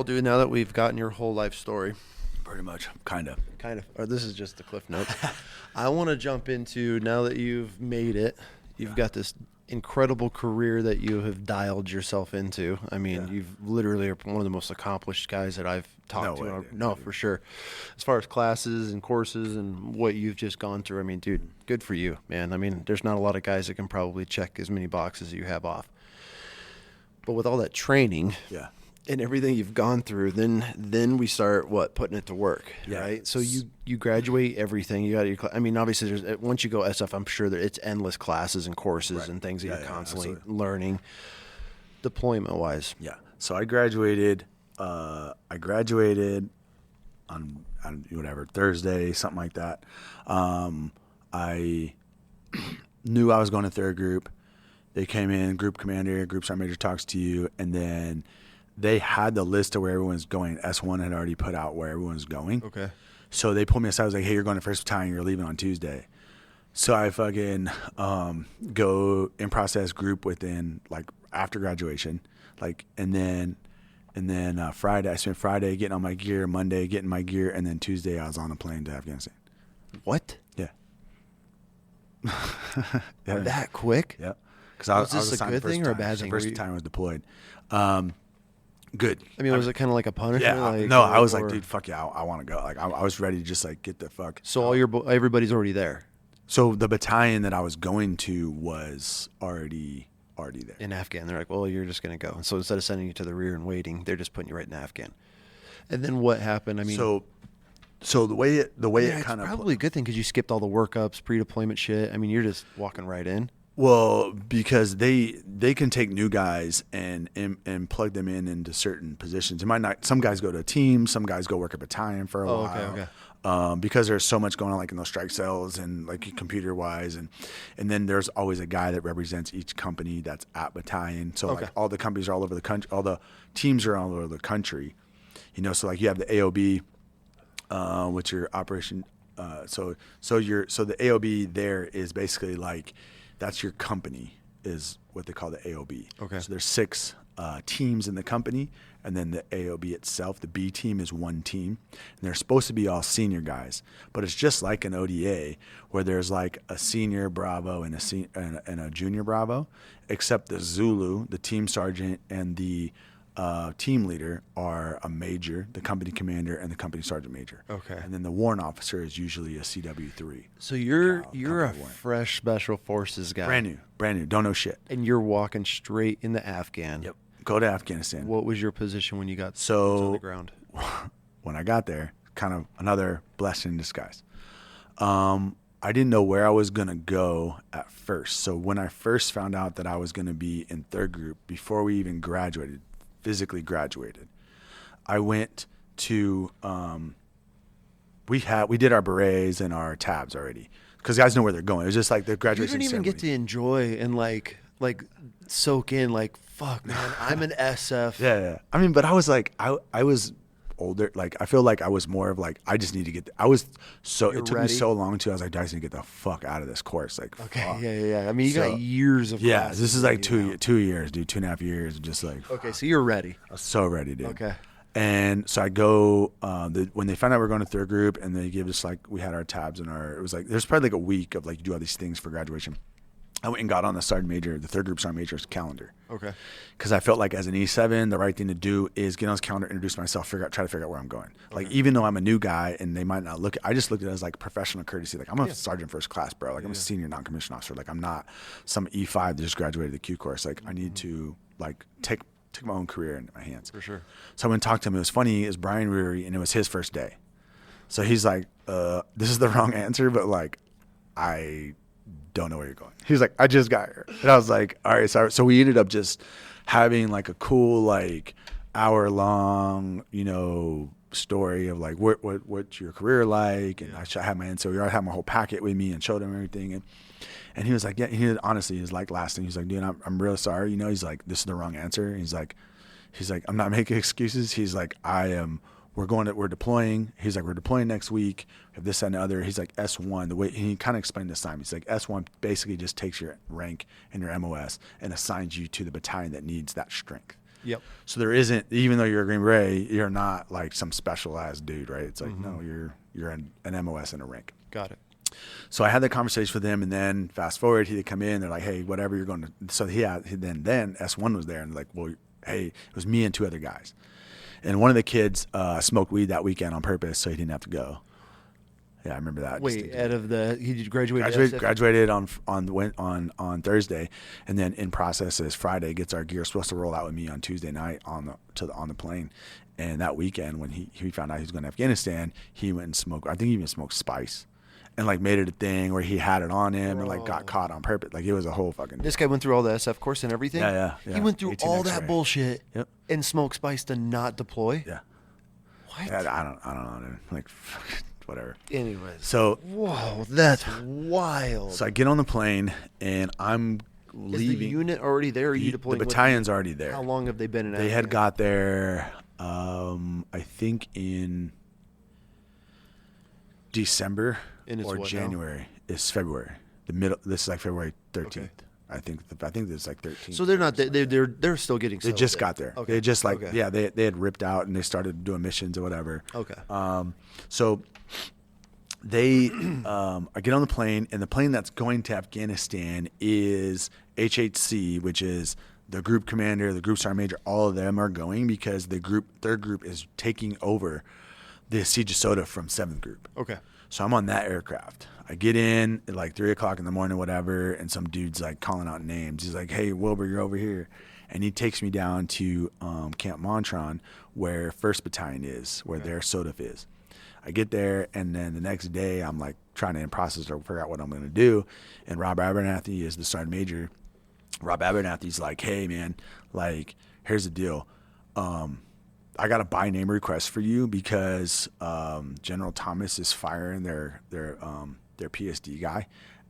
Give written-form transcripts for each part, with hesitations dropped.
dude, now that we've gotten your whole life story, Pretty much, kind of. or this is just the cliff notes. I want to jump into, now that you've made it, you've got this incredible career that you have dialed yourself into. I mean, you've literally are one of the most accomplished guys that I've talked to. No, for sure. As far as classes and courses and what you've just gone through, I mean, dude, good for you, man. I mean, there's not a lot of guys that can probably check as many boxes as you have off. But with all that training, and everything you've gone through, then we start putting it to work, right? So you graduate everything. You got your. I mean, obviously, there's once you go SF, I'm sure that it's endless classes and courses and things that you're constantly learning. Deployment wise, So I graduated. On whatever Thursday, something like that. I knew I was going to third group. They came in, group commander, group sergeant major talks to you, and then they had the list of where everyone's going. S1 had already put out where everyone's going. Okay. So they pulled me aside. I was like, hey, you're going to 1st Battalion. You're leaving on Tuesday. So I fucking go in process group within, like, after graduation. Like, and then Friday, I spent Friday getting on my gear, Monday getting my gear, and then Tuesday I was on a plane to Afghanistan. What? Yeah. That quick? Yeah. Because was this a good thing or a bad thing? First time I was deployed. Good. I mean, was it kind of like a punishment? Yeah. No, I was like, dude, fuck yeah, I want to go. Like, I was ready to just like get the fuck. So everybody's already there. So the battalion that I was going to was already there in Afghan. They're like, well, you're just gonna go. And so instead of sending you to the rear and waiting, they're just putting you right in Afghan. And then what happened? I mean, so the way it kind of probably a good thing because you skipped all the workups, pre-deployment shit. I mean, you're just walking right in. Well, because they can take new guys and plug them into certain positions. It might not. Some guys go to a team. Some guys go work a battalion for a while. Okay. Because there's so much going on, like in those strike cells and like computer wise, and then there's always a guy that represents each company that's at battalion. So like all the companies are all over the country. All the teams are all over the country. You know, so like you have the AOB, which your operation. So the AOB there is basically like. That's your company is what they call the AOB. Okay. So there's 6 teams in the company, and then the AOB itself, the B team is one team. And they're supposed to be all senior guys, but it's just like an ODA where there's like a senior Bravo and a junior Bravo, except the Zulu, the team sergeant, and the team leader are a major, the company commander, and the company sergeant major. Okay. And then the warrant officer is usually a CW3. So you're a fresh special forces guy. Brand new, don't know shit. And you're walking straight into Afghan. Yep. Go to Afghanistan. What was your position when you got on the ground? When I got there, kind of another blessing in disguise. I didn't know where I was going to go at first. So when I first found out that I was going to be in third group, before we even physically graduated, I went to we did our berets and our tabs already because guys know where they're going. It was just like the graduation you didn't even ceremony. get to enjoy and like soak in like, fuck man, I'm an SF. Yeah. I mean, but I was like I was older. Like I feel like I was more of like I just need to get. It took me so long too. I was like, I just need to get the fuck out of this course. Like, okay, fuck. yeah. I mean, you got years of classes. This is like 2 years, dude. 2.5 years, just like. Okay, so you're ready. I was so ready, dude. Okay. And so I go when they found out we were going to third group, and they gave us like we had our tabs and it was like there's probably like a week of like you do all these things for graduation. I went and got on the third group sergeant major's calendar. Okay. Because I felt like as an E7, the right thing to do is get on his calendar, introduce myself, try to figure out where I'm going. Okay. Like even though I'm a new guy and they might not I just looked at it as like professional courtesy. Like I'm a sergeant first class, bro. Like I'm a senior non-commissioned officer. Like I'm not some E5 that just graduated the Q course. Like I need to like take my own career into my hands. For sure. So I went and talked to him. It was funny. It was Brian Rury, and it was his first day. So he's like, this is the wrong answer, but like I don't know where you're going. He was like, I just got here. And I was like, all right, sorry. So we ended up just having like a cool, like hour-long, story of like, what's your career like? And I had my answer. I had my whole packet with me and showed him everything. And he was like, yeah, honestly, his like last thing, he's like, dude, I'm really sorry. He's like, this is the wrong answer. And he's like, I'm not making excuses. He's like, we're deploying. He's like, we're deploying next week. We have this and the other. He's like, S1, the way he kind of explained this time. He's like, S1 basically just takes your rank and your MOS and assigns you to the battalion that needs that strength. Yep. So there isn't, even though you're a Green Beret, you're not like some specialized dude, right? It's like, no, you're an MOS in a rank. Got it. So I had that conversation with him, and then fast forward, he'd come in. They're like, "Hey, whatever you're going to." So then S1 was there, and like, "Well, hey," it was me and two other guys, and one of the kids smoked weed that weekend on purpose, so he didn't have to go. Yeah, I remember that. Wait, he graduated. Graduated on Thursday, and then in process is Friday. Gets our gear, supposed to roll out with me on Tuesday night on the plane. And that weekend, when he found out he was going to Afghanistan, he went and smoked. I think he even smoked spice. And like made it a thing where he had it on him and like got caught on purpose. Like it was a whole fucking. This guy went through all the SF course and everything. Yeah. He went through all that bullshit. Yep. And smoked spice to not deploy. Yeah. What? I don't know, dude. Like whatever. Anyways. So. Whoa, that's wild. So I get on the plane and I'm leaving. Is the unit already there? Or are you deploying? The battalion's already there. How long have they been in? They had got there, I think in December. Or January. Now? It's February. The middle. This is like February 13th. Okay. I think it's like 13th. So they're not. They're still getting. They just got there. Okay. They just like they had ripped out and they started doing missions or whatever. Okay. So they I get on the plane, and the plane that's going to Afghanistan is HHC, which is the group commander, the group sergeant major. All of them are going because their group is taking over the Siege of Soda from 7th Group. Okay. So I'm on that aircraft. I get in at like 3 o'clock in the morning, whatever, and some dude's like calling out names. He's like, "Hey, Wilber, you're over here." And he takes me down to Camp Montron, where 1st Battalion is, where their SODF is. I get there, and then the next day I'm like trying to in process or figure out what I'm going to do. And Rob Abernathy is the sergeant major. Rob Abernathy's like, "Hey, man, like, here's the deal. I got a by name request for you because General Thomas is firing their PSD guy,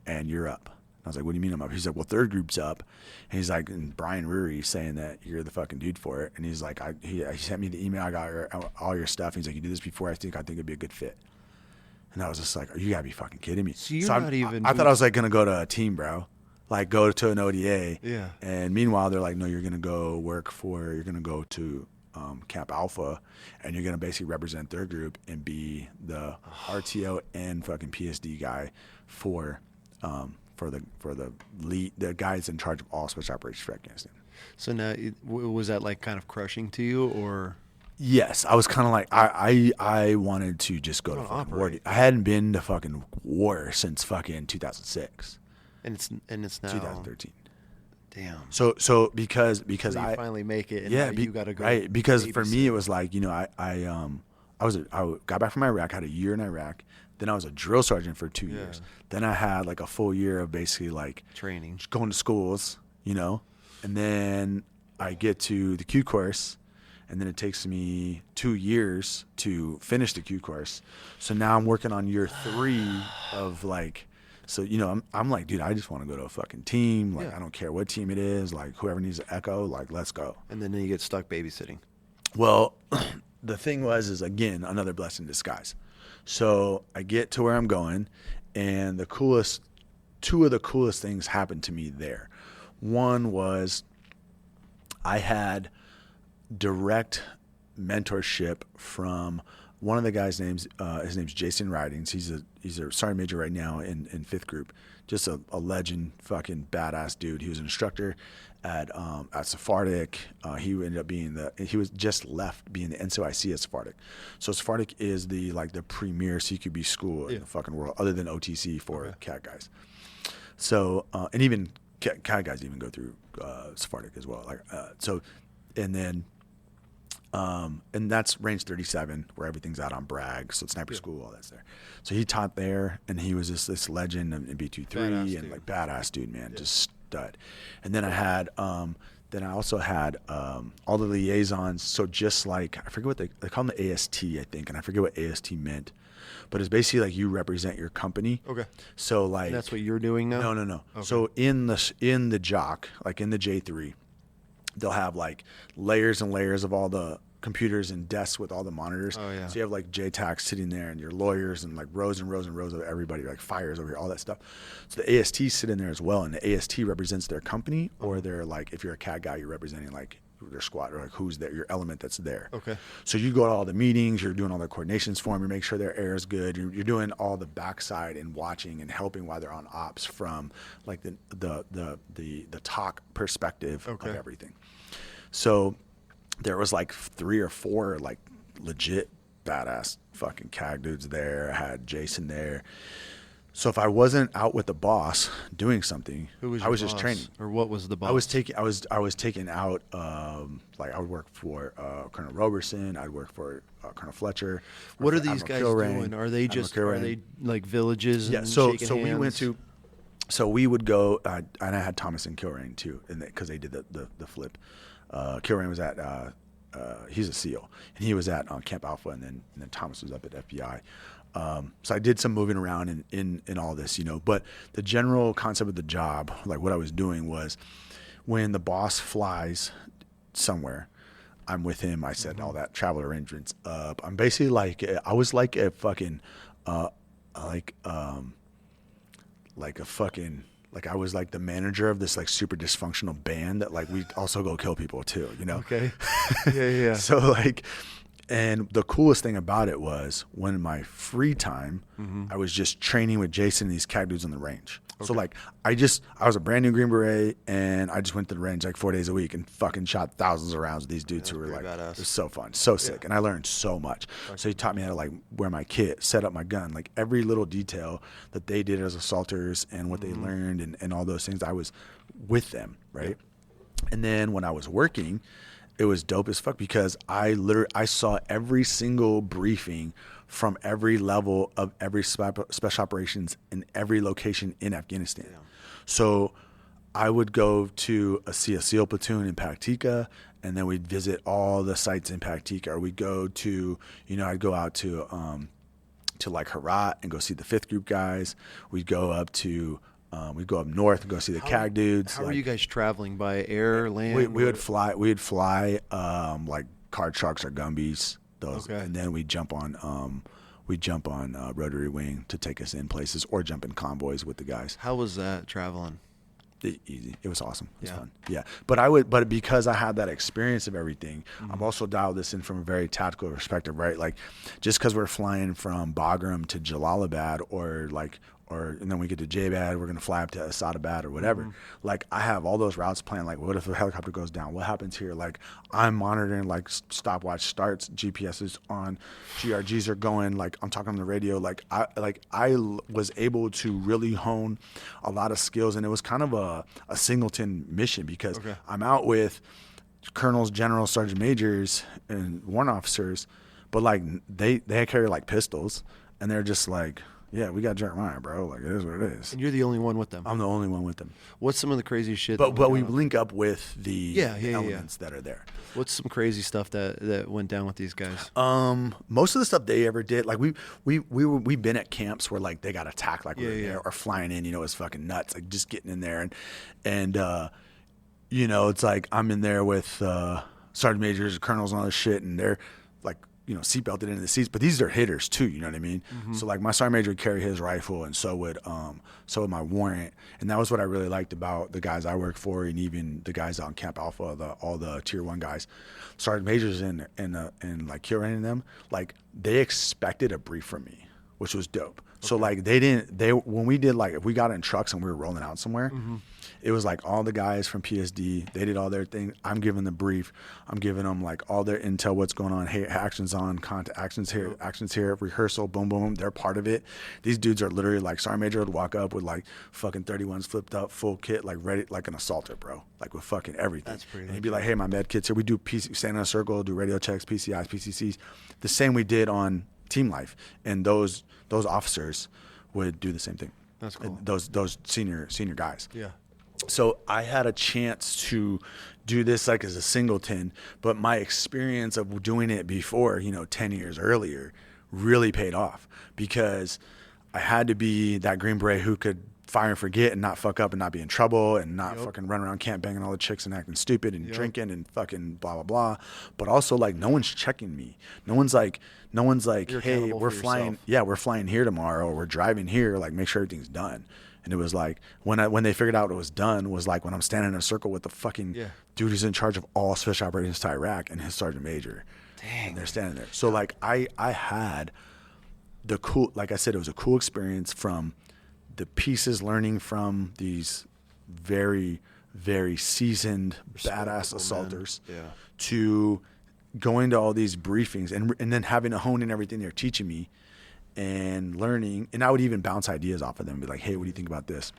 and you're up." I was like, "What do you mean I'm up?" He's like, "Well, 3rd Group's up." And he's like, and Brian Rury saying that you're the fucking dude for it. And he's like, he sent me the email. I got all your stuff. He's like, "You did this before. I think it'd be a good fit." And I was just like, "You gotta be fucking kidding me." So you're not even. I thought I was like gonna go to a team, bro. Like go to an ODA. Yeah. And meanwhile, they're like, "No, you're gonna go you're gonna go to Camp Alpha, and you're gonna basically represent 3rd Group and be the RTO and fucking PSD guy for the lead, the guys in charge of all special operations for Afghanistan." So now, was that like kind of crushing to you, or? Yes, I was kind of like I wanted to just go to fucking war. I hadn't been to fucking war since fucking 2006. And it's now 2013. Damn. So because so you finally make it. And yeah, you got to go. Right. Because for me, it was like, you know, I got back from Iraq, had a year in Iraq. Then I was a drill sergeant for 2 years. Then I had like a full year of basically like training, going to schools, you know. And then I get to the Q course, and then it takes me 2 years to finish the Q course. So now I'm working on year 3 of like. So, you know, I'm like, dude, I just want to go to a fucking team. Like, I don't care what team it is. Like, whoever needs an echo, like, let's go. And then you get stuck babysitting. Well, the thing is again, another blessing in disguise. So I get to where I'm going, and two of the coolest things happened to me there. One was I had direct mentorship from one of the guys' names. His name's Jason Ridings. He's a sergeant major right now in 5th Group. Just a legend, fucking badass dude. He was an instructor at Sephardic. He ended up being he was just left being the NCOIC at Sephardic. So Sephardic is the premier CQB school in the fucking world, other than OTC for CAT guys. So and even CAT guys even go through Sephardic as well. And that's range 37 where everything's out on Bragg. So sniper school, all that's there. So he taught there, and he was just this legend in B23 and like badass dude, man, just stud. And then I also had all the liaisons. So just like, I forget what they call them, the AST, I think, and I forget what AST meant, but it's basically like you represent your company. Okay. So like, and that's what you're doing now? No. Okay. So in the JOC, like in the J3, they'll have like layers and layers of all the computers and desks with all the monitors. Oh, yeah. So you have like JTAC sitting there, and your lawyers, and like rows and rows and rows of everybody, like fires over here, all that stuff. So the AST sit in there as well, and the AST represents their company, or they're like, if you're a CAD guy, you're representing like their squad, or like who's there, your element that's there. Okay. So you go to all the meetings, you're doing all the coordinations for them, you make sure their air is good, you're doing all the backside and watching and helping while they're on ops from like the talk perspective of everything. So there was like 3 or 4 like legit badass fucking CAG dudes there. I had Jason there. So if I wasn't out with the boss doing something, Who was I your was boss? just training. Or what was the boss? I was taking out like I would work for Colonel Roberson. I'd work for Colonel Fletcher. What are these guys doing? Are they like villages? Yeah. And So shaking we hands? went to. So we would go, and I had Thomas and Kilrain too, because they did the flip. Kilrain was at. He's a SEAL, and he was at Camp Alpha, and then Thomas was up at FBI. So I did some moving around in all this, you know, but the general concept of the job, like what I was doing was when the boss flies somewhere, I'm with him. I set all that travel arrangements up. I'm basically like, I was like a fucking, like I was like the manager of this like super dysfunctional band that like we also go kill people too, you know? Okay. Yeah. So like, and the coolest thing about it was when in my free time, I was just training with Jason and these CAG dudes on the range. Okay. So like, I was a brand new Green Beret, and I just went to the range like 4 days a week and fucking shot thousands of rounds with these dudes who were like, badass. it was so fun, so sick. And I learned so much. Okay. So he taught me how to like wear my kit, set up my gun, like every little detail that they did as assaulters and what they learned and all those things. I was with them, right? Yeah. And then when I was working, it was dope as fuck because I saw every single briefing from every level of every special operations in every location in Afghanistan. Yeah. So I would go to a SEAL platoon in Paktika, and then we'd visit all the sites in Paktika. Or we'd go to, I'd go out to like Herat and go see the 5th Group guys. We'd go up to we'd go up north and go see the CAG dudes. How were you guys traveling? By air, land? We would fly. We'd fly like card sharks or Gumbies. Those, and then we'd jump on rotary wing to take us in places, or jump in convoys with the guys. How was that traveling? Easy. It was awesome. It was fun. Yeah. But because I had that experience of everything, I'm also dialed this in from a very tactical perspective, right? Like, just because we're flying from Bagram to Jalalabad, and then we get to J-Bad, we're going to fly up to Asadabad or whatever. Like, I have all those routes planned. Like, what if a helicopter goes down? What happens here? Like, I'm monitoring, like, stopwatch starts, GPS is on, GRGs are going, like, I'm talking on the radio. I was able to really hone a lot of skills, and it was kind of a singleton mission because I'm out with colonels, generals, sergeant majors, and warrant officers, but, like, they carry, like, pistols, and they're just like, yeah, we got Jeremiah, bro. Like, it is what it is. And you're the only one with them. I'm the only one with them. What's some of the crazy shit? But we link up with the elements that are there. What's some crazy stuff that went down with these guys? Most of the stuff they ever did, like we've been at camps where like they got attacked, like we were there, or flying in. It's fucking nuts. Like just getting in there and it's like I'm in there with sergeant majors, colonels, and all this shit, and they're like, seatbelted into the seats, but these are hitters too, you know what I mean? So like my sergeant major would carry his rifle, and so would my warrant, and that was what I really liked about the guys I work for, and even the guys out in Camp Alpha, all the tier 1 guys, sergeant majors and like curating them, like they expected a brief from me, which was dope. So like when we did, like if we got in trucks and we were rolling out somewhere, it was like all the guys from PSD, they did all their thing. I'm giving the brief. I'm giving them like all their intel, what's going on. Hey, actions on, contact, actions here, rehearsal, boom, boom. They're part of it. These dudes are literally like, sergeant major would walk up with like fucking 31s flipped up, full kit, like ready, like an assaulter, bro. Like with fucking everything. That's pretty. And he'd be like, hey, my med kit's here. We do stand in a circle, do radio checks, PCIs, PCCs. The same we did on Team Life. And those officers would do the same thing. That's cool. Those senior guys. Yeah. So I had a chance to do this like as a singleton, but my experience of doing it before, 10 years earlier, really paid off because I had to be that Green Beret who could fire and forget and not fuck up and not be in trouble and not fucking run around camp banging all the chicks and acting stupid and drinking and fucking blah, blah, blah. But also like no one's checking me. No one's like, You're hey, we're flying. Yourself. Yeah, we're flying here tomorrow. Or we're driving here. Like make sure everything's done. And it was like when they figured out it was done was like when I'm standing in a circle with the fucking dude who's in charge of all special operations to Iraq and his sergeant major. Dang. And they're standing there. So like I had the cool, like I said, it was a cool experience from the pieces, learning from these very, very seasoned badass assaulters to going to all these briefings and then having to hone in everything they're teaching me and learning. And I would even bounce ideas off of them and be like, hey, what do you think about this?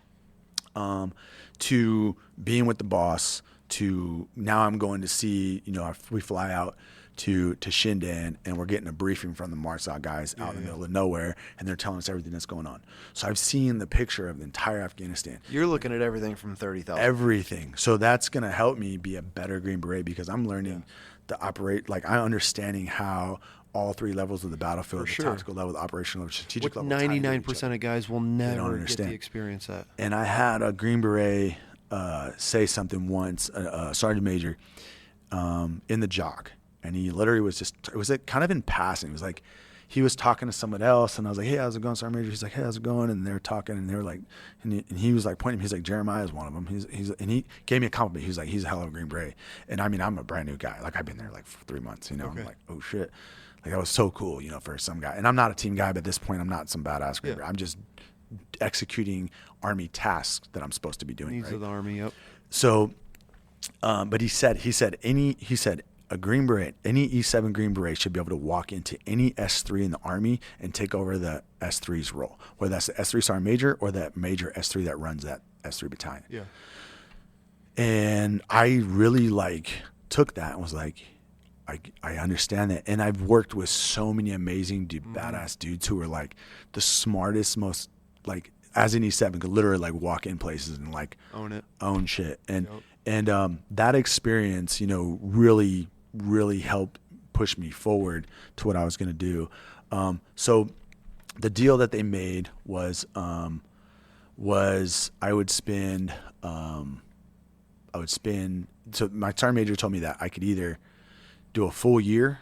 To being with the boss, to now I'm going to see, we fly out to Shinden and we're getting a briefing from the Marsaw guys out in the middle of nowhere, and they're telling us everything that's going on. So I've seen the picture of the entire Afghanistan. You're looking at everything from 30,000. Everything. So that's going to help me be a better Green Beret because I'm learning to operate, like I'm understanding how all three levels of the battlefield, the tactical level, the operational, strategic level. 99% of guys will never get the experience at. And I had a Green Beret say something once, a sergeant major, in the jog. And he literally was it was kind of in passing. It was like he was talking to someone else, and I was like, hey, how's it going, Sergeant Major? He's like, hey, how's it going? And they were talking, and they were like, and he was like pointing, he's like, Jeremiah is one of them. And he gave me a compliment. He's like, he's a hell of a Green Beret. And I mean, I'm a brand new guy. Like I've been there like for 3 months, I'm like, oh shit. Like that was so cool, for some guy. And I'm not a team guy, but at this point, I'm not some badass Green Beret. I'm just executing Army tasks that I'm supposed to be doing. Needs of the Army, yep. So, but he said a Green Beret, any E7 Green Beret should be able to walk into any S3 in the Army and take over the S3's role, whether that's the S3 Sergeant Major or that Major S3 that runs that S3 battalion. Yeah. And I really took that and was like, I understand that. And I've worked with so many amazing badass dudes who are like the smartest, most as an E7 could literally walk in places and own shit. And that experience, really helped push me forward to what I was going to do. So the deal that they made was I would spend, so my sergeant major told me that I could either do a full year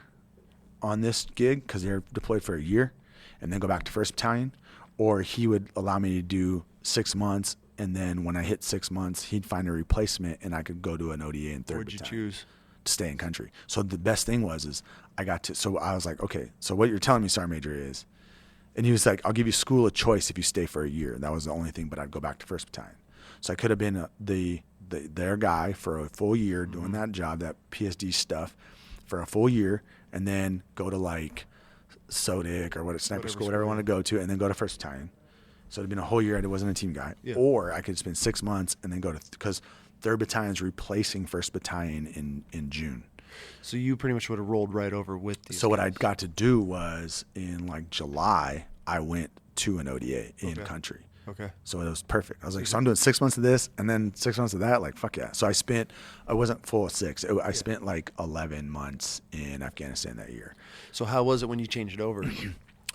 on this gig because they're deployed for a year and then go back to 1st Battalion, or he would allow me to do 6 months. And then when I hit 6 months, he'd find a replacement and I could go to an ODA in 3rd Battalion. What'd you choose? To stay in country. So the best thing was I was like, okay, so what you're telling me, Sergeant Major, is, and he was like, I'll give you school a choice if you stay for a year. That was the only thing, but I'd go back to 1st Battalion. So I could have been their guy for a full year doing that job, that PSD stuff for a full year, and then go to SODIC or sniper school, whatever I want to go to, and then go to 1st Battalion. So it'd been a whole year I wasn't a team guy. Yeah. Or I could spend 6 months and then go to, because 3rd Battalion's replacing 1st Battalion in June. So you pretty much would have rolled right over with these So guys. What I got to do was in July, I went to an ODA in country. Okay. So it was perfect. I was like, so I'm doing 6 months of this and then 6 months of that. Fuck yeah. So I wasn't full of 6. I spent 11 months in Afghanistan that year. So how was it when you changed it over?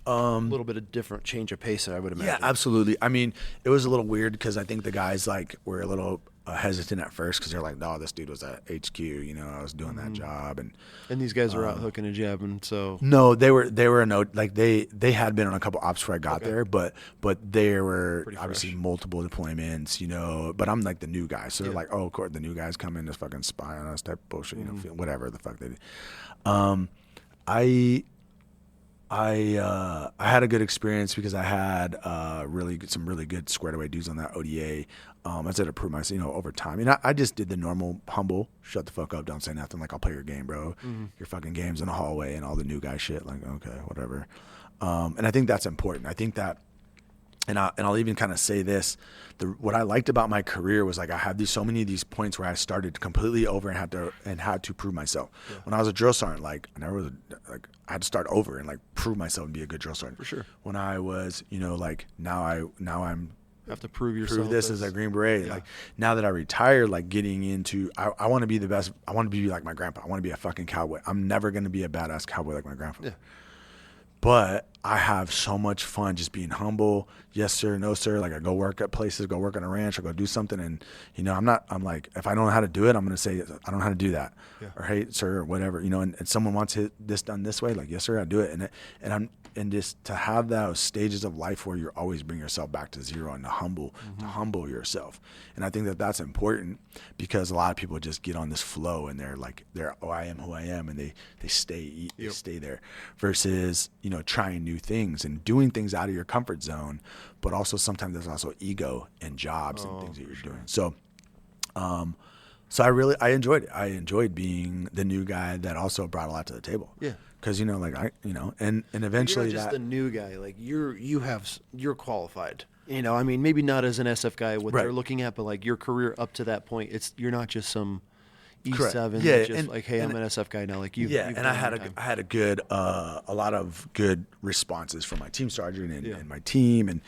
A little bit of different change of pace, I would imagine. Yeah, absolutely. I mean, it was a little weird because I think the guys were a little hesitant at first because they're like, no, this dude was at HQ, I was doing that job, and these guys are out hooking and jabbing. So no, they were they had been on a couple ops before I got there, but there were pretty obviously fresh. Multiple deployments, but I'm the new guy, so they're like, oh, of course the new guys come in to fucking spy on us type of bullshit, whatever the fuck they did. I had a good experience because I had some really good squared away dudes on that ODA. I was able to prove myself, over time. And I just did the normal, humble, shut the fuck up, don't say nothing. I'll play your game, bro. Your fucking game's in the hallway and all the new guy shit. Okay, whatever. And I think that's important. I think that, and I'll even kind of say this, what I liked about my career was I had so many of these points where I started completely over and had to prove myself. Yeah. When I was a drill sergeant, I never was I had to start over and prove myself and be a good drill sergeant. For sure. When I was, now I'm have to prove yourself. Prove this as a Green Beret. Yeah. Now that I retired, getting into, I want to be the best. I want to be like my grandpa. I want to be a fucking cowboy. I'm never going to be a badass cowboy like my grandpa. Yeah. But I have so much fun just being humble. Yes, sir. No, sir. Like I go work at places, go work on a ranch, or go do something. And, I'm like, if I don't know how to do it, I'm going to say, I don't know how to do that. Yeah. Or, hey, sir, or whatever, and someone wants this done this way. Like, yes, sir, I do it. And just to have those stages of life where you're always bring yourself back to zero and to humble yourself. And I think that that's important because a lot of people just get on this flow and I am who I am. And they stay there versus, trying new things and doing things out of your comfort zone. But also sometimes there's also ego and jobs and things that you're doing. So, I enjoyed it. I enjoyed being the new guy that also brought a lot to the table. Yeah. Because and eventually you're not just the new guy. Like you're qualified. Maybe not as an SF guy what they're looking at, but like your career up to that point, you're not just some E7. Yeah, just hey, I'm an SF guy now. Like you. Yeah, and I had a lot of good responses from my team sergeant and my team and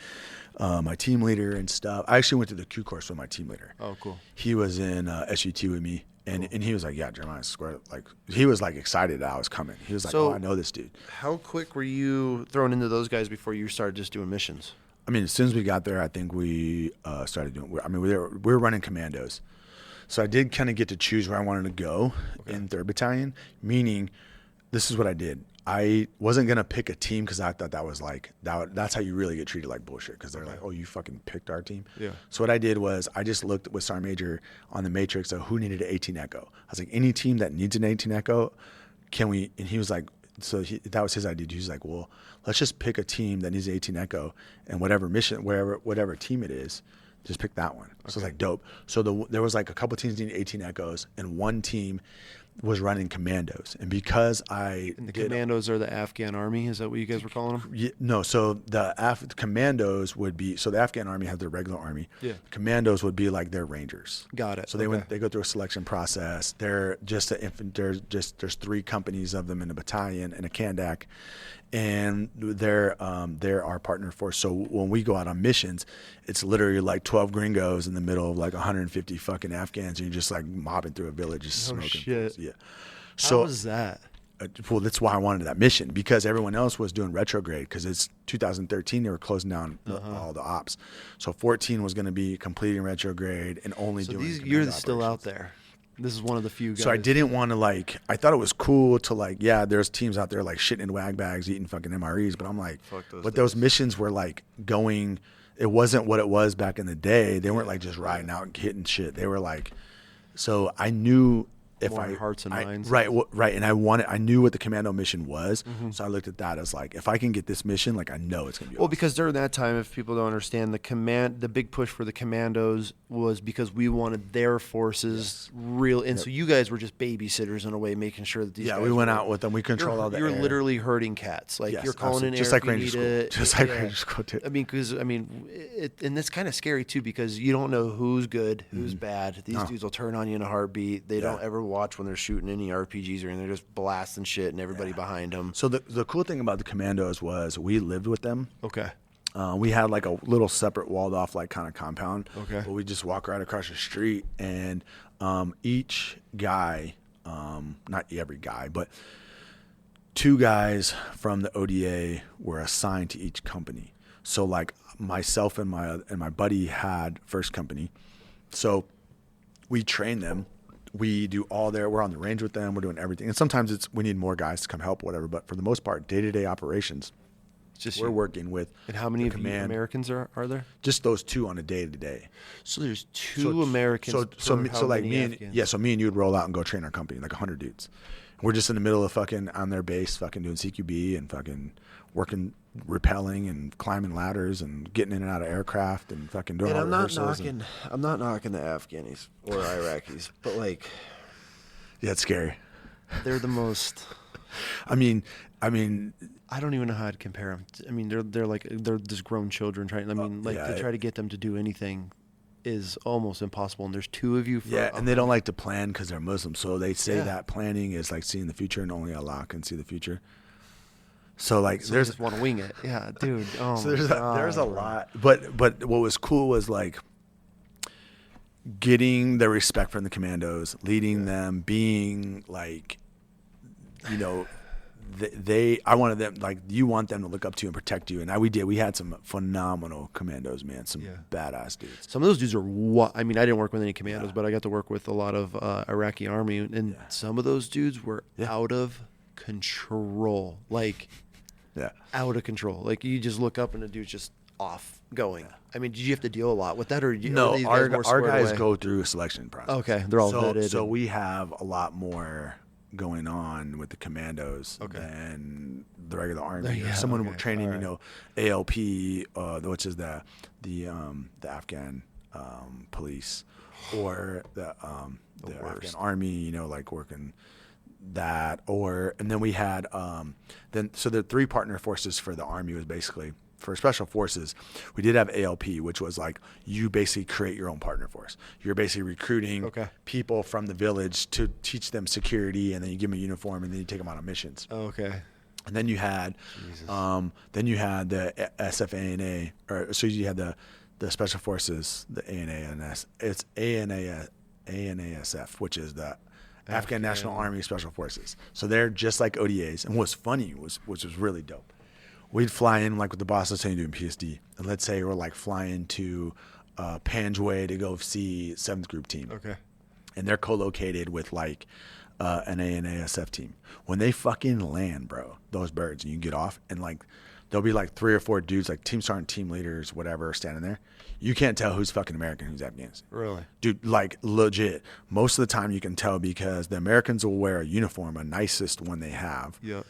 my team leader and stuff. I actually went to the Q course with my team leader. Oh, cool. He was in SUT with me. And he was like, yeah, Jeremiah square. Like he was like excited that I was coming. He was like, I know this dude. How quick were you thrown into those guys before you started just doing missions? As soon as we got there, I think we started doing. We were running commandos, so I did kind of get to choose where I wanted to go in 3rd Battalion. Meaning, this is what I did. I wasn't gonna pick a team because I thought that was like that's how you really get treated like bullshit because they're like, oh, you fucking picked our team. Yeah. So what I did was I just looked with Sergeant Major on the matrix of who needed an 18 Echo. I was like, any team that needs an 18 Echo, can we? And he was like, that was his idea. He was like, well, let's just pick a team that needs an 18 Echo and whatever mission, whatever team it is, just pick that one. So it's like dope. So there was like a couple teams needing 18 Echoes and one team was running commandos, and because commandos are the Afghan army, is that what you guys were calling them? Yeah, no, so the commandos would be the Afghan army has their regular army. Yeah, commandos would be like their rangers. Got it. So they go through a selection process. They're just there's 3 companies of them in a battalion and a Kandak, and they're our partner force. So when we go out on missions, it's literally like 12 gringos in the middle of like 150 fucking Afghans, and you're just like mobbing through a village, just smoking. Shit. Yeah. So how was that? Well, that's why I wanted that mission because everyone else was doing retrograde because it's 2013. They were closing down all the ops. So 14 was going to be completing retrograde and only doing. You're still out there. This is one of the few guys. So I didn't want to I thought it was cool to there's teams out there like shitting in wag bags, eating fucking MREs, but I'm like, those missions were like going, it wasn't what it was back in the day. They weren't like just riding out and hitting shit. They were like, so I knew if more hearts and minds. Right. And I knew what the commando mission was. Mm-hmm. So I looked at that as like, if I can get this mission, like I know it's going to be awesome. Because during that time, if people don't understand, the big push for the commandos was because we wanted their forces real. And so you guys were just babysitters in a way, making sure that these guys we went out with them. We controlled all the You're literally herding cats. Like you're calling in just air like Ranger School. Just like Ranger School too. And it's kind of scary too, because you don't know who's good, who's bad. These dudes will turn on you in a heartbeat. They don't ever watch when they're shooting any RPGs or anything. They're just blasting shit and everybody behind them. So the cool thing about the commandos was we lived with them. Okay. We had like a little separate walled off like kind of compound. Okay. But we just walk right across the street, and each guy, not every guy, but 2 guys from the ODA were assigned to each company. So like myself and my buddy had first company. So we train them. We do we're on the range with them. We're doing everything. And sometimes we need more guys to come help, whatever. But for the most part, day-to-day operations, we're working with. And how many of you Americans are there? Just those 2 on a day-to-day. So there's 2 Americans. So like me and you would roll out and go train our company, like 100 dudes. We're just in the middle of fucking on their base, fucking doing CQB and fucking working, rappelling and climbing ladders and getting in and out of aircraft and fucking doing all rehearsals. I'm not knocking the Afghanis or Iraqis, but like, yeah, it's scary. They're the most. I mean, I don't even know how I'd compare them. I mean, they're just grown children trying. To try to get them to do anything is almost impossible. And there's 2 of you. And they don't like to plan because they're Muslim. So they say that planning is like seeing the future, and only Allah can see the future. So like, there's just want to wing it, yeah, dude. Oh, so there's a lot. But what was cool was like getting the respect from the commandos, leading them, being like, I wanted them, like, you want them to look up to you and protect you. And we did. We had some phenomenal commandos, man. Some badass dudes. Some of those dudes are I mean, I didn't work with any commandos, but I got to work with a lot of Iraqi army, and some of those dudes were out of control. Like, out of control. Like, you just look up and the dude's just off going. I mean, did you have to deal a lot with that, or no? These our guys away? go through a selection process. Okay, they're all vetted. So we have a lot more going on with the commandos than the regular army. Someone training, ALP, which is the Afghan police, or the Afghan army, like working that, and then we had so the 3 partner forces for the army was basically, for special forces, we did have ALP, which was like, you basically create your own partner force. You're basically recruiting people from the village to teach them security, and then you give them a uniform, and then you take them out on missions. Okay. And then you had, the SFANA, so you had the special forces, the ANAS. It's ANASF, which is the Afghan National Army Special Forces. So they're just like ODAs. And what's funny which was really dope. We'd fly in, like, with the boss, let's say you're doing PSD, and let's say we're like flying to Panjway to go see 7th Group Team. Okay. And they're co-located with like an ANASF team. When they fucking land, bro, those birds, and you get off, and like there'll be like 3 or 4 dudes, like team sergeant, team leaders, whatever, standing there. You can't tell who's fucking American, who's Afghanistan. Really? Dude, like, legit. Most of the time you can tell, because the Americans will wear a uniform, a nicest one they have. Yeah.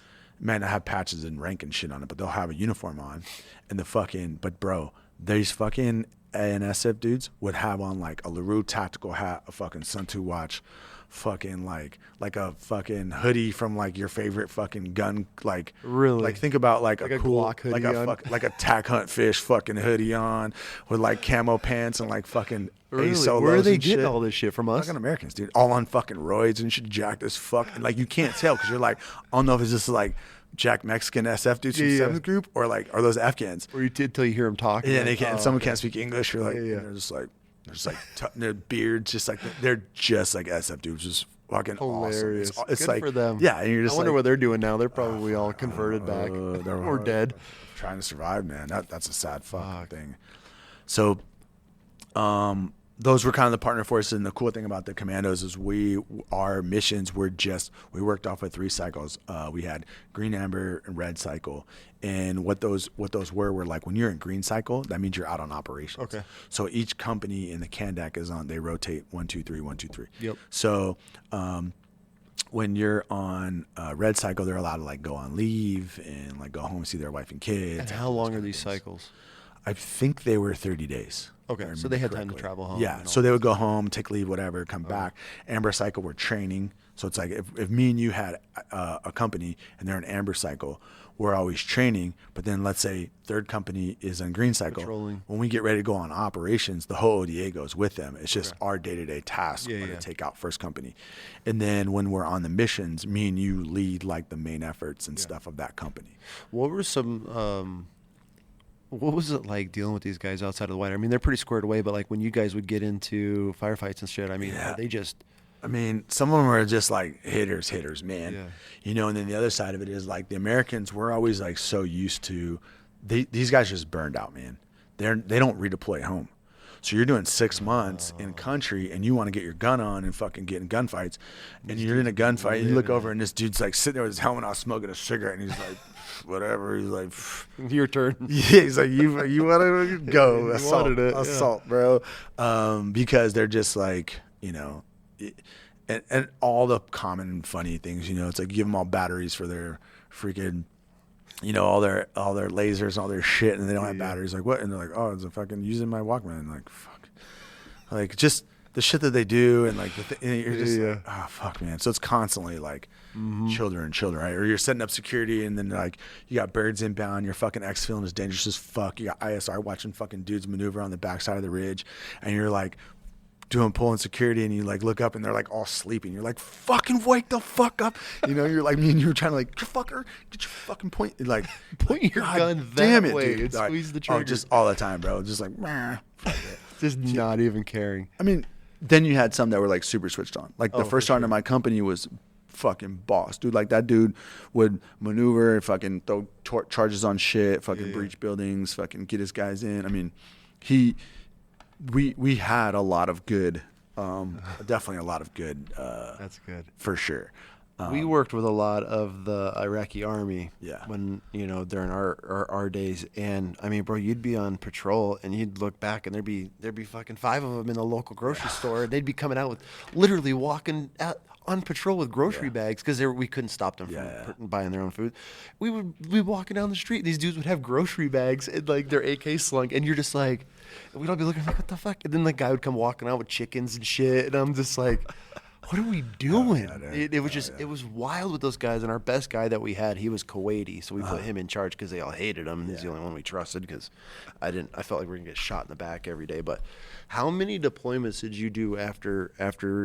Man, I have patches and rank and shit on it, but they'll have a uniform on, and but bro, these fucking ANSF dudes would have on like a LaRue tactical hat, a fucking Sun2 watch, fucking like a fucking hoodie from like your favorite fucking gun, like, really, like, think about like a cool Glock hoodie, like a tack hunt fish fucking hoodie on, with like camo pants and like fucking really? Where are they getting all this shit from us? Fucking Americans, dude, all on fucking roids and shit, jacked as fuck, and like you can't tell, because you're like, I don't know if it's just like Jack Mexican SF dudes from 7th Group, or like, are those Afghans? Or you did till you hear them talking. Yeah, like, they can't. Someone can't speak English. You're like, they're just like, their beards just like, they're just like SF dudes, just fucking hilarious. Awesome. It's good like, for them. Yeah, and you're just. I wonder what they're doing now. They're probably all converted back or dead, trying to survive. Man, that's a sad fucking thing. So, those were kind of the partner forces, and the cool thing about the commandos is our missions were we worked off of 3 cycles. We had green, amber, and red cycle, and what those were like, when you're in green cycle, that means you're out on operations. Okay. So each company in the Kandak is on. They rotate 1, 2, 3, 1, 2, 3. Yep. So when you're on red cycle, they're allowed to like go on leave and like go home and see their wife and kids. And how long are these cycles? I think they were 30 days. Okay, so they had time to travel home. Yeah, so they would go home, take leave, whatever, come back. Amber cycle, we're training. So it's like, if me and you had a company and they're in amber cycle, we're always training. But then let's say 3rd company is in green cycle. Patrolling. When we get ready to go on operations, the whole ODA goes with them. It's just our day-to-day task to take out 1st company. And then when we're on the missions, me and you lead like the main efforts and stuff of that company. What were some... what was it like dealing with these guys outside of the white? I mean, they're pretty squared away, but like when you guys would get into firefights and shit, I mean, they just... I mean, some of them are just like hitters, man. Yeah. And then the other side of it is like the Americans, we're always like so used to... These guys just burned out, man. They don't redeploy home. So you're doing 6 months in country, and you want to get your gun on and fucking get in gunfights, and you're in a gunfight, and you look over, and this dude's like sitting there with his helmet off, smoking a cigarette, and he's like... whatever. He's like, your turn. Yeah, he's like, you want to go assault, bro. Because they're just like, and all the common funny things, it's like, give them all batteries for their freaking, all their lasers and all their shit, and they don't have batteries. Like, what? And they're like, oh, it's a fucking using my Walkman. Like, fuck. Like, just the shit that they do, and like and you're just like, oh fuck, man. So it's constantly like children, right? Or you're setting up security, and then like you got birds inbound, your fucking exfilling is dangerous as fuck. You got ISR watching fucking dudes maneuver on the backside of the ridge, and you're like pulling security, and you like look up, and they're like all sleeping. You're like, fucking wake the fuck up. You're like me, and you're trying to like, fucker, get your fucking point, like point your gun damn that it, way dude. and squeeze the trigger. Oh, just all the time, bro. Just like, just not even caring. I mean, then you had some that were like super switched on. Like the first sergeant of my company was fucking boss, dude. Like that dude would maneuver and fucking throw charges on shit, fucking breach buildings, fucking get his guys in. I mean, we had a lot of good, definitely a lot of good. That's good for sure. We worked with a lot of the Iraqi army Yeah. when, during our days. And I mean, bro, you'd be on patrol and you'd look back and there'd be fucking 5 of them in the local grocery store. They'd be coming out with literally walking out on patrol with grocery bags because we couldn't stop them from buying their own food. We would be walking down the street. These dudes would have grocery bags and like their AK slung. And you're just like, we'd all be looking like, what the fuck? And then the guy would come walking out with chickens and shit. And I'm just like, what are we doing? It was wild with those guys. And our best guy that we had, he was Kuwaiti, so we put him in charge because they all hated him. He's the only one we trusted because I felt like we were gonna get shot in the back every day. But how many deployments did you do after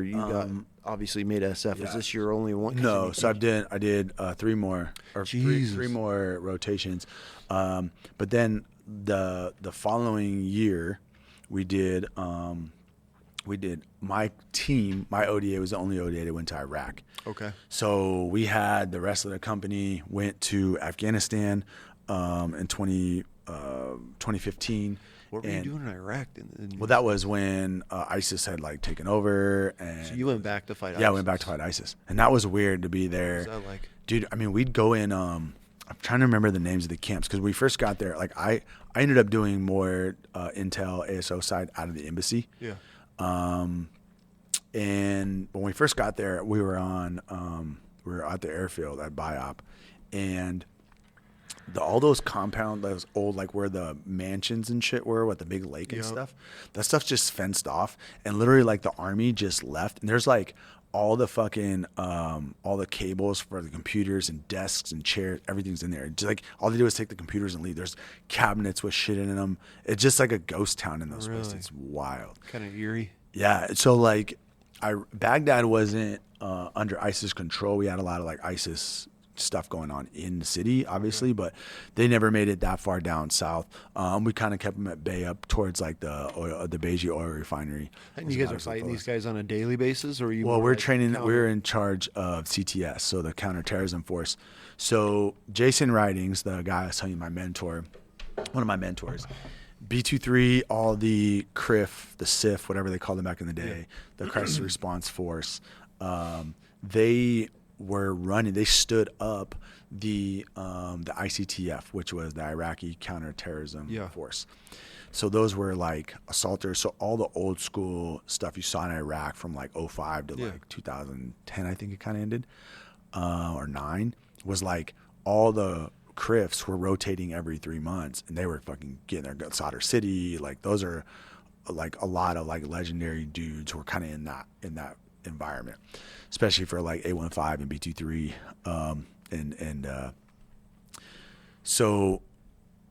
you got obviously made SF? Is this your only one? No, so I did 3 more or three more rotations. But then the following year we did my team, my ODA was the only ODA that went to Iraq. Okay. So we had the rest of the company went to Afghanistan in 2015. What were you doing in Iraq? Well, that was when ISIS had like taken over. And so you went back to fight ISIS? Yeah, I went back to fight ISIS. And that was weird to be there. What was that like? Dude, I mean, we'd go in, I'm trying to remember the names of the camps because we first got there. Like I ended up doing more intel ASO side out of the embassy. Yeah. And when we first got there, we were at the airfield at BIOP, and all those compound, those old, like where the mansions and shit were with the big lake and stuff, that stuff's just fenced off, and literally like the army just left, and there's like all the fucking all the cables for the computers and desks and chairs, everything's in there. Just like all they do is take the computers and leave. There's cabinets with shit in them. It's just like a ghost town in those places. It's wild. Kind of eerie. Yeah. So like Baghdad wasn't under ISIS control. We had a lot of like ISIS stuff going on in the city, obviously, but they never made it that far down south. We kind of kept them at bay up towards like the Beiji oil refinery. And you guys are fighting these guys on a daily basis, or are you? Well, we're training. We're in charge of CTS, so the counterterrorism force. So Jason Ridings, the guy I was telling you, my mentor, one of my mentors, B23, all the CRIF, the CIF, whatever they called them back in the day, the crisis response force. They stood up the ICTF, which was the Iraqi counterterrorism force. So those were like assaulters. So all the old school stuff you saw in Iraq from like 2005 to like 2010, I think it kind of ended, or 9, was like all the CRIFs were rotating every 3 months, and they were fucking getting their guts. Sadr City, like those are like a lot of like legendary dudes who were kind of in that environment, especially for like A15 and B23. So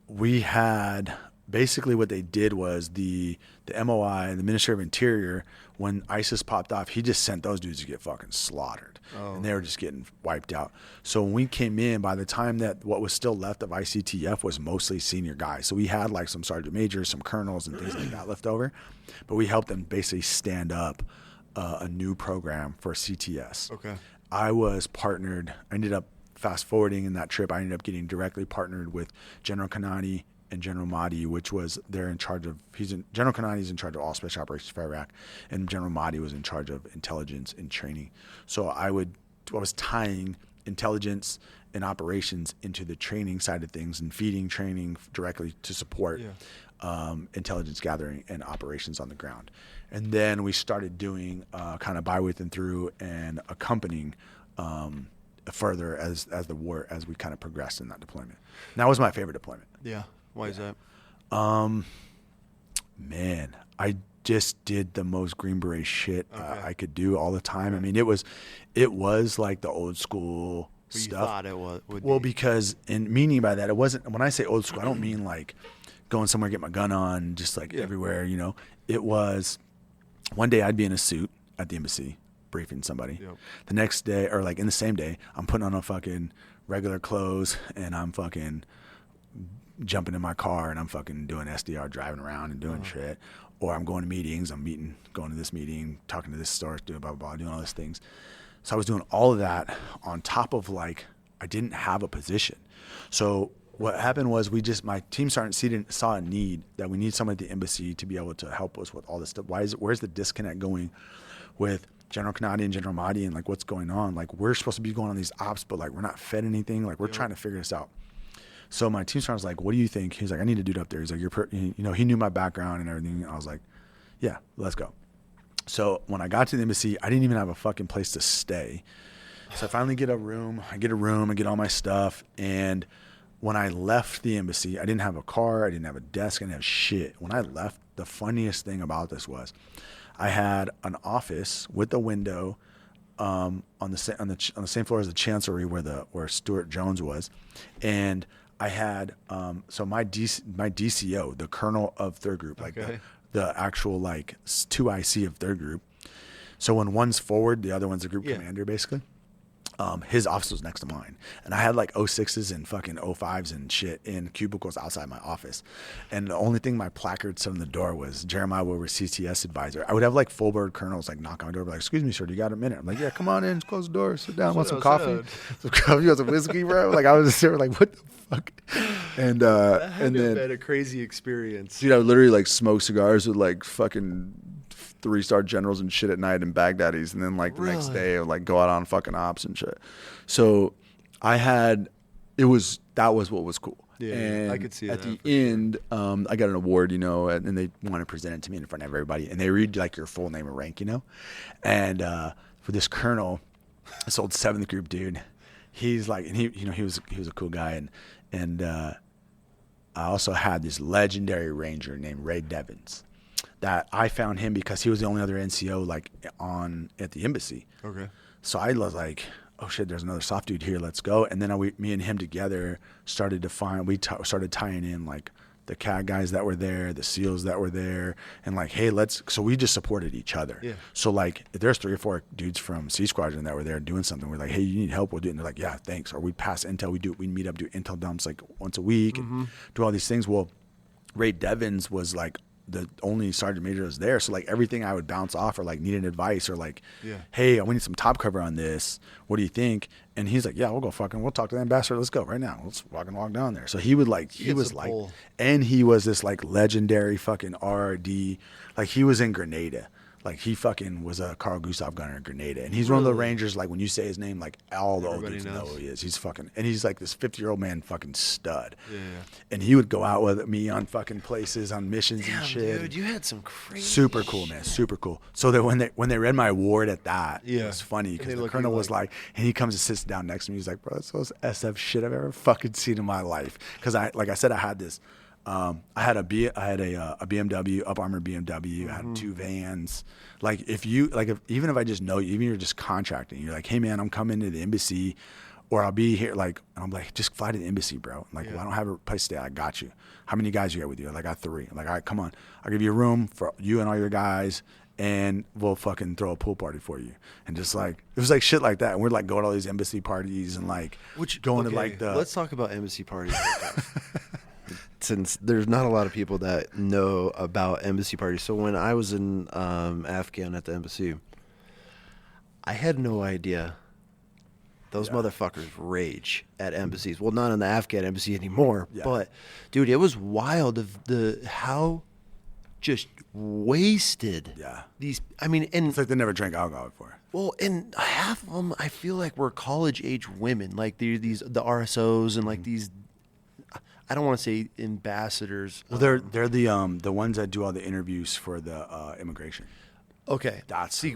we had basically what they did was the MOI, the Ministry of Interior, when ISIS popped off, he just sent those dudes to get fucking slaughtered. And they were just getting wiped out. So when we came in, by the time that what was still left of ICTF was mostly senior guys. So we had like some sergeant majors, some colonels and things like that left over. But we helped them basically stand up a new program for CTS. Okay. I ended up fast forwarding in that trip. I ended up getting directly partnered with General Kanani and General Mahdi, which was General Kanani is in charge of all special operations for Iraq, and General Mahdi was in charge of intelligence and training. So I was tying intelligence and operations into the training side of things and feeding training directly to support intelligence gathering and operations on the ground. And then we started doing kind of by, with, and through and accompanying further as we kind of progressed in that deployment. And that was my favorite deployment. Yeah. Why is that? Man, I just did the most Green Beret shit I could do all the time. I mean, it was like the old school stuff. You thought it would be. Because, and meaning by that, it wasn't, when I say old school, I don't mean like going somewhere, get my gun on, just like everywhere, you know. It was, one day I'd be in a suit at the embassy briefing somebody. Yep. The next day, or like in the same day, I'm putting on a fucking regular clothes and I'm fucking jumping in my car and I'm fucking doing SDR, driving around and doing shit. Or I'm going to meetings, going to this meeting, talking to this source, doing blah, blah, blah, doing all these things. So I was doing all of that on top of like, I didn't have a position. So what happened was my team saw a need that we need someone at the embassy to be able to help us with all this stuff. Where's the disconnect going with General Kanadi and General Mahdi and like what's going on? Like we're supposed to be going on these ops, but like we're not fed anything. Like we're trying to figure this out. So my team sergeant was like, what do you think? He's like, I need a dude up there. He's like, he knew my background and everything. And I was like, yeah, let's go. So when I got to the embassy, I didn't even have a fucking place to stay. So I finally get a room. I get all my stuff. And when I left the embassy, I didn't have a car. I didn't have a desk. I didn't have shit. When I left, the funniest thing about this was I had an office with a window on the same floor as the chancellery where Stuart Jones was. And I had so my DCO, the colonel of third group, like the actual like 2IC of third group. So when one's forward, the other one's the group commander, basically. His office was next to mine, and I had like 06s and fucking 05s and shit in cubicles outside my office. And the only thing my placard said on the door was Jeremiah Wilber, CTS advisor. I would have like full bird colonels like knock on my door, be like, "Excuse me, sir, do you got a minute?" I'm like, "Yeah, come on in, close the door, sit down, want some coffee, want some whiskey, bro?" Like I was just there, like, what the fuck? And that had and to have then been a crazy experience. Dude, I would literally like smoke cigars with like fucking 3-star generals and shit at night in Baghdadis, and then like the next day I would like go out on fucking ops and shit. So that was what was cool. Yeah, and I could see at that the end, I got an award, and they want to present it to me in front of everybody, and they read like your full name and rank, and for this colonel, this old 7th group dude, he's like, and he was a cool guy, and I also had this legendary ranger named Ray Devins. That I found him because he was the only other NCO like at the embassy. Okay. So I was like, oh shit, there's another soft dude here. Let's go. And then me and him together started started tying in like the CAD guys that were there, the SEALs that were there, and like, hey, so we just supported each other. Yeah. So like, if there's 3 or 4 dudes from C Squadron that were there doing something, we're like, hey, you need help, we'll do it. And they're like, yeah, thanks. Or we pass intel, we meet up, do intel dumps like once a week, and do all these things. Well, Ray Devins was like the only sergeant major that was there, so like everything I would bounce off or like needed advice or like, hey, we need some top cover on this, what do you think? And he's like, yeah, we'll talk to the ambassador, let's go right now, let's walk down there. So he was like, and he was this like legendary fucking RRD, like he was in Grenada. Like he fucking was a Carl Gustav gunner in Grenada, and he's one of the Rangers. Like when you say his name, like all the old dudes know who he is. He's fucking, and he's like this 50-year-old man, fucking stud. Yeah. And he would go out with me on fucking places, on missions and shit. Dude, you had some crazy. Super cool, man. Super cool. So that when they read my award at that, it was funny because the colonel was like, and he comes and sits down next to me. He's like, bro, that's the most SF shit I've ever fucking seen in my life. Because I had this. I had a BMW, up armored BMW. I had 2 vans. Like even if I just know you, even if you're just contracting, you're like, hey man, I'm coming to the embassy, or I'll be here. Like, and I'm like, just fly to the embassy, bro. Like, well, I don't have a place to stay. I got you. How many guys you got with you? Like, I got 3. I'm like, all right, come on. I'll give you a room for you and all your guys, and we'll fucking throw a pool party for you. And just like, it was like shit like that. And we're like going to all these embassy parties and like to like let's talk about embassy parties. Since there's not a lot of people that know about embassy parties. So when I was in Afghan at the embassy, I had no idea those motherfuckers rage at embassies. Well, not in the Afghan embassy anymore, but dude, it was wild of how just wasted these. I mean, and it's like they never drank alcohol before. Well, and half of them, I feel like were college age women, like the RSOs and like these. I don't want to say ambassadors. Well, they're the ones that do all the interviews for the immigration. Okay.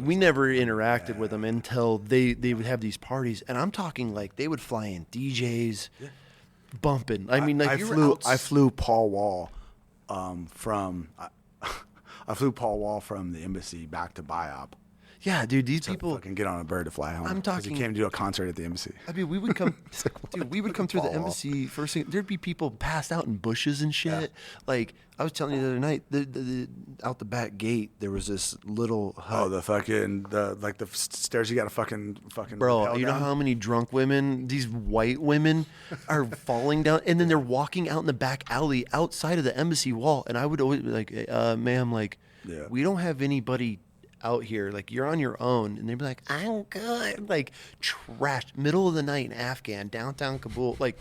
We never interacted with them until they would have these parties, and I'm talking like they would fly in DJs, bumping. I mean, like I flew Paul Wall from the embassy back to BIOP. Yeah, dude, these people fucking get on a bird to fly home. I'm talking. He came to do a concert at the embassy. I mean, we would come, we would come through the embassy first thing. There'd be people passed out in bushes and shit. Yeah. Like I was telling you the other night, the out the back gate there was this little hut. Oh, the stairs you got to fucking. Bro, you know how many drunk women, these white women, are falling down, and then they're walking out in the back alley outside of the embassy wall, and I would always be like, ma'am, like, we don't have anybody out here, like you're on your own, and they'd be like, I'm good, like trashed, middle of the night in Afghan, downtown Kabul, like,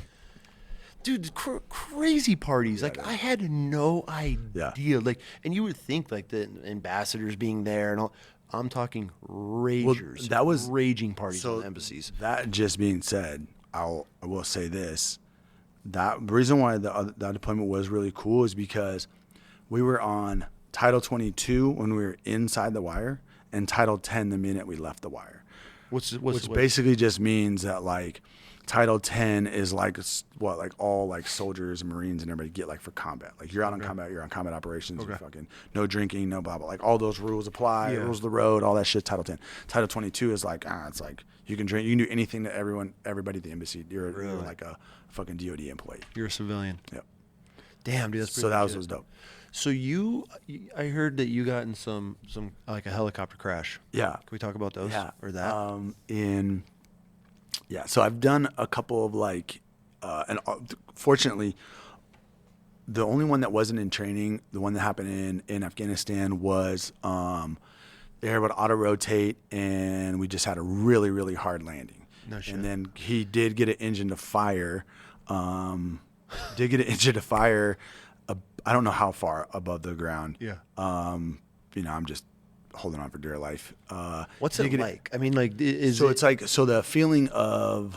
dude, crazy parties. Like I had no idea. Like, and you would think like the ambassadors being there and all. I'm talking ragers. Well, that was raging parties in embassies. That just being said, I will say this: that the reason why that deployment was really cool is because we were on Title 22 when we were inside the wire, and Title 10 the minute we left the wire. Which basically just means that like Title 10 is like what, like all like soldiers and Marines and everybody get like for combat. Like you're out on combat, you're on combat operations, you fucking no drinking, no blah blah. Like all those rules apply, rules of the road, all that shit. Title 10. Title 22 is like it's like you can drink, you can do anything to everybody at the embassy. You're like a fucking DOD employee. You're a civilian. Yep. Damn, dude, that's pretty so that legit. was dope. So I heard that you got in some like a helicopter crash. Yeah. Can we talk about those? Yeah. Or that? Yeah, so I've done a couple of like, and fortunately, the only one that wasn't in training, the one that happened in Afghanistan was they were able to auto rotate, and we just had a really, really hard landing. No shit. And then he did get an engine to fire. I don't know how far above the ground. Yeah. I'm just holding on for dear life. What's it like? I mean, like, it's like, so the feeling of,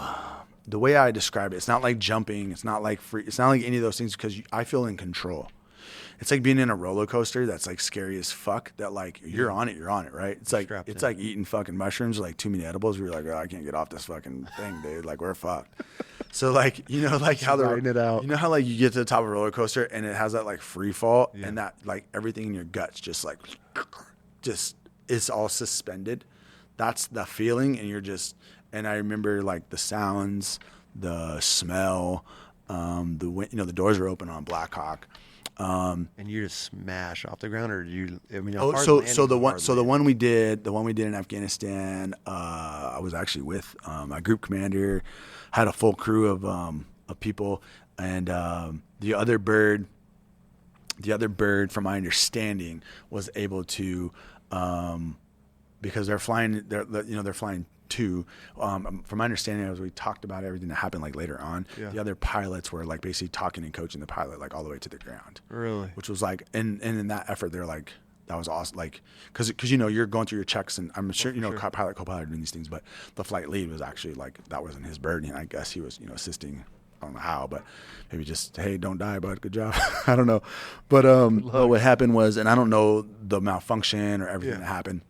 the way I describe it, it's not like jumping, it's not like free, it's not like any of those things, because I feel in control. It's like being in a roller coaster that's like scary as fuck, that like you're on it, right? It's like like eating fucking mushrooms or like too many edibles where you're like, oh, I can't get off this fucking thing, dude. Like we're fucked. So like, like how they're riding it out. How like you get to the top of a roller coaster and it has that like free fall and that like everything in your guts just like it's all suspended. That's the feeling, and I remember like the sounds, the smell, the wind, the doors are open on Black Hawk. And you just smash off the ground, or the one we did in Afghanistan, I was actually with my group commander, had a full crew of people, and the other bird, from my understanding, was able to, because they're flying too. From my understanding, as we talked about everything that happened like later on, the other pilots were like basically talking and coaching the pilot like all the way to the ground. Really? Which was like, and in that effort, they're like, that was awesome. Like, cause you're going through your checks, and I'm sure, pilot, co-pilot doing these things, but the flight lead was actually like, that wasn't his burden. I guess he was, assisting. I don't know how, but maybe just, hey, don't die, bud. Good job. I don't know. But what happened was, and I don't know the malfunction or everything that happened.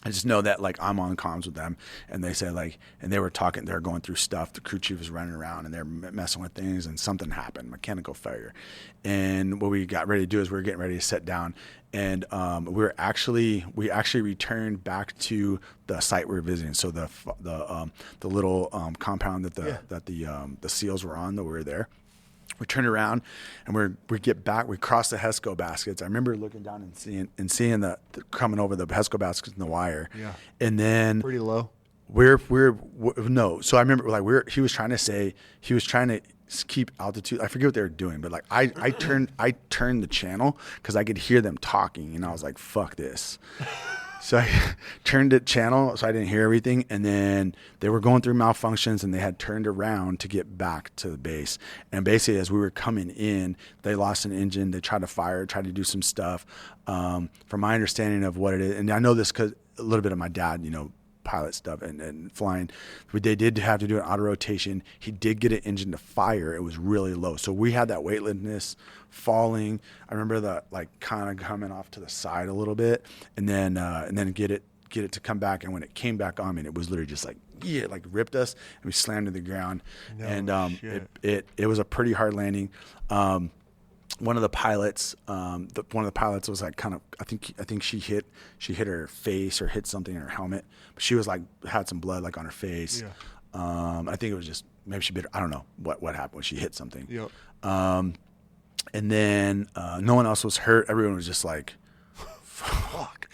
I just know that like I'm on comms with them, and they say like, and they were talking, they're going through stuff. The crew chief was running around and they're messing with things, and something happened, mechanical failure. And what we got ready to do is we were getting ready to sit down, and we actually returned back to the site we were visiting. So the little compound that the SEALs were on, that we were there. We turned around and we get back. We crossed the HESCO baskets. I remember looking down and seeing the coming over the HESCO baskets in the wire. Yeah. And then pretty low. No. So I remember he was trying to keep altitude. I forget what they were doing, but like I turned the channel because I could hear them talking, and I was like, fuck this. So I turned the channel so I didn't hear everything, and then they were going through malfunctions, and they had turned around to get back to the base. And basically, as we were coming in, they lost an engine. They tried to do some stuff. From my understanding of what it is, and I know this because a little bit of my dad, pilot stuff and flying, they did have to do an auto rotation. He did get an engine to fire. It was really low, so we had that weightlessness falling. I remember the like kind of coming off to the side a little bit, and then get it to come back. And when it came back on, it was literally just like like ripped us, and we slammed to the ground. It was a pretty hard landing. One of the pilots was like kind of, I think she hit her face or hit something in her helmet, but she was like had some blood like on her face. Yeah. I think it was just maybe she bit her, I don't know what happened when she hit something. Yep. And then no one else was hurt. Everyone was just like, fuck.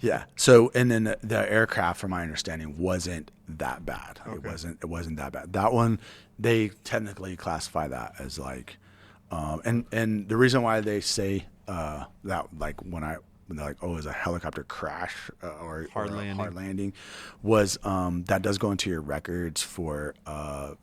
Yeah. So, and then the aircraft, from my understanding, wasn't that bad. Okay. It wasn't that bad. That one, they technically classify that as like, and the reason why they say that, like when when they're like, oh, it was a helicopter crash or Hard a landing. hard landing, was that does go into your records for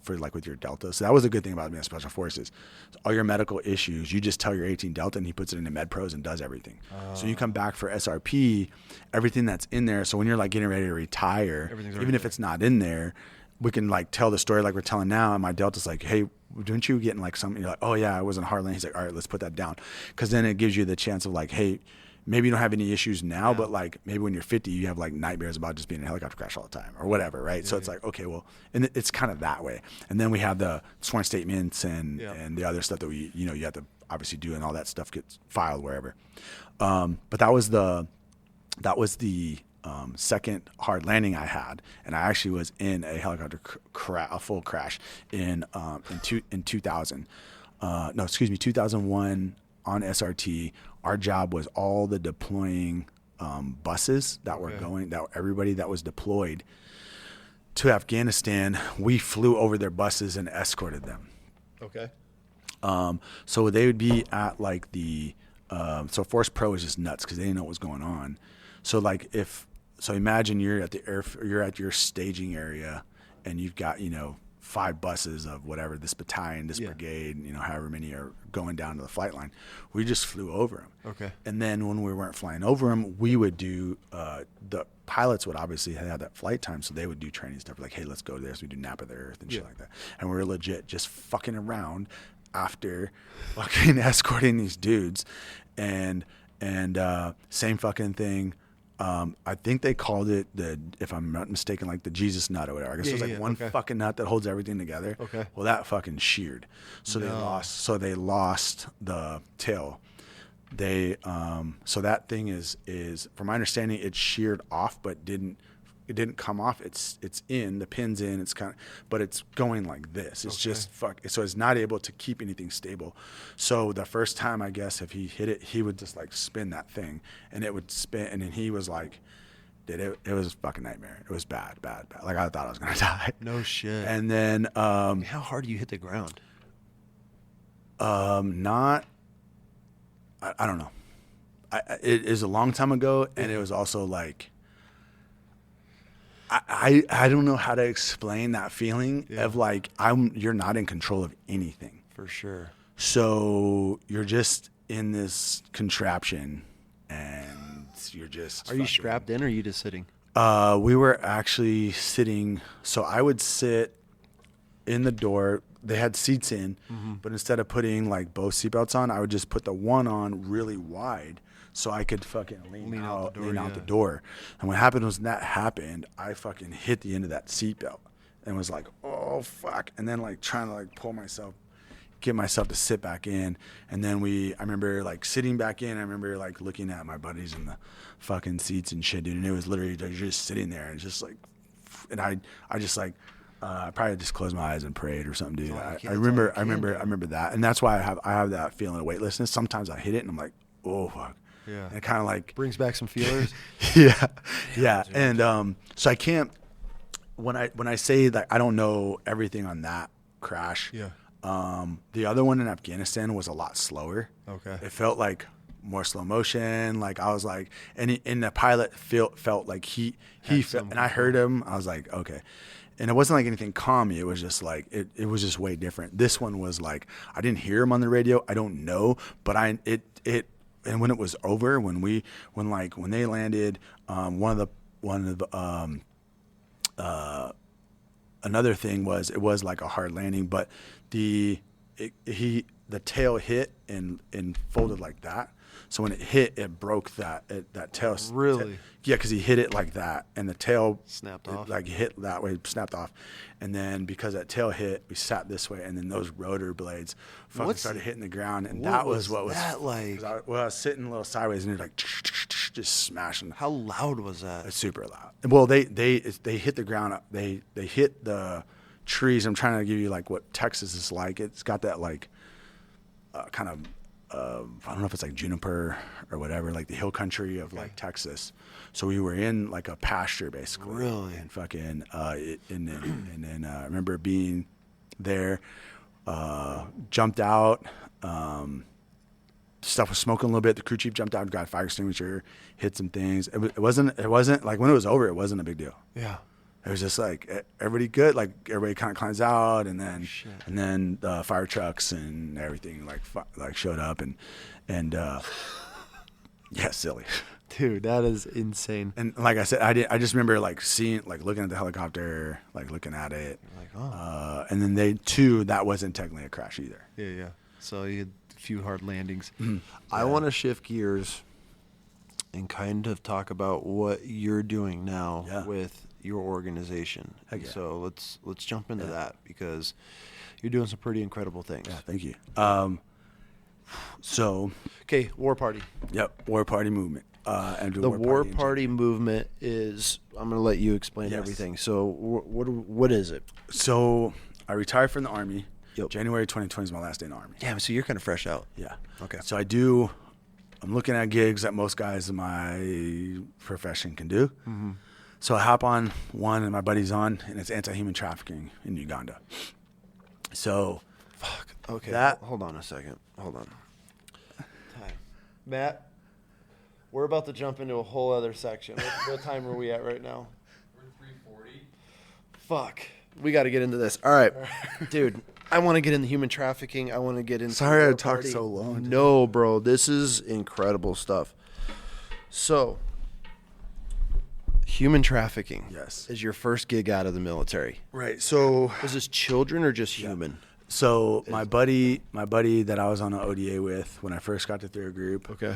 like with your Delta. So that was a good thing about being Special Forces. So all your medical issues, you just tell your 18 Delta and he puts it into MedPros and does everything. So you come back for SRP, everything that's in there. So when you're like getting ready to retire, even if it's not in there, we can like tell the story like we're telling now. And my Delta's like, hey, didn't you get in like something? You're like, oh yeah, I was in Heartland. He's like, all right, let's put that down. Cause then it gives you the chance of like, hey, maybe you don't have any issues now, but like maybe when you're 50, you have like nightmares about just being in a helicopter crash all the time or whatever. Right. So it's like, okay, well, and it's kind of that way. And then we have the sworn statements and the other stuff that we, you have to obviously do, and all that stuff gets filed wherever. But that was the second hard landing I had, and I actually was in a helicopter a full crash in 2000. 2001 on SRT. Our job was all the deploying buses that were going, that everybody that was deployed to Afghanistan, we flew over their buses and escorted them. Okay. So they would be at like so Force Pro is just nuts because they didn't know what was going on. So like imagine you're at you're at your staging area and you've got, 5 buses of whatever, this battalion, this brigade, however many are going down to the flight line. We just flew over them. Okay. And then when we weren't flying over them, we would do, the pilots would obviously have that flight time. So they would do training stuff like, hey, let's go there. So we do Nap of the Earth and shit like that. And we were legit just fucking around after fucking escorting these dudes. And same fucking thing. I think they called it if I'm not mistaken, like the Jesus nut or whatever. I guess it was like one fucking nut that holds everything together. Okay. Well, that fucking sheared. So they lost the tail. So that thing is from my understanding, it's sheared off, but it didn't come off. It's in, the pin's in, but it's going like this. It's just so it's not able to keep anything stable. So the first time, I guess, if he hit it, he would just like spin that thing and it would spin. And then he was like, it was a fucking nightmare. It was bad. Like I thought I was going to die. No shit. And then, how hard do you hit the ground? I don't know. It is a long time ago. And it was also like, I don't know how to explain that feeling of like you're not in control of anything. For sure. So you're just in this contraption and you're just. Are you strapped in or are you just sitting? We were actually sitting. So I would sit in the door. They had seats in, but instead of putting like both seatbelts on, I would just put the one on really wide. So I could fucking lean out the door. And what happened was, when that happened, I fucking hit the end of that seatbelt and was like, oh, fuck. And then like trying to like get myself to sit back in. And then I remember like sitting back in. I remember like looking at my buddies in the fucking seats and shit, dude. And it was literally just sitting there and just like, and I just like, I probably just closed my eyes and prayed or something, dude. I remember that. And that's why I have that feeling of weightlessness. Sometimes I hit it and I'm like, oh, fuck. Yeah. And it kind of like brings back some feelers. yeah. And so I can't, when I say that I don't know everything on that crash. Yeah. The other one in Afghanistan was a lot slower. Okay. It felt like more slow motion. Like I was like, and the pilot felt like he felt, and I heard him. I was like, okay. And it wasn't like anything calm me. It was just like, it was just way different. This one was like, I didn't hear him on the radio. I don't know, but and when it was over, when they landed, another thing was, it was like a hard landing, but the tail hit and folded like that. So when it hit, it broke that tail. Really? Yeah, because he hit it like that, and the tail snapped off. Like hit that way, snapped off, and then because that tail hit, we sat this way, and then those rotor blades fucking started hitting the ground, and that was what was that like? I was sitting a little sideways, and it like just smashing. How loud was that? It's super loud. Well, they hit the ground. They hit the trees. I'm trying to give you like what Texas is like. It's got that like kind of. I don't know if it's like juniper or whatever, like the hill country of like Texas. So we were in like a pasture basically. Really? And fucking, and then I remember being there, jumped out, stuff was smoking a little bit. The crew chief jumped out, got a fire extinguisher, hit some things. It wasn't like when it was over, it wasn't a big deal. Yeah. It was just like everybody good, like everybody kind of climbs out, and then the fire trucks and everything like showed up and yeah, silly. Dude, that is insane. And like I said, I just remember like seeing, like looking at the helicopter, like looking at it, like, oh. And then that wasn't technically a crash either. Yeah. So you had a few hard landings. Mm-hmm. I want to shift gears and kind of talk about what you're doing now with your organization. Heck yeah. So let's jump into that, because you're doing some pretty incredible things. Yeah, thank you. So, okay, War Party. Yep, War Party movement. The War Party movement is, I'm going to let you explain everything. So what is it? So I retired from the Army. Yep. January 2020 is my last day in the Army. Damn, so you're kind of fresh out. Yeah. Okay. So I'm looking at gigs that most guys in my profession can do. Mm-hmm. So I hop on one, and my buddy's on, and it's anti-human trafficking in Uganda. So, fuck. Okay. Hold on a second. Hold on. Time. Matt, we're about to jump into a whole other section. What time are we at right now? We're 3:40. Fuck. We got to get into this. All right. Dude, I want to get into human trafficking. I want to get into Sorry I talked so long. Dude. No, bro. This is incredible stuff. So, human trafficking is your first gig out of the military. Right. So, was this children or just human? So my buddy that I was on an ODA with when I first got to third group. Okay.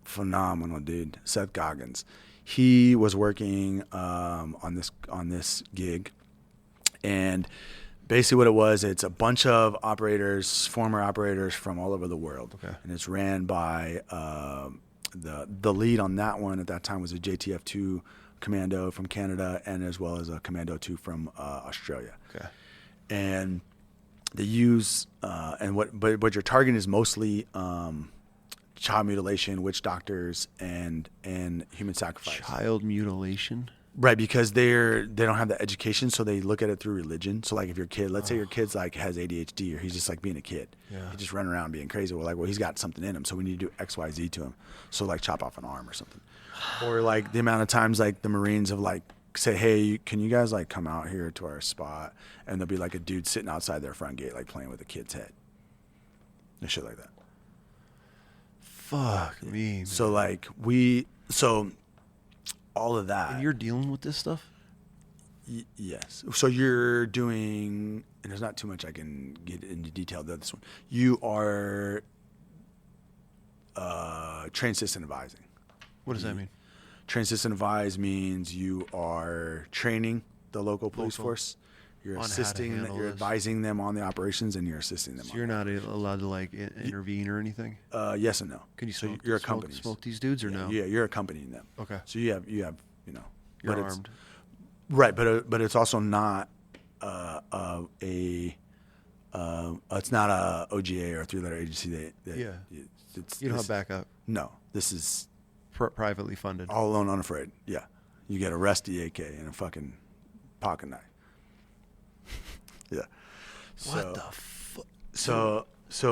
Phenomenal dude, Seth Goggins. He was working on this gig, and basically what it was, it's a bunch of former operators from all over the world. Okay. And it's ran by the lead on that one at that time was a JTF-2 commando from Canada, and as well as a Commando 2 from Australia. Okay. And they use but your target is mostly child mutilation, witch doctors, and human sacrifice. Child mutilation. Right, because they don't have the education, so they look at it through religion. So like if your kid, let's say your kid's like has ADHD, or he's just like being a kid, he's just running around being crazy. Well, he's got something in him, so we need to do X, Y, Z to him. So like chop off an arm or something, or like the amount of times like the Marines have like say, hey, can you guys like come out here to our spot, and there'll be like a dude sitting outside their front gate like playing with a kid's head, and shit like that. Fuck me. Man. So like all of that. And you're dealing with this stuff? Yes. So you're doing, and there's not too much I can get into detail about this one. You are trained assistant advising. What does that mean? Trained assistant advise means you are training the local police force. You're assisting, you're advising them on the operations, and you're assisting them. So you're not allowed to like intervene or anything? Yes and no. Can you you're accompanied. Smoke these dudes or no? Yeah, you're accompanying them. Okay. So you have You're armed. Right, but it's also not it's not a OGA or a three-letter agency. You don't have backup. No, this is privately funded. All alone, unafraid. Yeah, you get a rusty AK and a fucking pocket knife. Yeah. What the fuck? So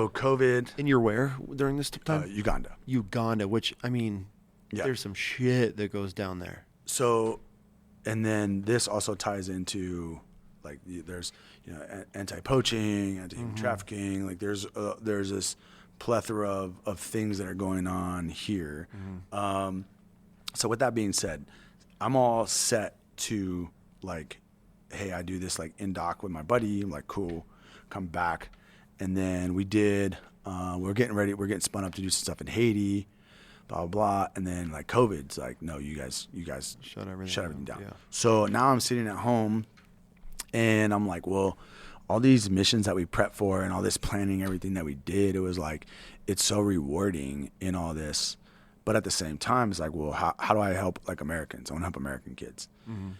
COVID. And you're where during this time? Uganda. Uganda, which, I mean, there's some shit that goes down there. So, and then this also ties into, like, there's, anti-poaching, anti-human trafficking. Like, there's this plethora of things that are going on here. Mm-hmm. So with that being said, I'm all set to, like, hey, I do this like in doc with my buddy. I'm like, cool, come back. And then we did, we're getting spun up to do some stuff in Haiti, blah, blah, blah. And then like COVID's like, no, you guys shut everything down. Yeah. So now I'm sitting at home and I'm like, well, all these missions that we prepped for and all this planning, everything that we did, it was like, it's so rewarding in all this. But at the same time, it's like, well, how do I help like Americans? I want to help American kids. Mm-hmm.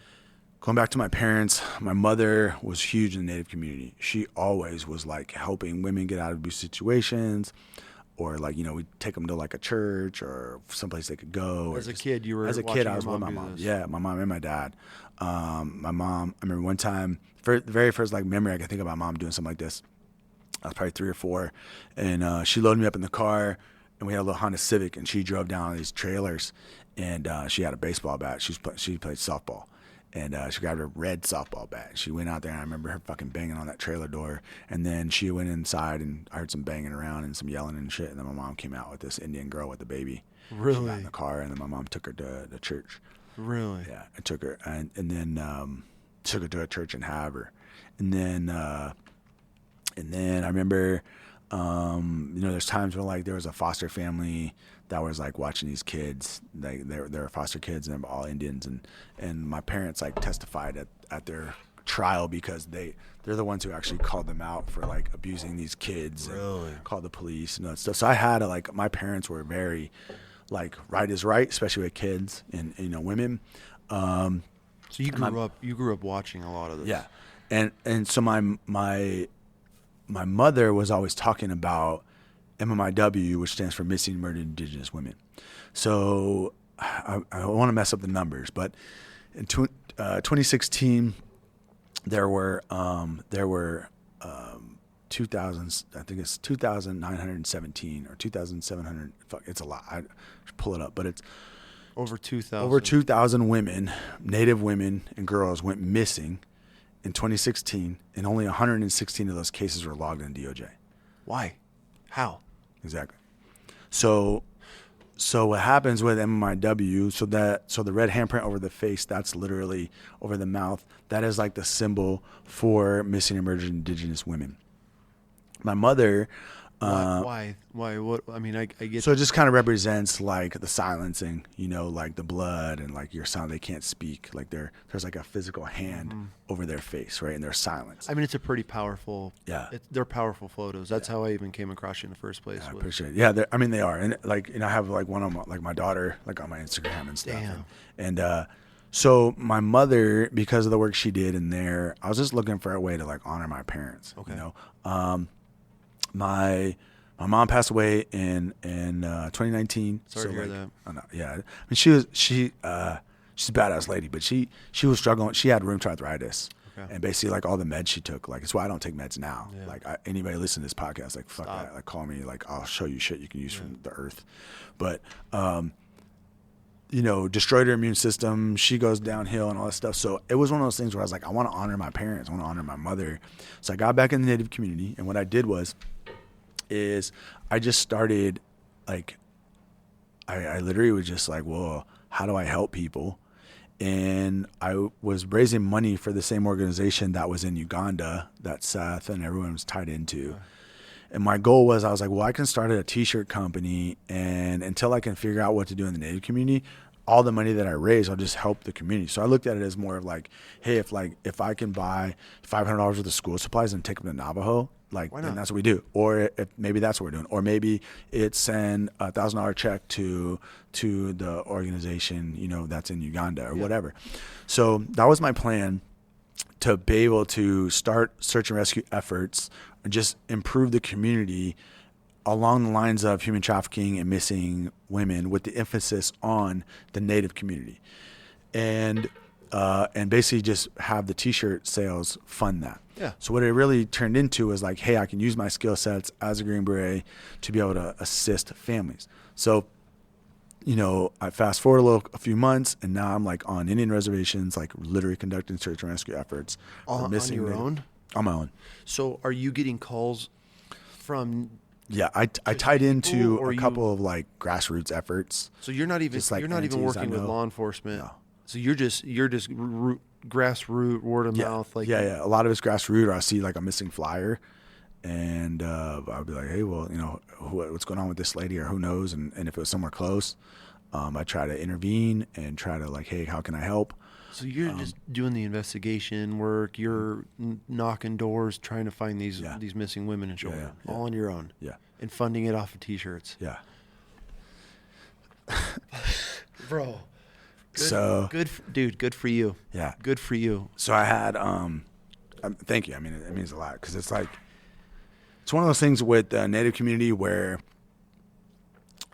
Going back to my parents, my mother was huge in the Native community. She always was like helping women get out of abusive situations, or like, we'd take them to like a church or someplace they could go. As a kid, I was with my mom. Yeah, my mom and my dad. My mom, I remember one time, the very first like memory I can think about mom doing something like this. I was probably 3 or 4, and she loaded me up in the car, and we had a little Honda Civic, and she drove down these trailers, and she had a baseball bat. She played softball, and she grabbed a red softball bat. She went out there, and I remember her fucking banging on that trailer door, and then she went inside, and I heard some banging around and some yelling and shit, and then my mom came out with this Indian girl with a baby. Really? She got in the car, and then my mom took her to the church. Really? Yeah, I took her, and then took her to a church in Havre, and then I remember, there's times when like there was a foster family that was like watching these kids, like they were foster kids and they were all Indians, and my parents like testified at their trial because they're the ones who actually called them out for like abusing these kids. Really? And called the police and that stuff. So I had my parents were very like right is right, especially with kids and women. So you grew up watching a lot of this. Yeah, and so my mother was always talking about MMIW, which stands for Missing and Murdered Indigenous Women. So I want to mess up the numbers, but in 2016 there were 2,000, I think it's 2,917 or 2,700. Fuck, it's a lot. I should pull it up, but it's over 2,000. Over 2,000 women, Native women and girls went missing in 2016, and only 116 of those cases were logged in DOJ. Why? How? Exactly. So what happens with MMIW? So the red handprint over the face, that's literally over the mouth. That is like the symbol for missing and murdered Indigenous women. My mother. Why? What? I mean, I get. So it just kind of represents like the silencing, like the blood and like your sound. They can't speak. Like there's like a physical hand over their face, right? And they're silenced. I mean, it's a pretty powerful. Yeah. They're powerful photos. That's how I even came across you in the first place. I appreciate it. Yeah, I mean they are, and like I have like one of my daughter like on my Instagram and stuff. Damn. And so my mother, because of the work she did in there, I was just looking for a way to like honor my parents. Okay. My mom passed away in 2019. Sorry to hear that. Yeah, I mean she's a badass lady, but she was struggling. She had rheumatoid arthritis, and basically like all the meds she took. Like it's why I don't take meds now. Yeah. Like anybody listening to this podcast, like fuck Stop. that. Like call me. Like I'll show you shit you can use from the earth. But destroyed her immune system. She goes downhill and all that stuff. So it was one of those things where I was like, I want to honor my parents. I want to honor my mother. So I got back in the Native community, and what I did is I just started like, I literally was just like, well, how do I help people? And I was raising money for the same organization that was in Uganda that Seth and everyone was tied into. And my goal was, I was like, well, I can start a t-shirt company, and until I can figure out what to do in the Native community, all the money that I raise, I'll just help the community. So I looked at it as more of like, hey, if I can buy $500 worth of school supplies and take them to Navajo, like, then that's what we do. Or if maybe that's what we're doing. Or maybe it's send $1,000 check to the organization, that's in Uganda or whatever. So that was my plan, to be able to start search and rescue efforts and just improve the community along the lines of human trafficking and missing women, with the emphasis on the Native community, and basically just have the t-shirt sales fund that. Yeah. So what it really turned into was like, hey, I can use my skill sets as a Green Beret to be able to assist families. So, I fast forward a few months, and now I'm like on Indian reservations, like literally conducting search and rescue efforts. On your own? On my own. So are you getting calls from? Yeah, I tied into a couple of like grassroots efforts. So you're not even working with law enforcement. No. So you're just grassroots, word of mouth. Like A lot of it's grassroots. Or I see like a missing flyer, and I'll be like, hey, well, what's going on with this lady, or who knows? And if it was somewhere close, I try to intervene and try to like, hey, how can I help? So you're just doing the investigation work. You're knocking doors, trying to find these missing women and children, all on your own. Yeah. And funding it off of t-shirts. Yeah. Bro. Good for you. Yeah. Good for you. So I had, thank you. I mean, it means a lot, because it's like, it's one of those things with the Native community where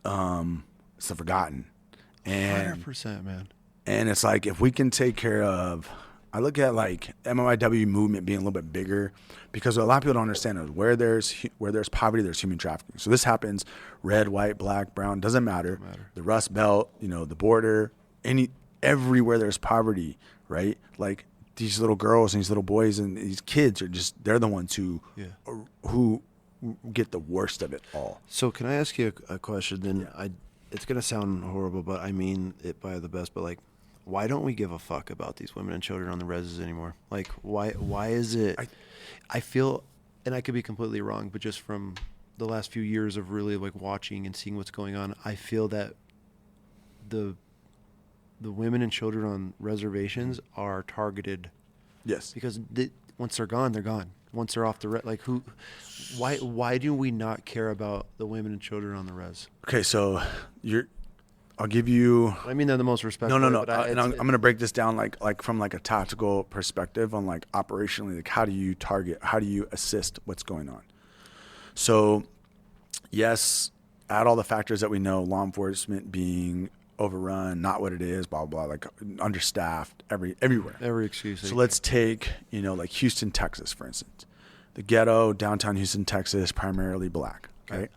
it's the forgotten. And 100%, man. And it's like, if we can take care of I look at like MMIW movement being a little bit bigger because what a lot of people don't understand is where there's poverty, there's human trafficking. So this happens red, white, black, brown, doesn't matter. The Rust Belt, the border, everywhere there's poverty, right? Like these little girls and these little boys and these kids they're the ones who get the worst of it all. So can I ask you a question? Then it's gonna sound horrible, but I mean it by the best. But like, why don't we give a fuck about these women and children on the reses anymore? Like, why is it? I feel, and I could be completely wrong, but just from the last few years of really like watching and seeing what's going on, I feel that the women and children on reservations are targeted. Yes. Because once they're gone, they're gone. Once they're off the why do we not care about the women and children on the res? Okay, so I'll give you. I mean, they're the most respectful. No. And I'm going to break this down like from like a tactical perspective on like operationally, like how do you target, how do you assist what's going on? So, yes, add all the factors that we know, law enforcement being overrun, not what it is, blah blah blah, like understaffed everywhere. Every excuse. So let's take like Houston, Texas, for instance. The ghetto, downtown Houston, Texas, primarily black. Okay.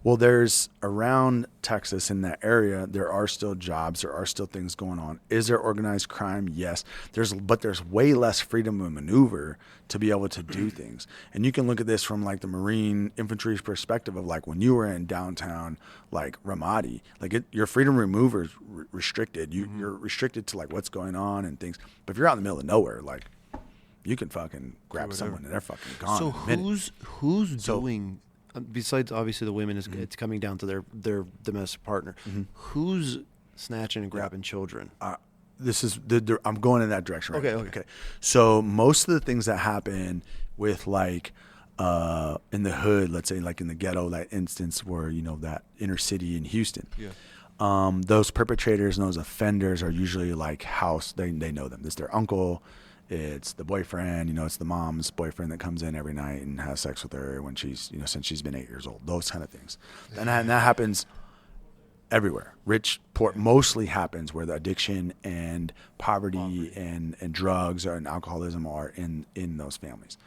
Well, there's around Texas in that area, there are still jobs, there are still things going on. Is there organized crime? Yes. But there's way less freedom of maneuver to be able to do things. And you can look at this from like the Marine infantry's perspective of like when you were in downtown, like Ramadi, like your freedom of maneuver is restricted. You're restricted to like what's going on and things. But if you're out in the middle of nowhere, like you can fucking grab someone and they're fucking gone. So who's doing? Besides, obviously, the women, it's coming down to their domestic partner. Who's snatching and grabbing children? This is I'm going in that direction. Right Okay. So most of the things that happen with like in the hood, let's say like in the ghetto, that instance where that inner city in Houston. Those perpetrators and those offenders are usually like house. They know them. It's their uncle. It's the boyfriend, it's the mom's boyfriend that comes in every night and has sex with her when she's, since she's been 8 years old, those kind of things. And that happens everywhere. Rich, poor, mostly happens where the addiction and poverty and drugs and alcoholism are in those families.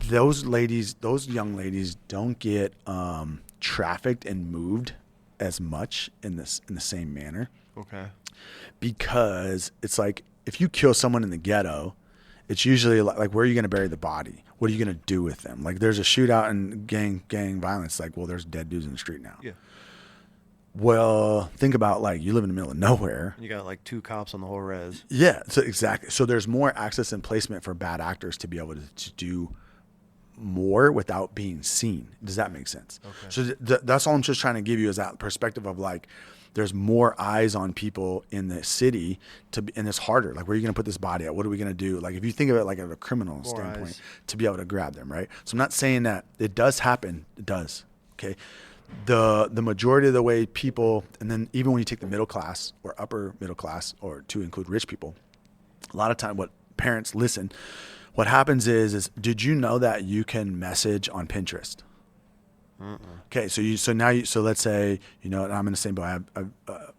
Those young ladies don't get trafficked and moved as much in the same manner. Okay. Because it's like, if you kill someone in the ghetto, it's usually like where are you going to bury the body? What are you going to do with them? Like there's a shootout and gang violence. Like, well, there's dead dudes in the street now. Yeah. Well, think about like you live in the middle of nowhere. You got like 2 cops on the whole res. Yeah. So exactly. So there's more access and placement for bad actors to be able to do more without being seen. Does that make sense? Okay. So that's all I'm just trying to give you is that perspective of like, there's more eyes on people in the city and it's harder. Like, where are you going to put this body at? What are we going to do? Like, if you think of it like at a criminal standpoint, to be able to grab them, right? So I'm not saying that it does happen. It does. Okay. The majority of the way people, and then even when you take the middle class or upper middle class, or to include rich people, a lot of time what parents listen, what happens is did you know that you can message on Pinterest? Okay, so let's say, and I'm in the same boat.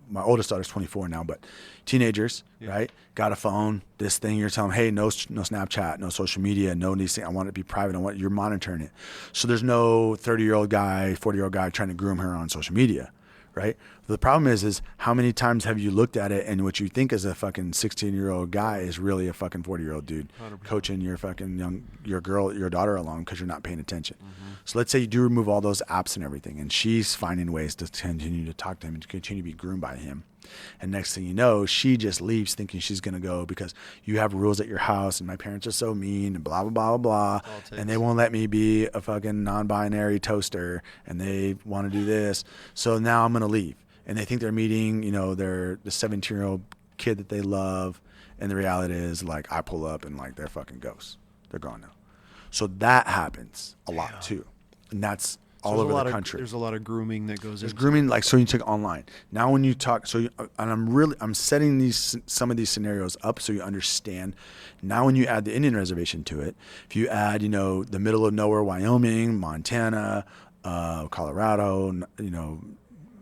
My oldest daughter's 24 now, but teenagers, right? Got a phone, this thing, you're telling them, hey, no Snapchat, no social media, no these things. I want it to be private. You're monitoring it. So there's no 30-year-old guy, 40-year-old guy trying to groom her on social media, right? The problem is how many times have you looked at it and what you think is a fucking 16-year-old guy is really a fucking 40-year-old dude 100%. Coaching your fucking your daughter along because you're not paying attention. So let's say you do remove all those apps and everything, and she's finding ways to continue to talk to him and to continue to be groomed by him. And next thing you know, she just leaves thinking she's going to go because you have rules at your house and my parents are so mean and blah, blah, blah, blah, blah. And they won't let me be a fucking non-binary toaster and they want to do this. So now I'm going to leave. And they think they're meeting, the 17-year-old kid that they love. And the reality is like I pull up and like they're fucking ghosts. They're gone now. So that happens a lot too. And that's all over the country. There's a lot of grooming that goes. There's grooming, like, so you take online. Now when you talk, and I'm setting some of these scenarios up so you understand. Now when you add the Indian reservation to it, if you add, the middle of nowhere, Wyoming, Montana, Colorado,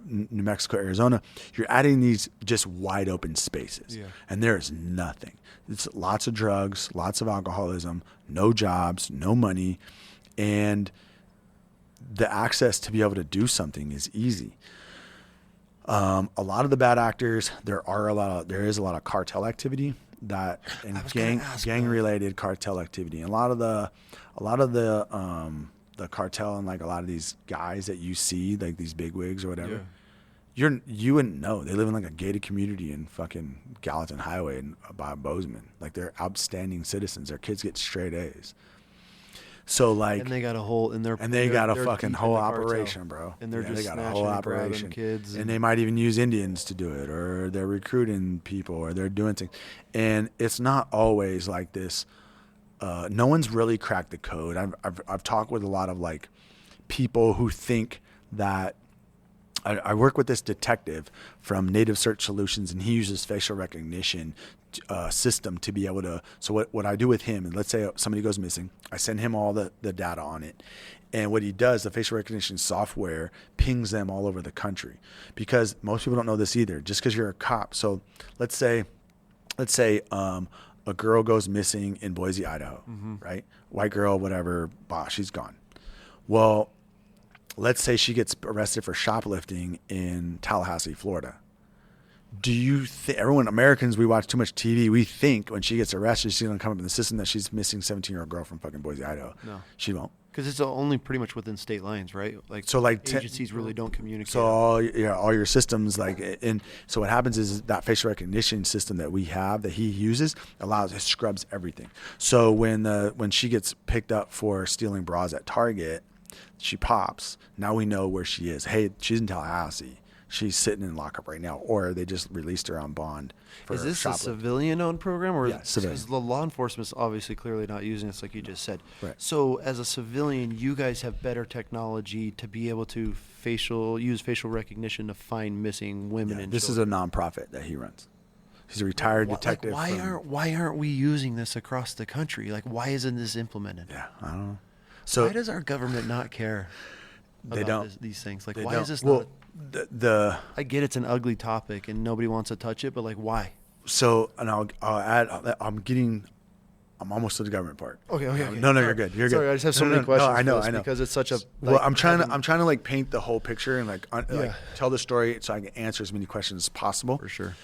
New Mexico, Arizona, you're adding these just wide open spaces. Yeah. And there is nothing. It's lots of drugs, lots of alcoholism, no jobs, no money. And the access to be able to do something is easy. A lot of the bad actors, there is a lot of cartel activity and gang related cartel activity. And a lot of the cartel and like a lot of these guys that you see, like these bigwigs or whatever, you wouldn't know. They live in like a gated community in fucking Gallatin Highway by Bozeman. Like they're outstanding citizens. Their kids get straight A's. So like, and they got a whole in their, and they got a fucking whole operation, bro. And they're just they got a snatching whole and grabbing operation, kids, and they might even use Indians to do it, or they're recruiting people, or they're doing things. And it's not always like this. No one's really cracked the code. I've talked with a lot of like people who think that. I work with this detective from Native Search Solutions, and he uses facial recognition system to be able to. So what I do with him, and let's say somebody goes missing, I send him all the data on it. And what he does, the facial recognition software pings them all over the country, because most people don't know this either. Just because you're a cop. So let's say a girl goes missing in Boise, Idaho, right? White girl, whatever, she's gone. Well, let's say she gets arrested for shoplifting in Tallahassee, Florida. Do you think, Americans, we watch too much TV. We think when she gets arrested, she's going to come up in the system that she's missing 17-year-old girl from fucking Boise, Idaho. No. She won't. Because it's only pretty much within state lines, right? So like agencies really don't communicate. So all your systems, and so what happens is that facial recognition system that we have, that he uses, it scrubs everything. So when she gets picked up for stealing bras at Target, she pops. Now we know where she is. Hey, she's in Tallahassee. She's sitting in lockup right now, or they just released her on bond. Is this a civilian-owned program, or civilian? Because the law enforcement's obviously clearly not using this, like you just said. Right. So, as a civilian, you guys have better technology to be able to use facial recognition to find missing women and this children. is a nonprofit that he runs. He's a retired detective. Why aren't we using this across the country? Like, why isn't this implemented? Yeah, I don't know. So why does our government not care? They don't. These things. Like, They why don't. is this well, not? I get it's an ugly topic and nobody wants to touch it, but like, why? So, and I'll add. I'm almost to the government part. Okay. No, you're good. You're Sorry, good. I just have so many questions. I know. Because it's such a. Well, I'm trying to like paint the whole picture and like tell the story so I can answer as many questions as possible. For sure.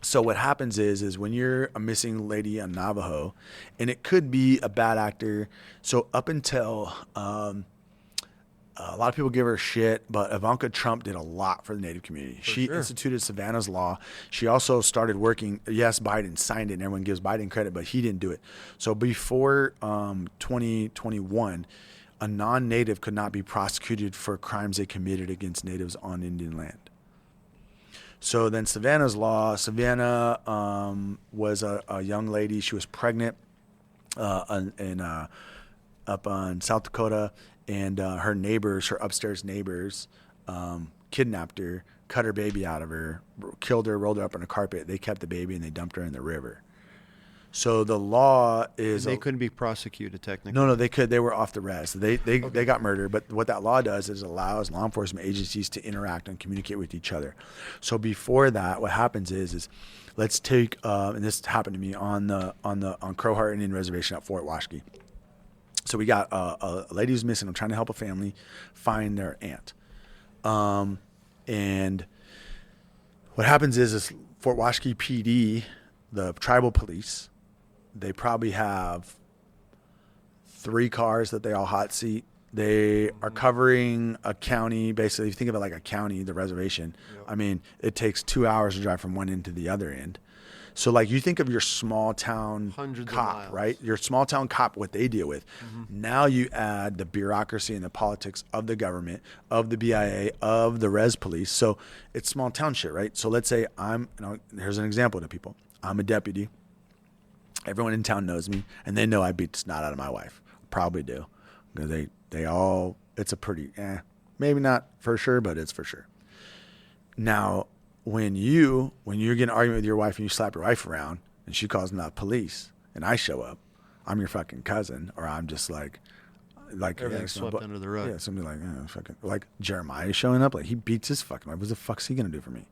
So what happens is when you're a missing lady on Navajo, and it could be a bad actor. So up until a lot of people give her shit, but Ivanka Trump did a lot for the Native community. She instituted Savannah's Law. She also started working. Yes, Biden signed it, and everyone gives Biden credit, but he didn't do it. So before 2021, a non-Native could not be prosecuted for crimes they committed against Natives on Indian land. So then Savannah's Law, Savannah was a young lady. She was pregnant up on South Dakota, and her upstairs neighbors, kidnapped her, cut her baby out of her, killed her, rolled her up on a carpet. They kept the baby, and they dumped her in the river. So the law is... And they couldn't be prosecuted, technically. No, they could. They were off the res. They got murdered. But what that law does is it allows law enforcement agencies to interact and communicate with each other. So before that, what happens is let's take, and this happened to me on Crowheart Indian Reservation at Fort Washakie. So we got a lady who's missing. I'm trying to help a family find their aunt. And what happens is Fort Washakie PD, the tribal police, they probably have 3 cars that they all hot seat. They are covering a county. Basically, if you think of it like a county, the reservation, I mean, it takes 2 hours to drive from one end to the other end. So like you think of your small town cop, right? Your small town cop, what they deal with. Now you add the bureaucracy and the politics of the government, of the BIA, of the res police. So it's small town shit, right? So let's say here's an example to people. I'm a deputy. Everyone in town knows me, and they know I beat the snot out of my wife. Probably do, because they all. It's a pretty maybe not for sure, but it's for sure. Now, when you get an argument with your wife and you slap your wife around, and she calls the police, and I show up, I'm your fucking cousin, or I'm just like, like Everything's swept under the rug. Yeah, somebody like fucking like Jeremiah showing up, like he beats his fucking wife. What the fuck's he gonna do for me?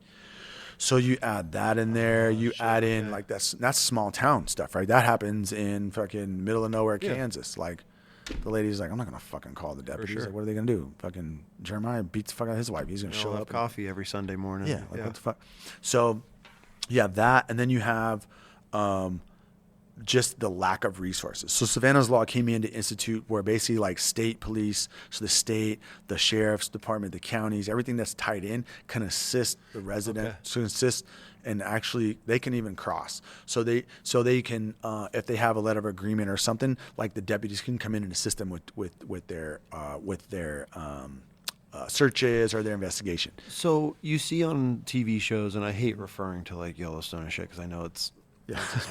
So you add that in there. You add in like that's small town stuff, right? That happens in fucking middle of nowhere, Kansas. Like the lady's like, I'm not gonna fucking call the deputies. sure. Like, what are they gonna do? Fucking Jeremiah beats the fuck out of his wife. He's gonna show up. Coffee every Sunday morning. Yeah, like what the fuck? So you have that, and then you have just the lack of resources. So Savannah's Law came in to institute where basically like state police, so the state, the sheriff's department, the counties, everything that's tied in can assist the resident to assist, and actually they can even cross. So they can if they have a letter of agreement or something, like the deputies can come in and assist them with their searches or their investigation. So you see on TV shows, and I hate referring to like Yellowstone and shit because I know it's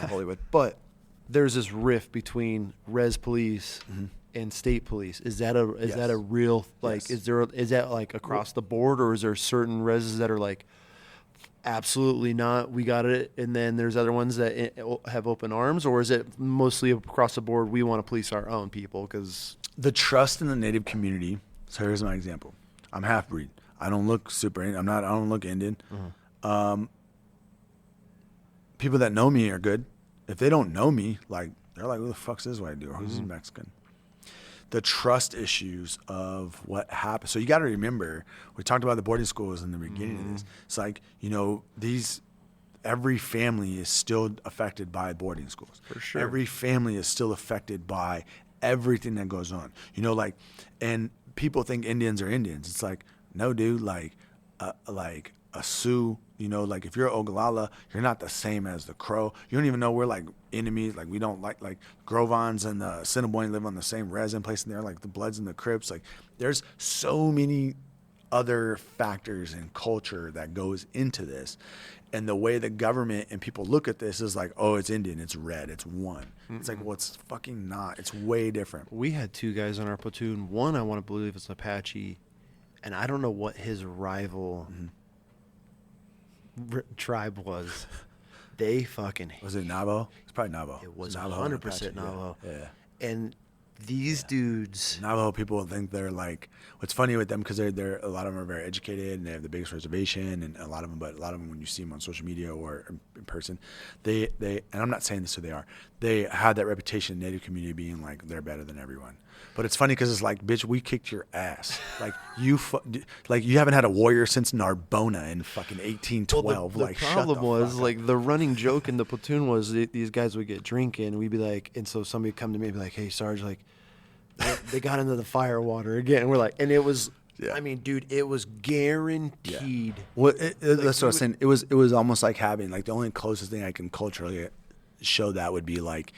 Hollywood, but there's this rift between res police and state police. Is that a real like? Is that like across the board, or is there certain reses that are like absolutely not? We got it, and then there's other ones that have open arms, or is it mostly across the board? We want to police our own people because the trust in the Native community. So here's my example. I'm half breed. I don't look super. I don't look Indian. People that know me are good. If they don't know me, like they're like, who the fuck's this white dude? Or who's this Mexican? The trust issues of what happened. So you got to remember, we talked about the boarding schools in the beginning of this. It's like, every family is still affected by boarding schools. For sure. Every family is still affected by everything that goes on. And people think Indians are Indians. It's like, no, dude, like a Sioux, like if you're Oglala, you're not the same as the Crow. You don't even know we're like enemies. Like we don't like Grovans and the Assiniboine live on the same resin place, and they're like the Bloods and the Crips. Like there's so many other factors and culture that goes into this. And the way the government and people look at this is like, oh, it's Indian, it's red, it's one. It's like, well, it's fucking not. It's way different. We had two guys on our platoon. One, I want to believe it's Apache, and I don't know what his rival tribe was. They fucking was it Navajo? It's probably Navajo. It was 100% Navajo. Yeah. And these dudes, Navajo people think they're like. What's funny with them because they're a lot of them are very educated and they have the biggest reservation, and a lot of them when you see them on social media or in person, they and I'm not saying this so they had that reputation in the Native community being like they're better than everyone. But it's funny because it's like, bitch, we kicked your ass. Like you haven't had a warrior since Narbona in fucking 1812. Well, the problem was like the running joke in the platoon was these guys would get drinking, and we'd be like, and so somebody would come to me and be like, hey, Sarge, like they got into the fire water again. And we're like, and it was, I mean, dude, it was guaranteed. Yeah. Well, that's what I was saying. It was almost like having like the only closest thing I can culturally show that would be like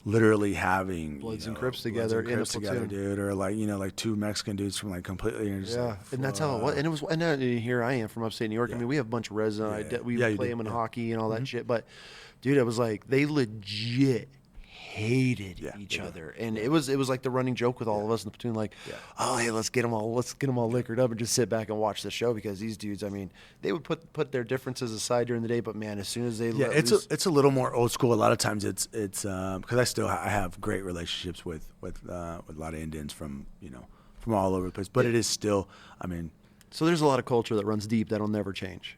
literally having Bloods and Crips together in a platoon, dude, or like two Mexican dudes from like completely and that's how it was. And it was. And here I am from upstate New York. I mean, we have a bunch of residents. We play them in hockey and all that shit. But dude, it was like they legit hated each other, and it was like the running joke with all of us in the platoon, like, oh, hey, let's get them all liquored up and just sit back and watch the show, because these dudes, I mean, they would put their differences aside during the day, but man, as soon as they it's a little more old school. A lot of times it's because I have great relationships with a lot of Indians from all over the place, but it is still, I mean, so there's a lot of culture that runs deep that'll never change.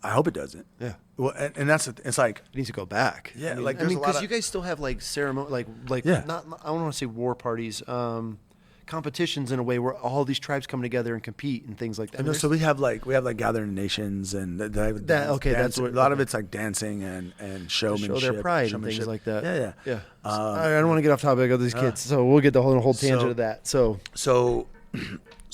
I hope it doesn't. Yeah. Well, and that's it's like it needs to go back. Yeah, I mean, like because you guys still have like ceremony, not I don't want to say war parties, competitions in a way where all these tribes come together and compete and things like that. So we have like gathering nations and that's what a lot of it's like dancing and showmanship, show their pride and things like that. Yeah. I don't want to get off topic of these kids, so we'll get the whole tangent of that. So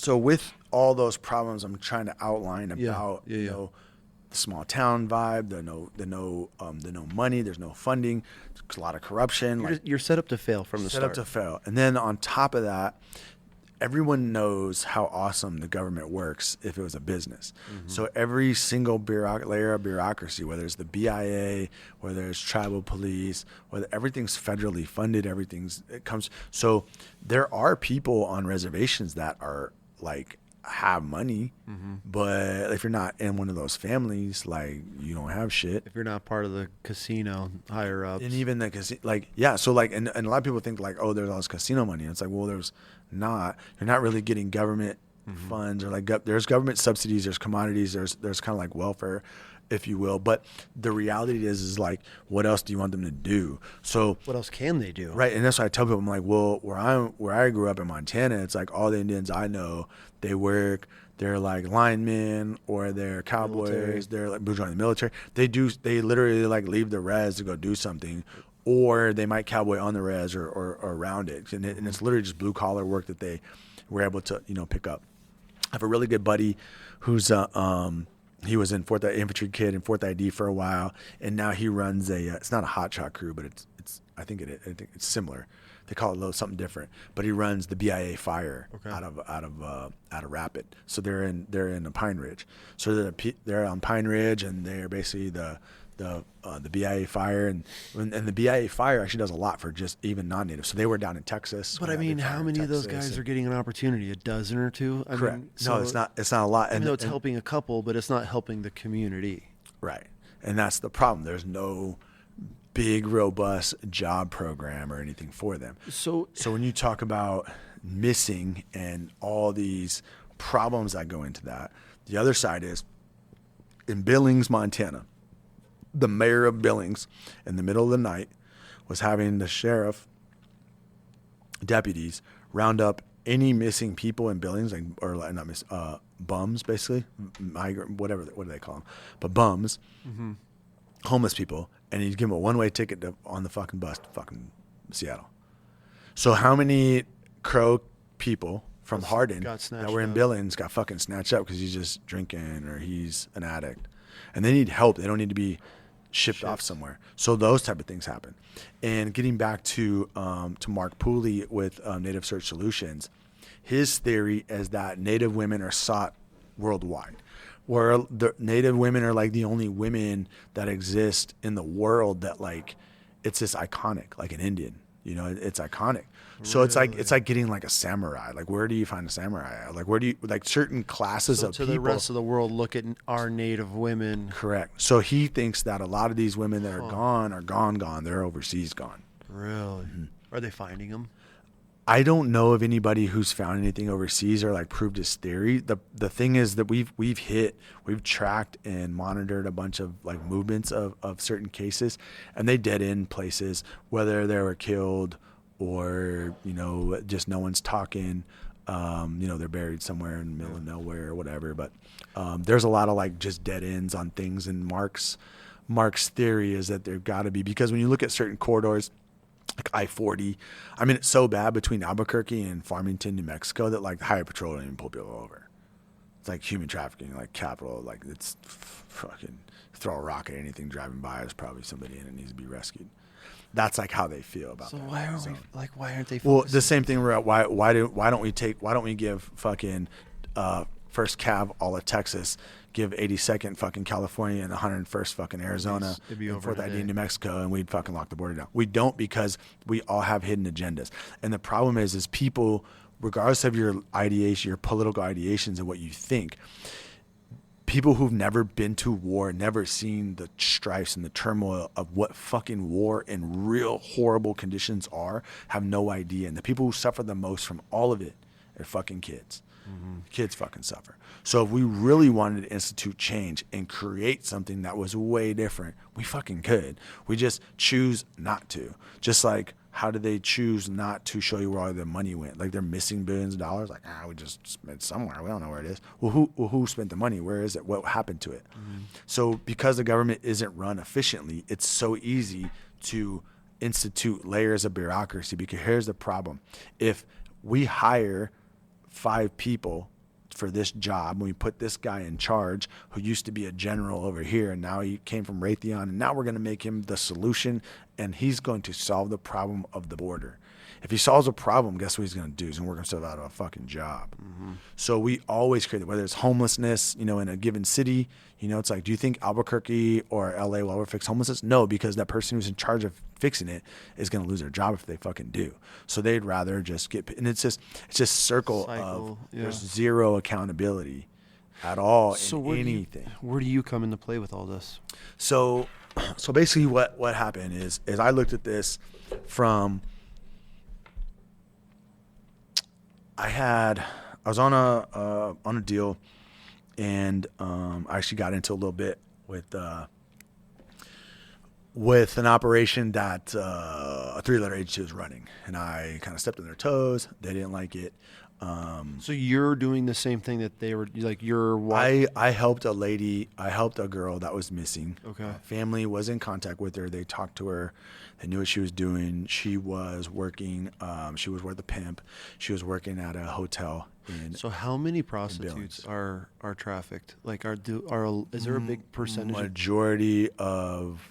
with all those problems I'm trying to outline about the small town vibe, the no money, there's no funding, there's a lot of corruption. You're set up to fail from the start. Set up to fail. And then on top of that, everyone knows how awesome the government works if it was a business. Mm-hmm. So every single layer of bureaucracy, whether it's the BIA, whether it's tribal police, whether everything's federally funded, so there are people on reservations that are like have money, but if you're not in one of those families, like you don't have shit. If you're not part of the casino higher ups. And even the casino, like, yeah. So like, and a lot of people think like, oh, there's all this casino money. And it's like, well, there's not. You're not really getting government funds or like there's government subsidies, there's commodities, there's kind of like welfare, if you will. But the reality is like, what else do you want them to do? So what else can they do? Right. And that's why I tell people, I'm like, well, where I grew up in Montana, it's like all the Indians I know, they're like linemen or they're cowboys, military. They're like joining the military. They literally like leave the res to go do something, or they might cowboy on the res or around it. And it's literally just blue collar work that they were able to, pick up. I have a really good buddy who's he was in infantry kid in 4th ID for a while, and now he runs it's not a hotshot crew, but I think it's similar. They call it a little something different, but he runs the BIA Fire out of Rapid. So they're in the Pine Ridge. So they're on Pine Ridge, and they're basically the BIA Fire, and the BIA Fire actually does a lot for just even non-native. So they were down in Texas. But I mean, how many of those guys are getting an opportunity? A dozen or two? Correct. Mean, no, it's not a lot. And it's helping a couple, but it's not helping the community. Right. And that's the problem. There's no big, robust job program or anything for them. So when you talk about missing and all these problems that go into that, the other side is in Billings, Montana, the mayor of Billings in the middle of the night was having the sheriff deputies round up any missing people in Billings, bums, basically, migrant, what do they call them? But bums, homeless people, and he'd give them a one-way ticket on the fucking bus to fucking Seattle. So how many Crow people from Hardin that were in Billings got fucking snatched up because he's just drinking or he's an addict, and they need help. They don't need to be shipped off somewhere. So those type of things happen. And getting back to Mark Pooley with Native Search Solutions, his theory is that Native women are sought worldwide, where the Native women are like the only women that exist in the world that like it's this iconic, like an Indian, it's iconic. So it's like getting like a samurai. Like, where do you find a samurai? Like, where do you, like, certain classes of people. So the rest of the world look at our Native women. Correct. So he thinks that a lot of these women that are gone. They're overseas gone. Really? Are they finding them? I don't know of anybody who's found anything overseas or like proved his theory. The thing is that we've tracked and monitored a bunch of like movements of certain cases, and they dead end places, whether they were killed or, just no one's talking, they're buried somewhere in the middle of nowhere or whatever. But there's a lot of like just dead ends on things. And Mark's theory is that there've got to be, because when you look at certain corridors, like I-40, I mean, it's so bad between Albuquerque and Farmington, New Mexico, that like the highway patrol don't even pull people over. It's like human trafficking, like capital, like it's fucking throw a rock at anything driving by. There's probably somebody in it needs to be rescued. That's like how they feel about that. So why aren't they? Well, the same thing. Why don't we give fucking first Cav all of Texas, give 82nd fucking California and 101st fucking Arizona, and 4th ID New Mexico, and we'd fucking lock the border down. We don't, because we all have hidden agendas. And the problem is people, regardless of your ideation, your political ideations and what you think, people who've never been to war, never seen the strifes and the turmoil of what fucking war and real horrible conditions are, have no idea. And the people who suffer the most from all of it are fucking kids. Kids fucking suffer. So if we really wanted to institute change and create something that was way different, we fucking could. We just choose not to. Just like, how do they choose not to show you where all their money went? Like, they're missing billions of dollars. Like, we just spent somewhere. We don't know where it is. Well, who spent the money? Where is it? What happened to it? So because the government isn't run efficiently, it's so easy to institute layers of bureaucracy. Because here's the problem. If we hire 5 people for this job, and we put this guy in charge who used to be a general over here, and now he came from Raytheon, and now we're going to make him the solution, and he's going to solve the problem of the border. If he solves a problem, guess what he's going to do? He's going to work himself out of a fucking job. So we always create, whether it's homelessness, in a given city, it's like, do you think Albuquerque or LA will ever fix homelessness? No, because that person who's in charge of fixing it is going to lose their job if they fucking do. So they'd rather just and it's just circle of there's zero accountability at all in anything. Where do you come into play with all this? So basically what happened is I looked at this from, I was on a deal, and I actually got into a little bit with an operation that a 3-letter agency was running, and I kind of stepped on their toes. They didn't like it. So you're doing the same thing that they were like. I helped a lady. I helped a girl that was missing. Okay. Family was in contact with her. They talked to her. They knew what she was doing. She was working. She was with a pimp. She was working at a hotel. So how many prostitutes are trafficked? Like is there a big percentage? Majority of.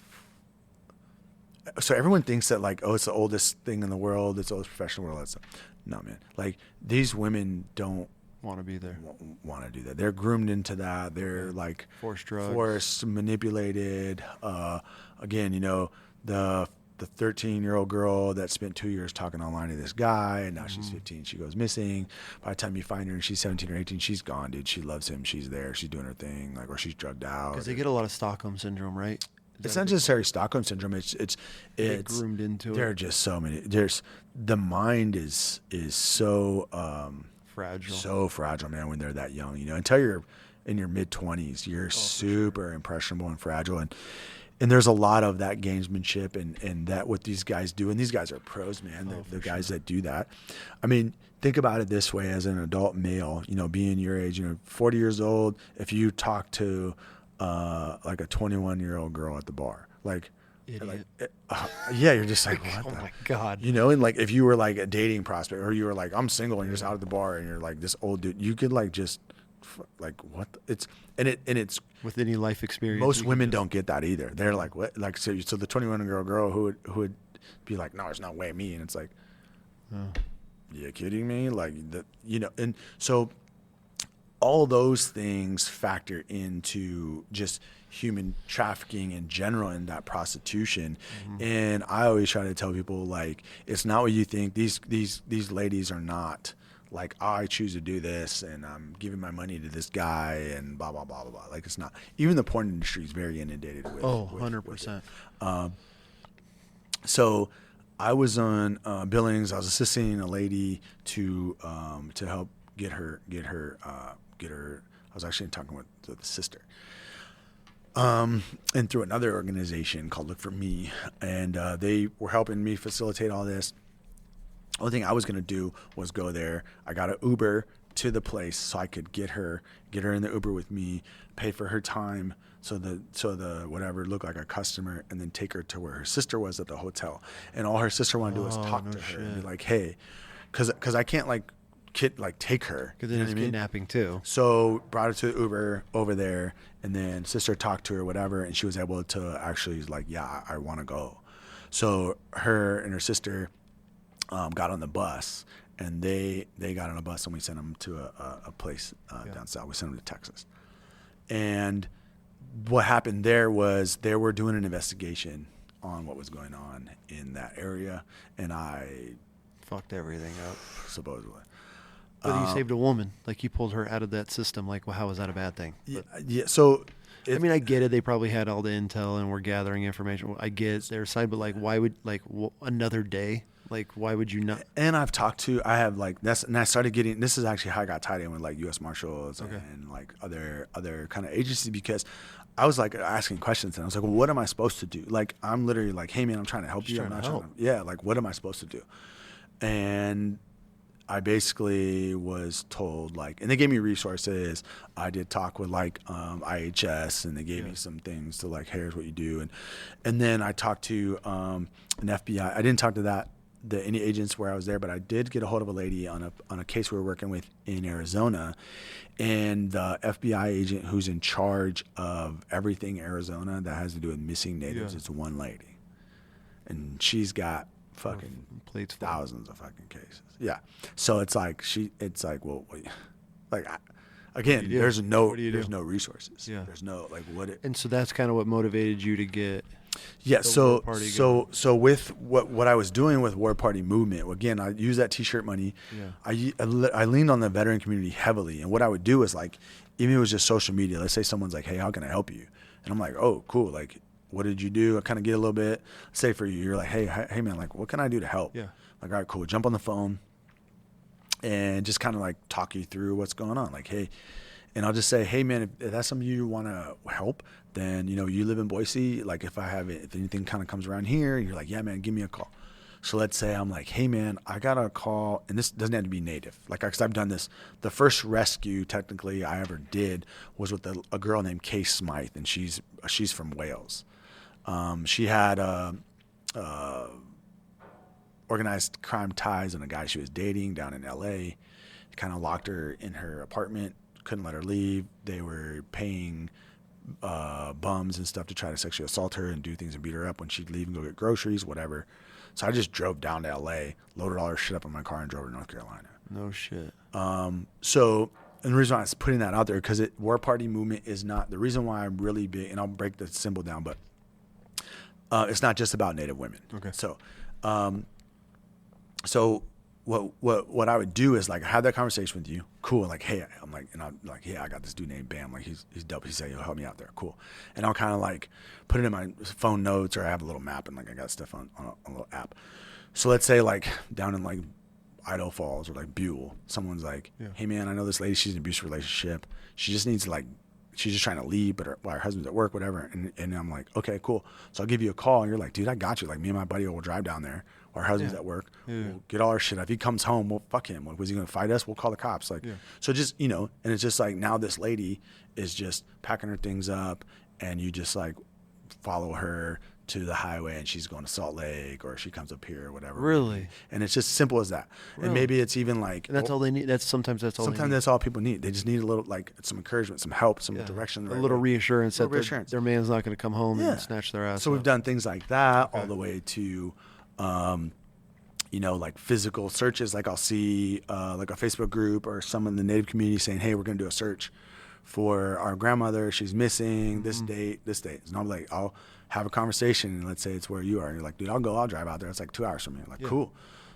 So everyone thinks that like, oh, it's the oldest thing in the world. It's the oldest professional world. That stuff. No, man. Like, these women don't want to be there. Want to do that. They're groomed into that. They're like forced drugs, forced, manipulated. Again, the 13-year-old girl that spent 2 years talking online to this guy, and now she's 15. She goes missing. By the time you find her and she's 17 or 18, she's gone, dude. She loves him. She's there. She's doing her thing, like, or she's drugged out. Because they get a lot of Stockholm syndrome, right? It's not necessarily Stockholm syndrome. It's groomed into it. There are just so many. The mind is so fragile. So fragile, man. When they're that young, until you're in your mid-20s, you're super impressionable and fragile, and there's a lot of that gamesmanship and that what these guys do. And these guys are pros, man. The guys that do that. I mean, think about it this way: as an adult male, being your age, 40 years old, if you talk to like a 21-year-old girl at the bar, like, you're just like, what? Oh my God. And like, if you were like a dating prospect, or you were like, I'm single, and you're just out at the bar, and you're like this old dude, you could like just like, what? It's with any life experience. Most women don't get that either. They're like, what? Like, so the 21-year-old girl who would be like, no, there's no way me, and it's like, you kidding me? Like and so. All those things factor into just human trafficking in general and that prostitution. And I always try to tell people, like, it's not what you think. These ladies are not like, I choose to do this and I'm giving my money to this guy and blah, blah, blah, blah, blah. Like, it's not. Even the porn industry is very inundated with 100%. So I was on Billings. I was assisting a lady to help get her. I was actually talking with the sister, and through another organization called Look For Me, and they were helping me facilitate all this. The only thing I was gonna do was go there. I got an Uber to the place so I could get her in the Uber with me, pay for her time, so the whatever looked like a customer, and then take her to where her sister was at the hotel. And all her sister wanted to do was talk to her and be like, hey, because I can't take her, because it's kidnapping too. So brought her to the Uber over there, and then sister talked to her, whatever, and she was able to actually like, yeah, I want to go. So her and her sister got on the bus, and they got on a bus, and we sent them to a place down south. We sent them to Texas, and what happened there was they were doing an investigation on what was going on in that area, and I fucked everything up, supposedly. But you saved a woman. Like, you pulled her out of that system. Like, well, how was that a bad thing? Yeah. So, I mean, I get it. They probably had all the intel and were gathering information. I get their side, but like, why would another day? Like, why would you not? And I have like that's, and I started getting. This is actually how I got tied in with like U.S. Marshals and like other kind of agencies, because I was like asking questions, and I was like, well, what am I supposed to do? Like, I'm literally like, hey man, I'm trying to help you. I'm not trying to. Yeah. Like, what am I supposed to do? And I basically was told, like, and they gave me resources. I did talk with like IHS, and they gave me some things to like, here's what you do, and then I talked to an FBI. I didn't talk to any agents where I was there, but I did get a hold of a lady on a case we were working with in Arizona, and the FBI agent who's in charge of everything Arizona that has to do with missing natives. It's one lady, and she's got fucking plates thousands of fucking cases. Yeah. So it's like well, again, there's no resources. Yeah. There's no like what it. And so that's kind of what motivated you to get Yeah, the so War Party so so with what I was doing with War Party movement, again, I use that T-shirt money. Yeah. I leaned on the veteran community heavily, and what I would do is like, even if it was just social media. Let's say someone's like, "Hey, how can I help you?" And I'm like, "Oh, cool. Like, what did you do?" I kind of get a little bit. Say for you, you're like, "Hey, man, like, what can I do to help?" Yeah. Like, all right, cool. Jump on the phone and just kind of like talk you through what's going on. Like, hey. And I'll just say, hey, man, if that's something you want to help, then, you live in Boise. Like, if anything kind of comes around here, you're like, yeah, man, give me a call. So let's say I'm like, hey, man, I got a call. And this doesn't have to be native. Like, because I've done this. The first rescue, technically, I ever did was with a girl named Kay Smythe. And she's from Wales. She had organized crime ties on a guy she was dating down in L.A. Kind of locked her in her apartment. Couldn't let her leave. They were paying bums and stuff to try to sexually assault her and do things and beat her up when she'd leave and go get groceries, whatever. So I just drove down to L.A., loaded all her shit up in my car, and drove her to North Carolina. No shit. So, and the reason why I was putting that out there, because War Party movement is not, the reason why I'm really big, and I'll break the symbol down, but it's not just about Native women. Okay. So what I would do is like have that conversation with you. Cool. Like, hey, I'm like, yeah, I got this dude named Bam. Like he's dope. He said he'll help me out there. Cool. And I'll kind of like put it in my phone notes, or I have a little map, and like I got stuff on a little app. So let's say like down in like Idaho Falls or like Buell, someone's like, hey man, I know this lady, she's in an abusive relationship. She just needs to like, she's just trying to leave, but her husband's at work, whatever. And I'm like, okay, cool. So I'll give you a call, and you're like, dude, I got you. Like me and my buddy will drive down there. Our husband's at work. We'll get all our shit. If he comes home, we'll fuck him. Was he going to fight us? We'll call the cops. Like, so just, and it's just like now this lady is just packing her things up, and you just like follow her to the highway, and she's going to Salt Lake, or she comes up here or whatever. Really? And it's just simple as that. Really? And maybe it's even like, and that's all they need. Sometimes that's all people need. They just need a little, like some encouragement, some help, some direction. A little reassurance that their man's not going to come home and snatch their ass. So we've done things like that all the way to, like physical searches. Like I'll see like a Facebook group or someone in the Native community saying, hey, we're going to do a search for our grandmother. She's missing this date. And I'm like, I'll have a conversation, and let's say it's where you are. And you're like, dude, I'll drive out there. It's like 2 hours from me. I'm like, cool.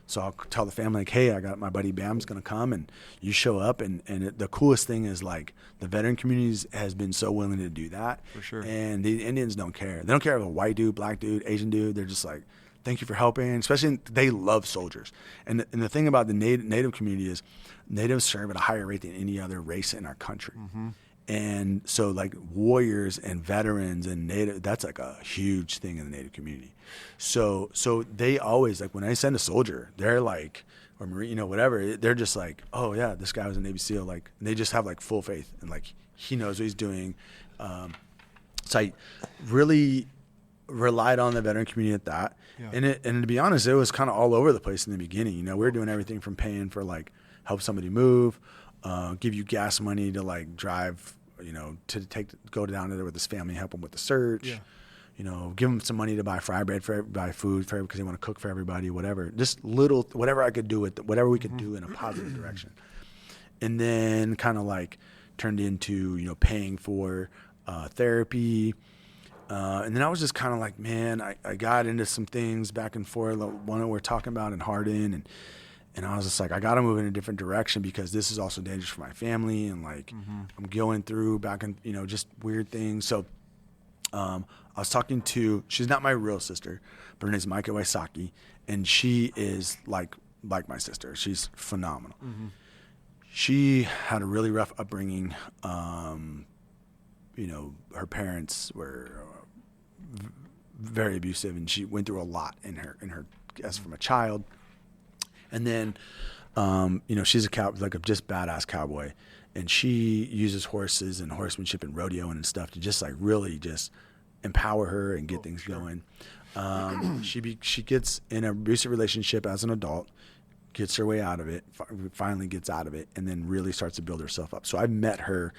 So I'll tell the family, like, hey, I got my buddy Bam's going to come, and you show up. And the coolest thing is like the veteran communities has been so willing to do that. For sure. And the Indians don't care. They don't care if a white dude, black dude, Asian dude. They're just like, thank you for helping. Especially they love soldiers. And the thing about the native community is natives serve at a higher rate than any other race in our country. Mm-hmm. And so like warriors and veterans and native, that's like a huge thing in the native community. So they always, like when I send a soldier, they're like, or Marine, whatever, they're just like, oh yeah, this guy was a Navy SEAL. Like, and they just have like full faith, and like he knows what he's doing. So I really relied on the veteran community at that. Yeah. And to be honest, it was kind of all over the place in the beginning. We were doing everything from paying for like help somebody move, give you gas money to like drive, to go down there with his family, help him with the search. Yeah. Give them some money to buy fry bread buy food for because they want to cook for everybody, whatever. Just whatever I could do whatever we could do in a positive direction. And then kind of like turned into, paying for therapy. And then I was just kind of like, man, I got into some things back and forth, like one that we're talking about in Hardin, and I was just like, I got to move in a different direction because this is also dangerous for my family, and like I'm going through back and just weird things. So I was talking to, she's not my real sister, but her name's Micah Waisaki, and she is like my sister. She's phenomenal. Mm-hmm. She had a really rough upbringing. Her parents were very abusive, and she went through a lot in her as from a child. And then, she's like a just badass cowboy, and she uses horses and horsemanship and rodeo and stuff to just like really just empower her and get things going. She gets in an abusive relationship as an adult, gets her way out of it, finally gets out of it, and then really starts to build herself up. So I met her,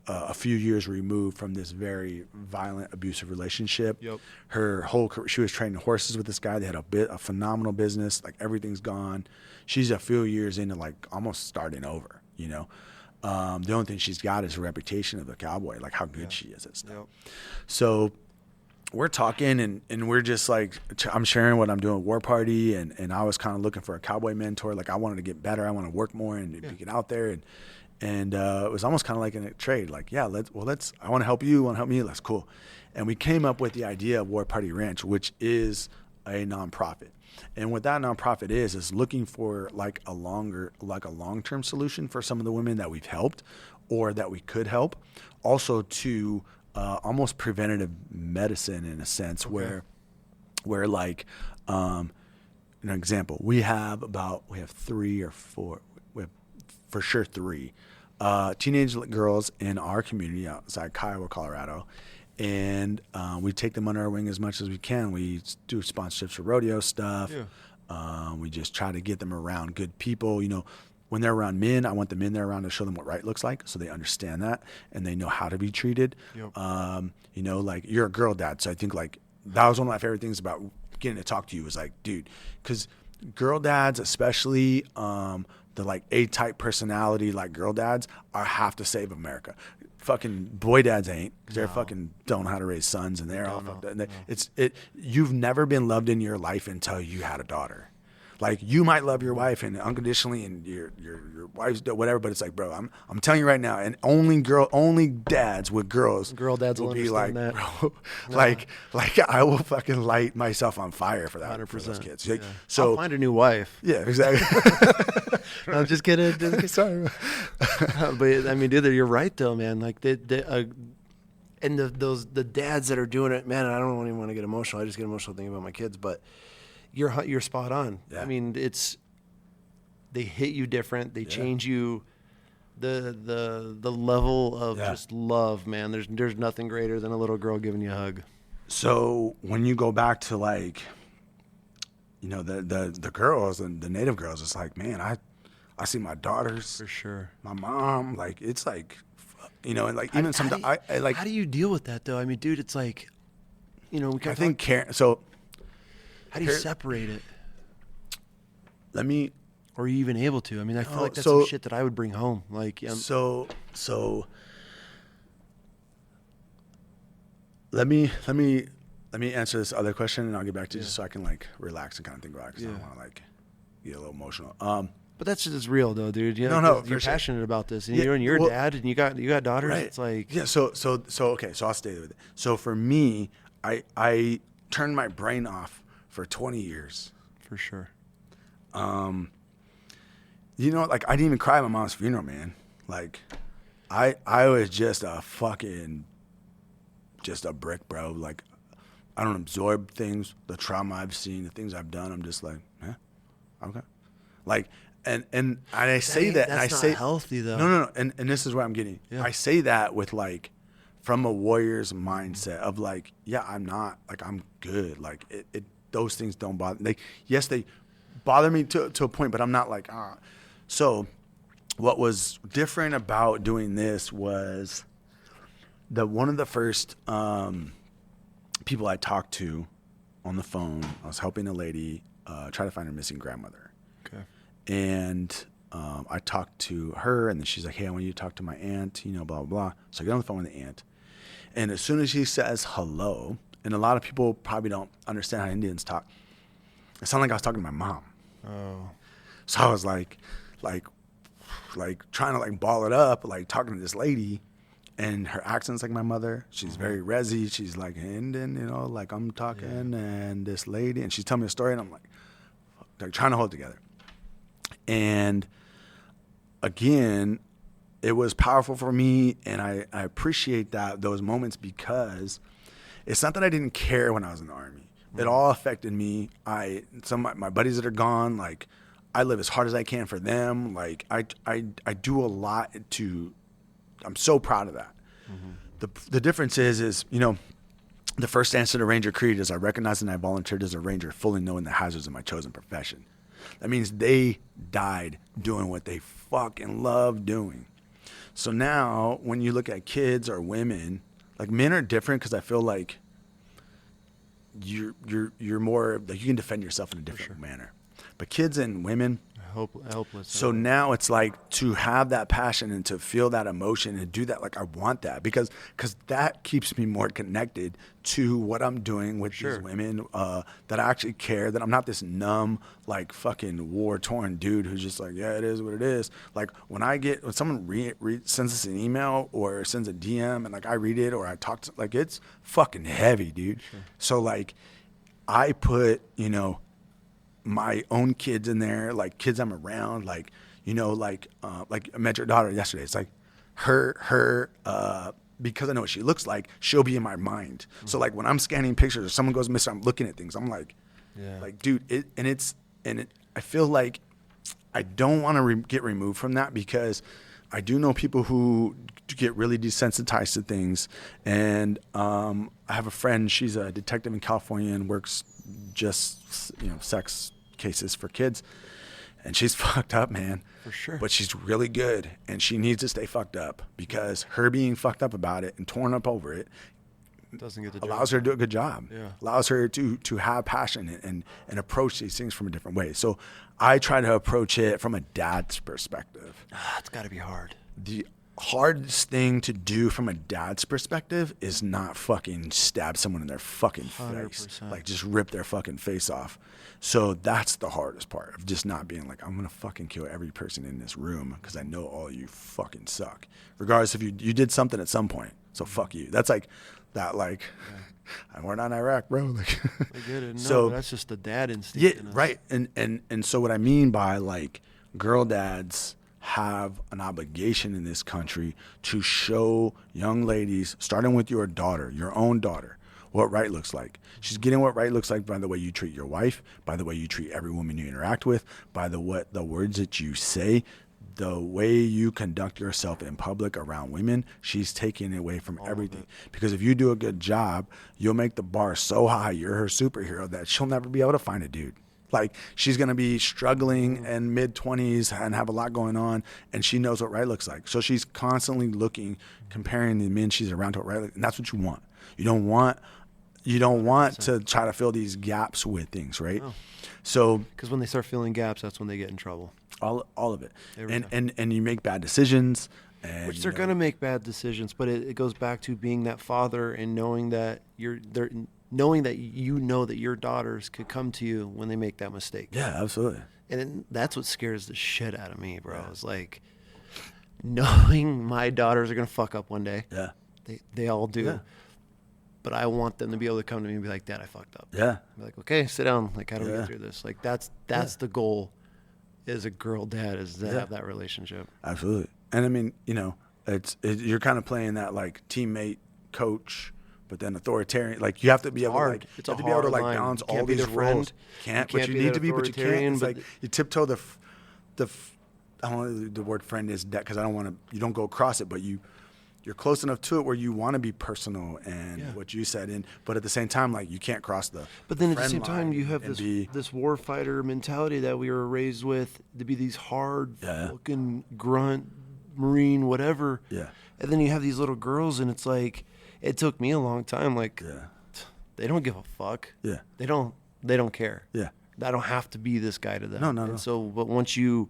a few years removed from this very violent, abusive relationship. Yep. Her whole career, she was training horses with this guy. They had a phenomenal business. Like everything's gone. She's a few years into like almost starting over. The only thing she's got is a reputation of a cowboy, like how good she is at stuff. Yep. So we're talking and we're just like, I'm sharing what I'm doing at War Party, and I was kind of looking for a cowboy mentor. Like I wanted to get better. I want to work more and get out there. And it was almost kind of like in a trade. Like, yeah, I want to help you. Want to help me? That's cool. And we came up with the idea of War Party Ranch, which is a nonprofit. And what that nonprofit is looking for like a long-term solution for some of the women that we've helped or that we could help. Also to almost preventative medicine in a sense, where like, an example, we have 3 or 4, we have for sure 3 teenage girls in our community outside Kiowa, Colorado. And we take them under our wing as much as we can. We do sponsorships for rodeo stuff. Yeah. We just try to get them around good people. When they're around men, I want the men they're around to show them what right looks like, so they understand that and they know how to be treated. Yep. Like you're a girl dad, so I think like that was one of my favorite things about getting to talk to you was like, dude, because girl dads, especially the like A-type personality like girl dads, are half to save America. Fucking boy dads ain't, because they're fucking don't know how to raise sons, and they're all fucked up. You've never been loved in your life until you had a daughter. Like you might love your wife and unconditionally, and your wife's whatever, but it's like, bro, I'm telling you right now, and only dads with girl dads will be like, that. Bro, like I will fucking light myself on fire for that 100%. For those kids. Yeah. So I'll find a new wife. Yeah, exactly. I'm just kidding. Sorry, but I mean, dude, you're right though, man. Like the dads that are doing it, man. I don't even want to get emotional. I just get emotional thinking about my kids, but. You're spot on. Yeah. I mean, they hit you different. They change you. The level of just love, man. There's nothing greater than a little girl giving you a hug. So when you go back to like, the girls and the native girls, it's like, man, I see my daughters for sure. My mom, like it's like, and like even sometimes I like. How do you deal with that though? I mean, dude, it's like, I think so. How do you separate it? Or are you even able to? I mean, I feel like that's some shit that I would bring home. Like, so let me answer this other question, and I'll get back to you just so I can like relax and kind of think about it, because I don't want to like get a little emotional. But that's just real though, dude. No, you're passionate about this, and you're a dad, and you got daughters. Right. It's like So okay, so I'll stay with it. So for me, I turned my brain off for 20 years. For sure. Like I didn't even cry at my mom's funeral, man. Like I was just a brick, bro. Like I don't absorb things, the trauma I've seen, the things I've done. I'm just like, okay. Like, and I say that, and I say healthy though. No. And this is where I'm getting. Yeah. I say that with like, from a warrior's mindset of like, I'm not like, I'm good. Like it those things don't bother. Yes, they bother me to a point, but I'm not like, So what was different about doing this was that one of the first people I talked to on the phone, I was helping a lady try to find her missing grandmother. Okay. And I talked to her, and then she's like, hey, I want you to talk to my aunt, blah, blah, blah. So I get on the phone with the aunt. And as soon as she says hello, and a lot of people probably don't understand how Indians talk, it sounded like I was talking to my mom. Oh. So I was like trying to like ball it up, like talking to this lady, and her accent's like my mother. She's very resi. She's like Indian, like I'm talking, and this lady, and she's telling me a story, and I'm like trying to hold it together. And again, it was powerful for me, and I appreciate those moments, because it's not that I didn't care when I was in the Army. It all affected me. Some of my buddies that are gone, like I live as hard as I can for them. Like I do a lot I'm so proud of that. Mm-hmm. The difference is the first answer to Ranger Creed is I recognized and I volunteered as a Ranger, fully knowing the hazards of my chosen profession. That means they died doing what they fucking love doing. So now when you look at kids or women, like men are different, because I feel like you're more like you can defend yourself in a different manner. But kids and women, helpless. So now it's like to have that passion and to feel that emotion and do that. Like I want that because that keeps me more connected to what I'm doing with these women, that I actually care, that I'm not this numb, like fucking war torn dude who's just like, yeah, it is what it is. Like when someone sends us an email or sends a DM and like I read it or I talk to, like, it's fucking heavy, dude. So like I put, my own kids in there, like kids I'm around, like, like I met your daughter yesterday. It's like her, because I know what she looks like, she'll be in my mind. Mm-hmm. So like when I'm scanning pictures or someone goes missing, I'm looking at things. I'm like, dude, I feel like I don't want to get removed from that because I do know people who get really desensitized to things. And I have a friend, she's a detective in California and works just, sex cases for kids. And she's fucked up, man. For sure. But she's really good. And she needs to stay fucked up because her being fucked up about it and torn up over it doesn't get the allows her to do a good job. Yeah. Allows her to have passion and approach these things from a different way. So I try to approach it from a dad's perspective. It's got to be hard. The hardest thing to do from a dad's perspective is not fucking stab someone in their fucking 100%. face. Like just rip their fucking face off. So that's the hardest part of just not being like, I'm going to fucking kill every person in this room because I know all you fucking suck. Regardless if you did something at some point. So fuck you. That's like that, like, we're not in Iraq, bro. Like, I get it. No, so that's just the dad instinct. Yeah, in us. right. And so what I mean by like girl dads have an obligation in this country to show young ladies, starting with your daughter, your own daughter, what right looks like. She's getting what right looks like by the way you treat your wife, by the way you treat every woman you interact with, by the words that you say, the way you conduct yourself in public around women. She's taking it away from everything. Because if you do a good job, you'll make the bar so high, you're her superhero, that she'll never be able to find a dude. Like she's going to be struggling in mid-20s and have a lot going on, and she knows what right looks like. So she's constantly looking, comparing the men she's around to what right looks like. And that's what you want. You don't want to try to fill these gaps with things, right? No. So because when they start filling gaps, that's when they get in trouble. All of it. And you make bad decisions. And, which they're going to make bad decisions, but it goes back to being that father and knowing that knowing that that your daughters could come to you when they make that mistake. Yeah, absolutely. And that's what scares the shit out of me, bro. Yeah. It's like knowing my daughters are going to fuck up one day. Yeah. They all do. Yeah. But I want them to be able to come to me and be like, Dad, I fucked up. Yeah. Be like, okay, sit down. Like, how do we get through this? Like, that's the goal as a girl dad, is to have that relationship. Absolutely. And I mean, you're kind of playing that like teammate, coach, but then authoritarian. Like you have to be able to like, it's a be able to like line. balance You all be these their friend. roles. Can't, but you be need that to be, but you can't. authoritarian, It's but like you tiptoe I don't know the word friend is that because I don't want to. You don't go across it, but you're close enough to it where you want to be personal and what you said, but at the same time, like you can't cross the. But then at the same time, you have this war fighter mentality that we were raised with, to be these hard fucking grunt Marine whatever. Yeah. And then you have these little girls, and it's like, it took me a long time. Like, they don't give a fuck. Yeah. They don't care. Yeah. I don't have to be this guy to them. No. And so, but once you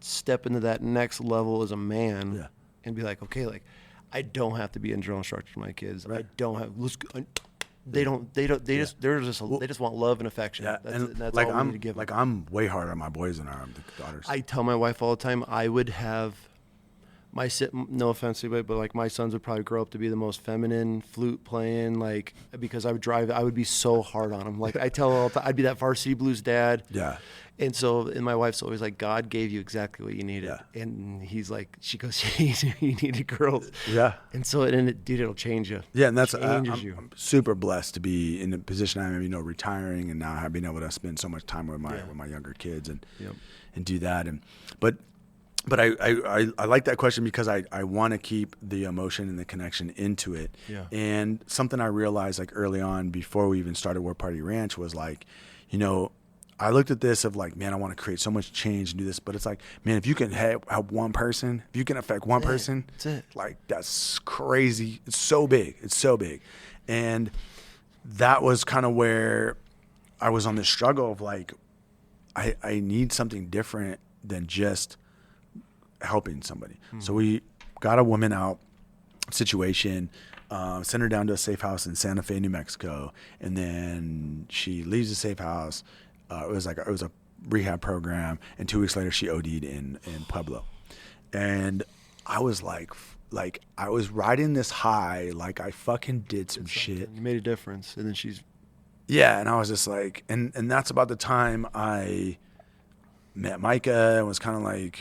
step into that next level as a man, and be like, okay, like, I don't have to be a drill instructor for my kids. Right. I don't have. They just want love and affection. Yeah. That's like all we need to give them. Like I'm way harder on my boys than I am the daughters. I tell my wife all the time, I would have no offense to anybody, but like my sons would probably grow up to be the most feminine, flute playing, like, because I would be so hard on them. Like I tell her all the time, I'd be that Varsity Blues dad. Yeah. And my wife's always like, God gave you exactly what you needed. Yeah. And she goes, you needed girls. Yeah. And so, it'll change you. Yeah. And that's, I'm super blessed to be in the position I'm in, retiring and now being able to spend so much time with my younger kids and do that. But I like that question because I want to keep the emotion and the connection into it. Yeah. And something I realized like early on before we even started War Party Ranch was like, I looked at this of like, man, I want to create so much change and do this, but it's like, man, if you can help one person, if you can affect one person, that's it. Like that's crazy. It's so big. And that was kind of where I was on this struggle of like, I need something different than just helping somebody. So we got a woman out situation, sent her down to a safe house in Santa Fe, New Mexico. And then she leaves the safe house. It was a rehab program. And 2 weeks later she OD'd in Pueblo. And I was like I was riding this high, like I fucking did some shit. You made a difference. And then yeah, and I was just like, and that's about the time I met Micah and was kind of like,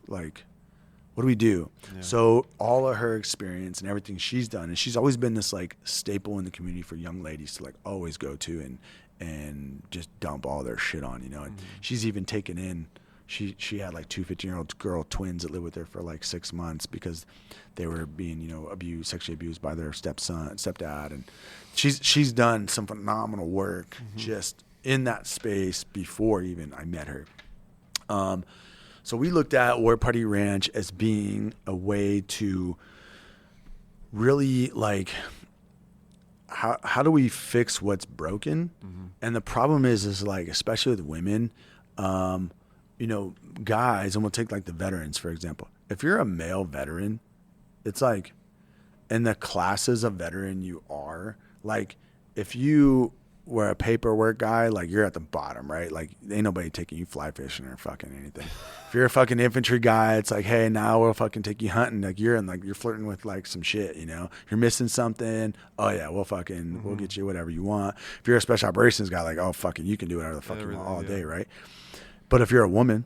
what do we do? Yeah. So all of her experience and everything she's done, and she's always been this like staple in the community for young ladies to like always go to and just dump all their shit on, you know. And she's even taken in, she had like 2 15-year-old girl twins that lived with her for like 6 months because they were being, you know, sexually abused by their stepdad. And she's done some phenomenal work just in that space before even I met her. So we looked at War Party Ranch as being a way to really like, how do we fix what's broken? And the problem is like, especially with women, you know, guys, and we'll take like the veterans, for example. If you're a male veteran, it's like in the classes of veteran you are, like if you were a paperwork guy, like you're at the bottom, right? Like ain't nobody taking you fly fishing or fucking anything. If you're a fucking infantry guy, it's like, hey, now we'll fucking take you hunting. Like you're flirting with like some shit, you know? You're missing something. Oh yeah, we'll get you whatever you want. If you're a special operations guy, like, oh fucking, you can do whatever the fuck you want all day, right? But if you're a woman,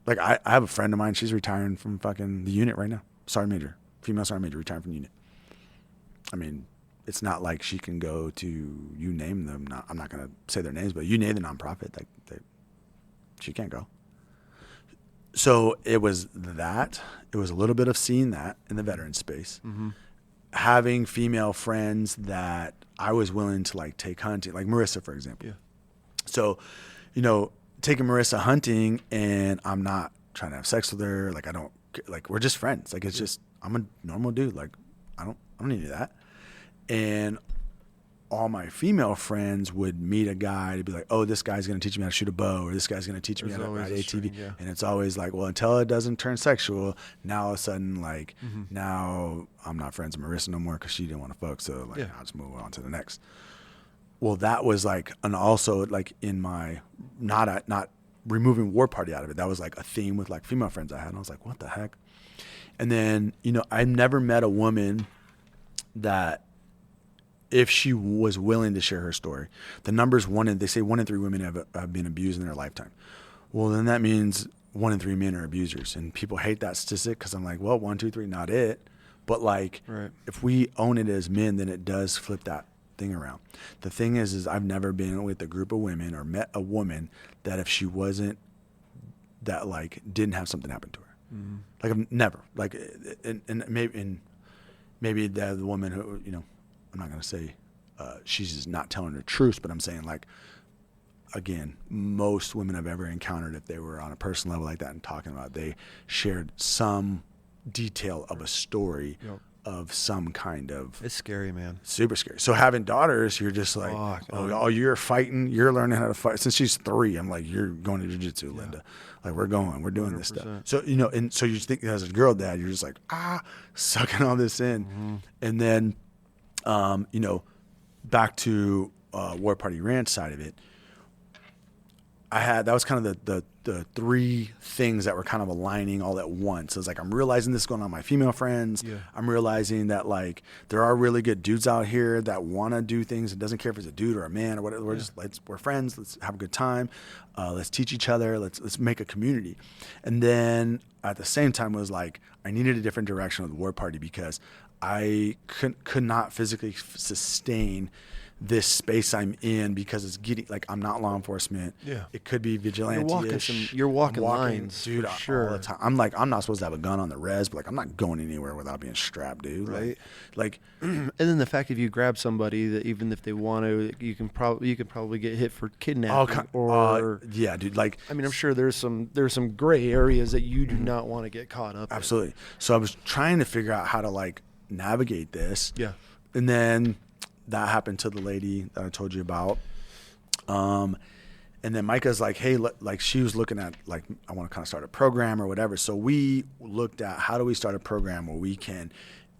like I have a friend of mine, she's retiring from fucking the unit right now. Sergeant major, female sergeant major, retiring from the unit. I mean, it's not like she can go to, you name them. I'm not going to say their names, but you name the nonprofit, like she can't go. So it was that. It was a little bit of seeing that in the veteran space. Having female friends that I was willing to like take hunting, like Marissa, for example. Yeah. So, you know, taking Marissa hunting, and I'm not trying to have sex with her. Like I don't, like we're just friends. Like it's just, I'm a normal dude. Like I don't need that. And all my female friends would meet a guy to be like, oh, this guy's going to teach me how to shoot a bow, or this guy's going to teach me how to ride ATV. Yeah. And it's always like, well, until it doesn't turn sexual, now all of a sudden, like, now I'm not friends with Marissa no more because she didn't want to fuck. So, like, I'll just move on to the next. Well, that was like, and also like in my, not removing War Party out of it, that was like a theme with like female friends I had. And I was like, what the heck? And then, you know, I never met a woman that, if she was willing to share her story, the numbers they say 1 in 3 women have been abused in their lifetime. Well, then that means 1 in 3 men are abusers, and people hate that statistic because I'm like, well, 1, 2, 3, not it. But like, if we own it as men, then it does flip that thing around. The thing is I've never been with a group of women or met a woman that if she wasn't, that like didn't have something happen to her. Like I've never, like, and maybe the woman who, you know, I'm not going to say she's just not telling the truth, but I'm saying, like, again, most women I've ever encountered, if they were on a personal level like that and talking about it, they shared some detail of a story of some kind of... It's scary, man. Super scary. So having daughters, you're just like, oh, you're fighting, you're learning how to fight. Since she's 3, I'm like, you're going to jiu-jitsu, Linda. Like, we're doing 100%. This stuff. So, you know, and so you think as a girl dad, you're just like, sucking all this in. And then... you know, back to War Party Ranch side of it, that was kind of the 3 things that were kind of aligning all at once. It was like, I'm realizing this is going on with my female friends. Yeah. I'm realizing that like there are really good dudes out here that want to do things. It doesn't care if it's a dude or a man or whatever. We're friends. Let's have a good time. Let's teach each other. Let's make a community. And then at the same time, it was like I needed a different direction with War Party because I could not physically sustain this space I'm in because it's getting like I'm not law enforcement. Yeah, it could be vigilante-ish. You're walking lines, dude. Sure. All the time. I'm like, I'm not supposed to have a gun on the res, but like I'm not going anywhere without being strapped, dude. Right. Like, and then the fact if you grab somebody that even if they want to, you could probably get hit for kidnapping yeah, dude. Like, I mean, I'm sure there's some gray areas that you do not want to get caught up. Absolutely. In. So I was trying to figure out how to like navigate this. Yeah. And then that happened to the lady that I told you about. And then Micah's like, hey, like she was looking at like, I want to kind of start a program or whatever. So we looked at how do we start a program where we can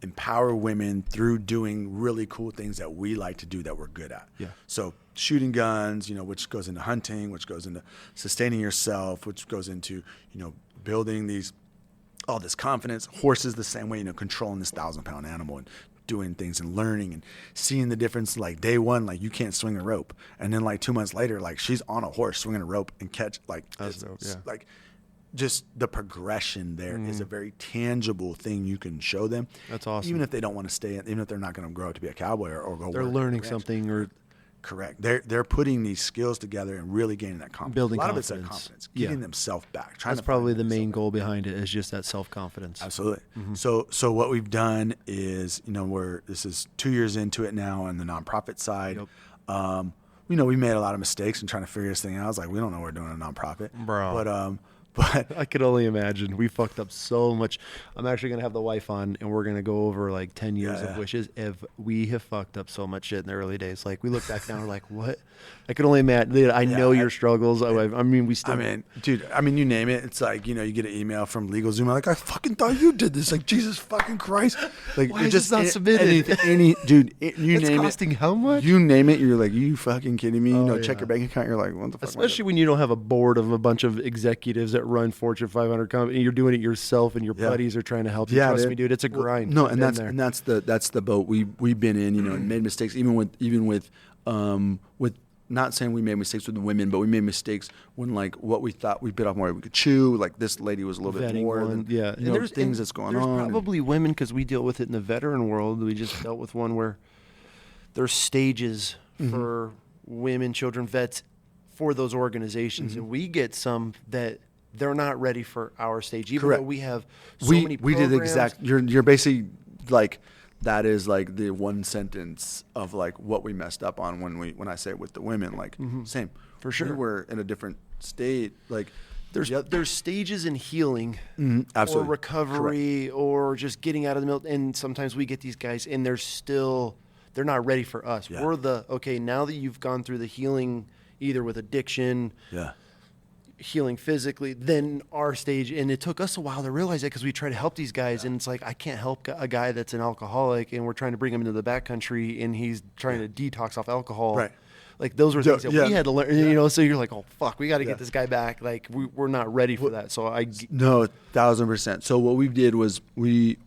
empower women through doing really cool things that we like to do that we're good at. Yeah. So shooting guns, you know, which goes into hunting, which goes into sustaining yourself, which goes into, you know, building all this confidence. Horses the same way, you know, controlling this 1,000-pound animal and doing things and learning and seeing the difference. Like day one, like you can't swing a rope, and then like 2 months later, like she's on a horse swinging a rope and catch. Like That's dope, yeah. like just the progression there is a very tangible thing you can show them. That's awesome. Even if they don't want to stay, even if they're not going to grow up to be a cowboy or go. They're work learning at the ranch. something or. Correct. They're putting these skills together and really gaining that confidence. Building a lot confidence. of it's that confidence, getting themselves back. That's probably the main goal behind it, is just that self-confidence. Absolutely. So what we've done is, you know, this is 2 years into it now on the nonprofit side. Yep. You know, we made a lot of mistakes in trying to figure this thing out. I was like, we don't know we're doing a nonprofit, Bro. But I could only imagine. We fucked up so much. I'm actually going to have the wife on, and we're going to go over like 10 years of wishes. If we have fucked up so much shit in the early days, like we look back now, we're like, what? I could only imagine. I know your struggles. I mean, we still. I mean, dude, you name it. It's like, you know, you get an email from LegalZoom. I'm like, I fucking thought you did this. Like, Jesus fucking Christ. Like, why is this not submitted? Dude, it's name costing how much? You name it. You're like, you fucking kidding me? You know, check your bank account. You're like, what the fuck? Especially when you don't have a board of a bunch of executives that run Fortune 500 companies. You're doing it yourself, and your buddies are trying to help you. Trust me, dude. It's a grind. No, and that's the boat we've been in. You know, and made mistakes even with not saying we made mistakes with the women, but we made mistakes when like what we thought we bit off more than we could chew. Like this lady was a little bit more than you know, and there's things that's going there's on. There's probably women, because we deal with it in the veteran world. We just dealt with one where there's stages for women, children, vets for those organizations, and we get some that they're not ready for our stage, even though we have so many programs. We did the exact. You're basically like. That is like the one sentence of like what we messed up on when I say it with the women, like same for sure. We were in a different state. Like there's stages in healing, absolutely, or recovery, or just getting out of the middle. And sometimes we get these guys, and they're not ready for us. Yeah. We're okay. Now that you've gone through the healing, either with addiction, healing physically, then our stage. And it took us a while to realize that, because we try to help these guys, and it's like, I can't help a guy that's an alcoholic, and we're trying to bring him into the backcountry, and he's trying to detox off alcohol. Right. Like those were things that we had to learn, you know. So you're like, oh fuck, we got to get this guy back. Like we're not ready for that. So no, 1,000%. So what we did was we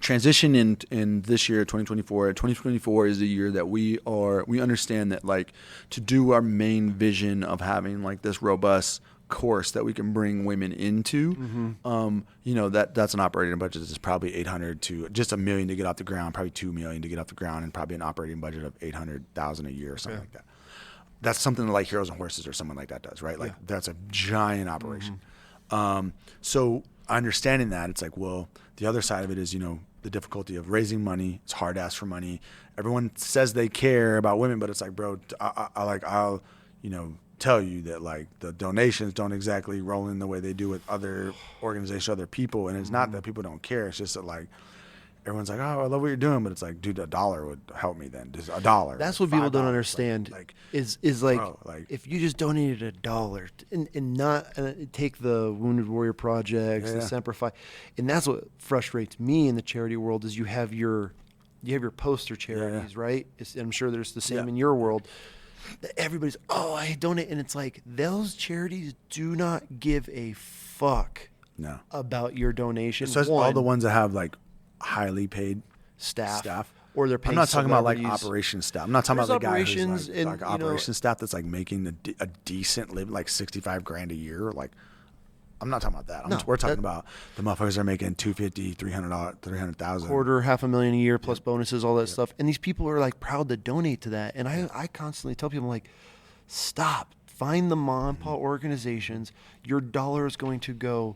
transition in this year, 2024. 2024 is the year that we understand that, like, to do our main vision of having like this robust course that we can bring women into, you know, that's an operating budget that's probably 800 to just $1 million to get off the ground, probably $2 million to get off the ground, and probably an operating budget of 800,000 a year or something like that. That's something like Heroes and Horses or someone like that does, right? Like that's a giant operation. So understanding that, it's like, well, the other side of it is, you know, the difficulty of raising money. It's hard to ask for money. Everyone says they care about women, but it's like, bro, I'll, you know, tell you that like the donations don't exactly roll in the way they do with other organizations, other people. And it's not that people don't care. It's just that like everyone's like, oh, I love what you're doing, but it's like, dude, $1 would help me then. Just $1. That's what people don't understand. Like is like, bro, like, if you just donated $1 and not take the Wounded Warrior projects, the Semper Fi, and that's what frustrates me in the charity world, is you have your poster charities, right? I'm sure there's the same in your world. That everybody's, oh, I donate, and it's like, those charities do not give a fuck about your donation. So all the ones that have like highly paid staff. Or they're paying. I'm not talking about like operations staff. I'm not talking about the guy who's like and, operations staff that's like making a decent living, like $65,000 a year. Like, I'm not talking about that. We're talking about the motherfuckers that are making $250,000, $300,000, quarter, $500,000 a year, plus bonuses, all that stuff. And these people are like proud to donate to that. And I constantly tell people, I'm like, stop. Find the mom and pop organizations. Your dollar is going to go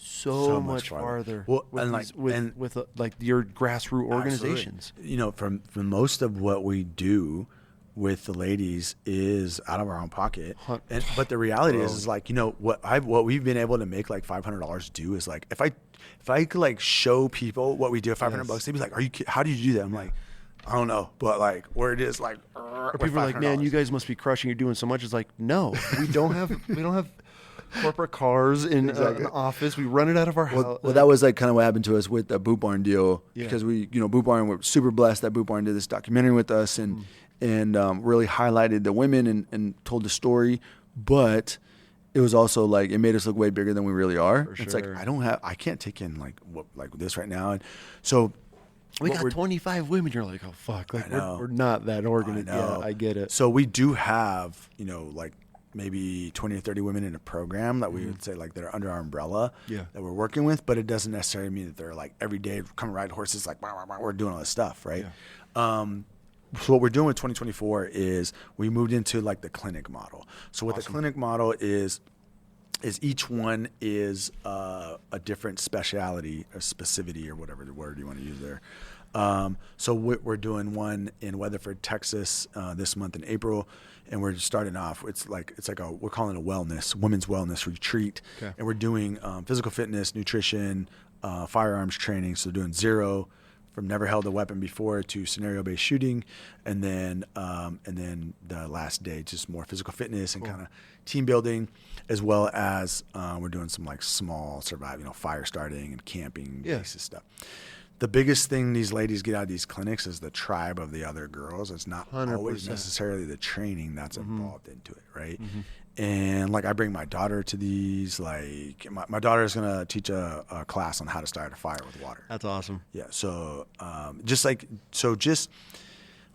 so much farther. Well, with your grassroots organizations. You know, from most of what we do with the ladies is out of our own pocket. But the reality is like, you know, what we've been able to make like $500 do is like, if I could like show people what we do at $500, they'd be like, how do you do that? I'm like, I don't know, but like where it is like. People are like, man, you guys must be crushing. You're doing so much. It's like, no, we don't have corporate cars in an office. We run it out of our house. Well, that was like kind of what happened to us with the Boot Barn deal, because we, Boot Barn, we're super blessed that Boot Barn did this documentary with us and really highlighted the women and told the story, but it was also like it made us look way bigger than we really are. For sure. It's like I can't take in like this right now, and so. We got 25 women. You're like, oh fuck, like we're not that organized. Yeah, I get it. So we do have, like maybe 20 or 30 women in a program that we would say like that are under our umbrella that we're working with, but it doesn't necessarily mean that they're like every day come ride horses like we're doing all this stuff, right? Yeah. So what we're doing with 2024 is we moved into like the clinic model. So what the clinic model is each one is a different speciality or specificity or whatever the word you want to use there. So we're doing one in Weatherford, Texas, this month in April, and we're just starting off. We're calling it a women's wellness retreat, and we're doing physical fitness, nutrition, firearms training. So doing zero from never held a weapon before to scenario-based shooting, and then the last day just more physical fitness and kind of team building, as well as we're doing some like small fire starting and camping basis stuff. The biggest thing these ladies get out of these clinics is the tribe of the other girls. It's not 100%. Always necessarily the training that's involved into it, right? Mm-hmm. And like I bring my daughter to these, like my daughter is going to teach a class on how to start a fire with water. That's awesome. Yeah. So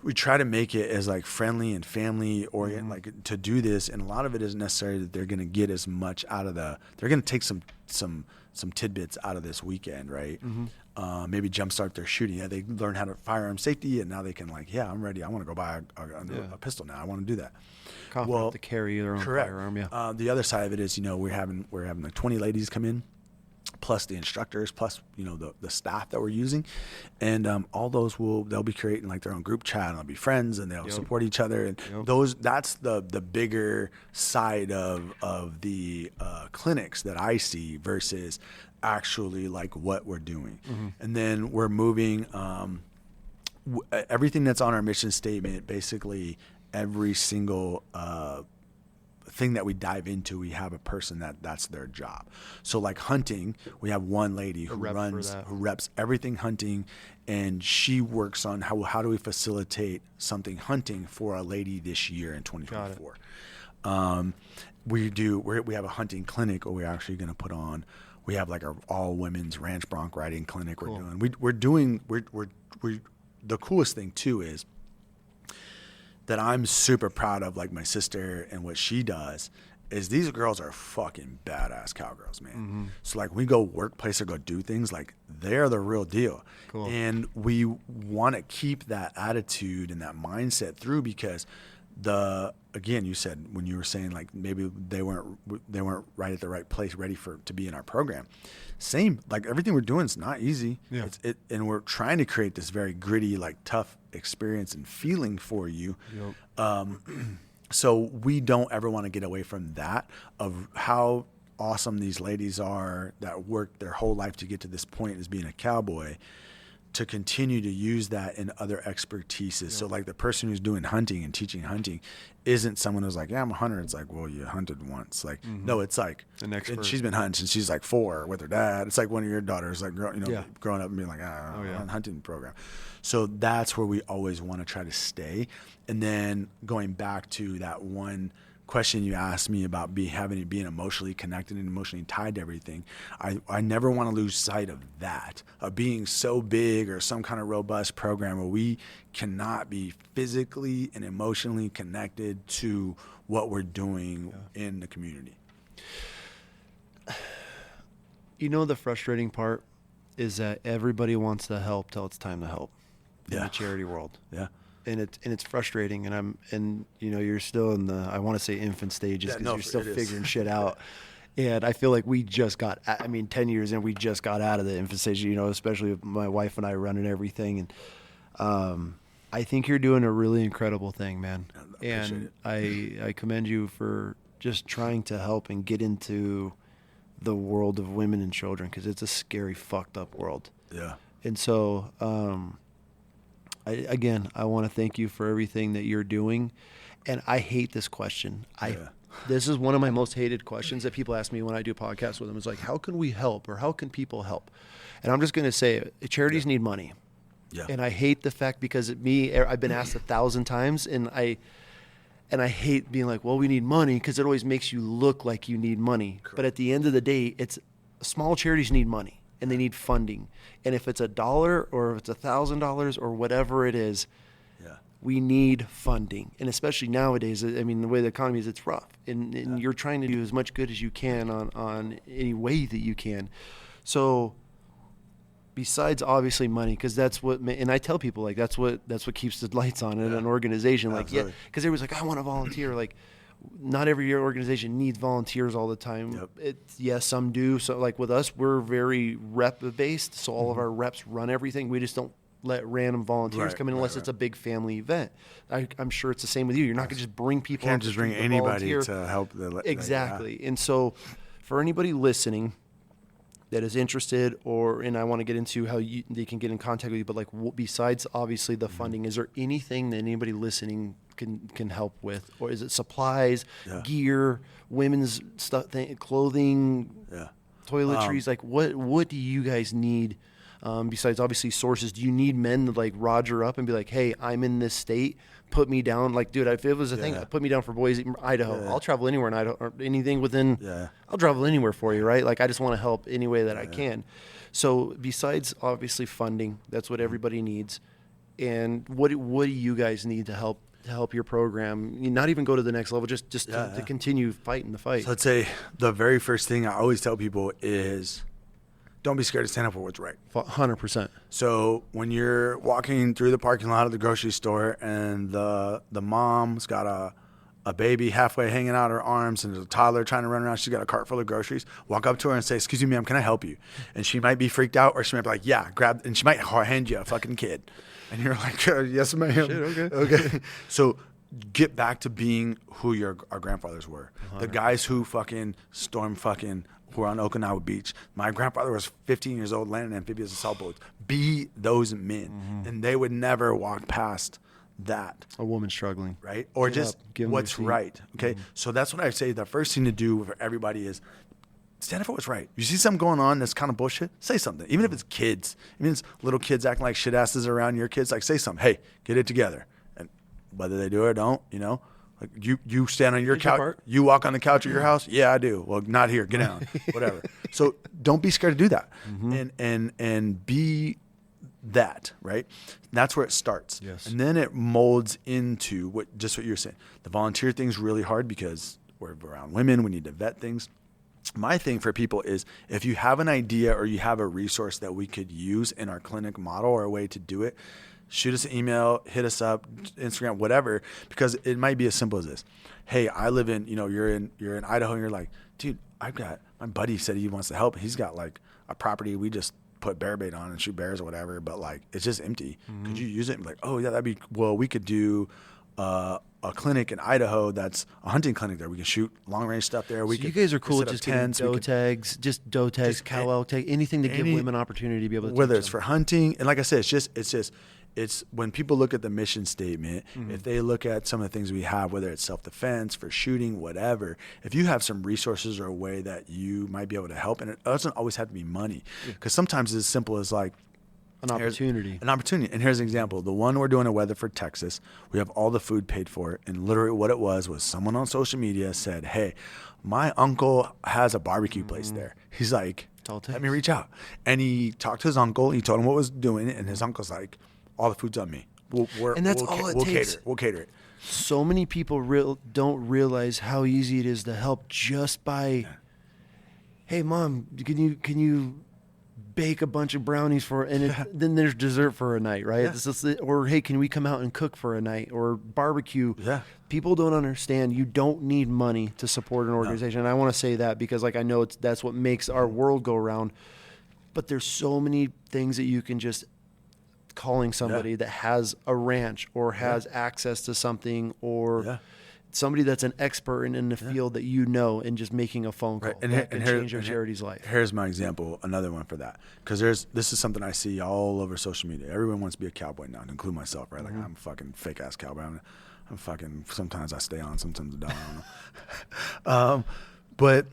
we try to make it as like friendly and family oriented, like to do this. And a lot of it isn't necessarily that they're going to get as much out of they're going to take some tidbits out of this weekend, right? Mm-hmm. Maybe jumpstart their shooting. Yeah, they learn how to firearm safety, and now they can like, I'm ready. I want to go buy a pistol now. I want to do that. Confident to carry their own firearm. Yeah. The other side of it is, we're having like 20 ladies come in, plus the instructors, plus the staff that we're using, and all those they'll be creating like their own group chat, and they'll be friends, and they'll support each other, and that's the bigger side of the clinics that I see versus actually like what we're doing. And then we're moving everything that's on our mission statement, basically every single thing that we dive into, we have a person that's their job. So like hunting, we have one lady who reps everything hunting, and she works on how do we facilitate something hunting for a lady this year in 2024. We have a hunting clinic where we're actually going to put on. We have like our all women's ranch bronc riding clinic. We're doing. The coolest thing too is that I'm super proud of, like my sister and what she does, is these girls are fucking badass cowgirls, man. Mm-hmm. So like we go workplace or go do things, like they're the real deal. Cool. And we want to keep that attitude and that mindset through, because again, you said when you were saying like maybe they weren't right at the right place, ready to be in our program. Same, like everything we're doing is not easy. Yeah. And we're trying to create this very gritty, like tough experience and feeling for you. Yep. So we don't ever want to get away from that, of how awesome these ladies are that work their whole life to get to this point as being a cowboy, to continue to use that in other expertises. Yep. So like the person who's doing hunting and teaching hunting isn't someone who's like, I'm a hunter. It's like, well, you hunted once. Like, no, it's like, an expert. And she's been hunting since she's like 4 with her dad. It's like one of your daughters, like, growing up and being like, I'm hunting program. So that's where we always want to try to stay. And then going back to that one question you asked me about being emotionally connected and emotionally tied to everything, I never want to lose sight of that, of being so big or some kind of robust program where we cannot be physically and emotionally connected to what we're doing in the community. The frustrating part is that everybody wants to help till it's time to help in the charity world. Yeah. And it's frustrating, and you're still in the, I want to say, infant stages, because you're still figuring shit out. And I feel like we just 10 years in, we just got out of the infant stage, especially with my wife and I running everything. And I think you're doing a really incredible thing, man. And I commend you for just trying to help and get into the world of women and children, because it's a scary, fucked up world. Yeah. And so I want to thank you for everything that you're doing. And I hate this question. This is one of my most hated questions that people ask me when I do podcasts with them. It's like, how can we help, or how can people help? And I'm just going to say it. Charities need money. Yeah. And I hate the fact, because I've been asked 1,000 times, and I hate being like, well, we need money, because it always makes you look like you need money. Correct. But at the end of the day, small charities need money, and they need funding. And if it's $1 or if it's $1,000 or whatever it is, we need funding. And especially nowadays, I mean, the way the economy is, it's rough. And you're trying to do as much good as you can on any way that you can. So besides obviously money, because that's what, and I tell people, like, that's what keeps the lights on in an organization. Like, because everybody's like, I want to volunteer. Like, not every organization needs volunteers all the time. Yes, some do. So like with us, we're very rep based. So all of our reps run everything. We just don't let random volunteers come in unless it's a big family event. I'm sure it's the same with you. You're not going to just bring people. You can't just bring anybody to help. Exactly. And so for anybody listening that is interested, and I want to get into how they can get in contact with you, but like besides obviously the funding, is there anything that anybody listening can help with? Or is it supplies, gear, women's stuff, clothing, toiletries? Like what do you guys need? Besides obviously sources, do you need men to like Roger up and be like, hey, I'm in this state, put me down? Like, dude, if it was a thing, put me down for Boise, Idaho. I'll travel anywhere in Idaho, or anything within, I'll travel anywhere for you, right? Like, I just want to help any way that I can. So besides obviously funding, that's what everybody needs. And what do you guys need to help your program, not even go to the next level, just to continue fighting the fight? So I'd say the very first thing I always tell people is, don't be scared to stand up for what's right. 100%. So when you're walking through the parking lot of the grocery store and the mom's got a baby halfway hanging out her arms and there's a toddler trying to run around, she's got a cart full of groceries, walk up to her and say, excuse me, ma'am, can I help you? And she might be freaked out, or she might be like, yeah, and she might hand you a fucking kid. And you're like, yes, ma'am. Shit, Okay. So get back to being who our grandfathers were. 100%. The guys who fucking who were on Okinawa Beach. My grandfather was 15 years old, landing amphibious assault boats. Be those men. And they would never walk past that. A woman struggling. Right? Or just what's right. Okay? So that's what I say. The first thing to do for everybody is stand up for what's right. You see something going on that's kind of bullshit, say something. Even if it's kids. Even if it's little kids acting like shit asses around your kids, like, say something. Hey, get it together. And whether they do it or don't, like you stand on your couch, you walk on the couch of your house. Yeah, I do. Well, not here. Get down. Whatever. So don't be scared to do that, and be that, right? That's where it starts. Yes. And then it molds into what you're saying. The volunteer thing's really hard because we're around women. We need to vet things. My thing for people is, if you have an idea or you have a resource that we could use in our clinic model or a way to do it, shoot us an email, hit us up, Instagram, whatever, because it might be as simple as this. Hey, I live in, you're in Idaho, and you're like, dude, my buddy said he wants to help. He's got like a property we just put bear bait on and shoot bears or whatever, but like it's just empty. Could you use it? And be like, oh yeah, we could do a clinic in Idaho that's a hunting clinic there. We can shoot long range stuff there. You guys are cool at just getting doe tags, cow elk tag, anything to give women opportunity to be able to, whether it's for hunting. And like I said, it's when people look at the mission statement, if they look at some of the things we have, whether it's self-defense, for shooting, whatever, if you have some resources or a way that you might be able to help, and it doesn't always have to be money, because sometimes it's as simple as like an opportunity. And here's an example. The one we're doing in Weatherford, Texas, we have all the food paid for, and literally what it was someone on social media said, hey, my uncle has a barbecue place there. He's like, let me reach out. And he talked to his uncle, he told him what was doing, and his uncle's like, all the food's on me. And that's all it takes. We'll cater it. So many people don't realize how easy it is to help just by, hey, Mom, can you bake a bunch of brownies then there's dessert for a night, right? Or hey, can we come out and cook for a night, or barbecue? People don't understand you don't need money to support an organization. And I want to say that because like I know that's what makes our world go round, but there's so many things that you can just calling somebody that has a ranch or has access to something, or somebody that's an expert in the field that you know, and just making a phone call that can change your charity's life. Here's my example, another one for that, because this is something I see all over social media. Everyone wants to be a cowboy now, to include myself, right? Like I'm a fucking fake ass cowboy. I'm fucking. Sometimes I stay on, sometimes I don't. I don't know. But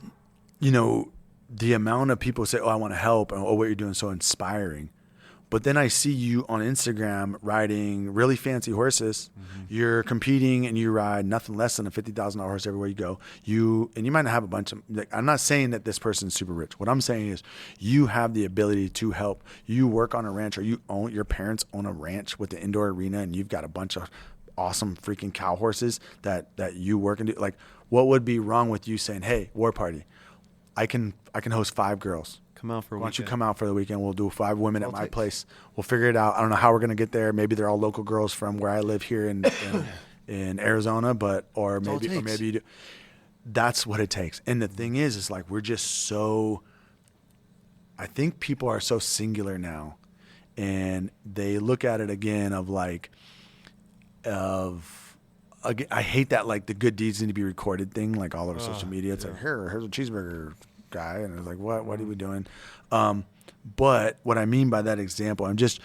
you know, the amount of people say, "Oh, I want to help," and "Oh, what you're doing is so inspiring." But then I see you on Instagram riding really fancy horses. You're competing and you ride nothing less than a $50,000 horse everywhere you go. You might not have a bunch of, like, I'm not saying that this person's super rich. What I'm saying is you have the ability to help. You work on a ranch, or your parents own a ranch with an indoor arena, and you've got a bunch of awesome freaking cow horses that you work and do. Like, what would be wrong with you saying, "Hey, War Party, I can host 5 girls. Come out for a weekend. Why don't you come out for the weekend? We'll do 5 women at my place. We'll figure it out. I don't know how we're going to get there. Maybe they're all local girls from where I live here in Arizona, or maybe you do." That's what it takes. And the thing is like, we're just so, I think people are so singular now, and they look at it again I hate that, like, the good deeds need to be recorded thing, like all over social media. It's like, here's a cheeseburger guy, and it's like, what are we doing? But what I mean by that example, I'm just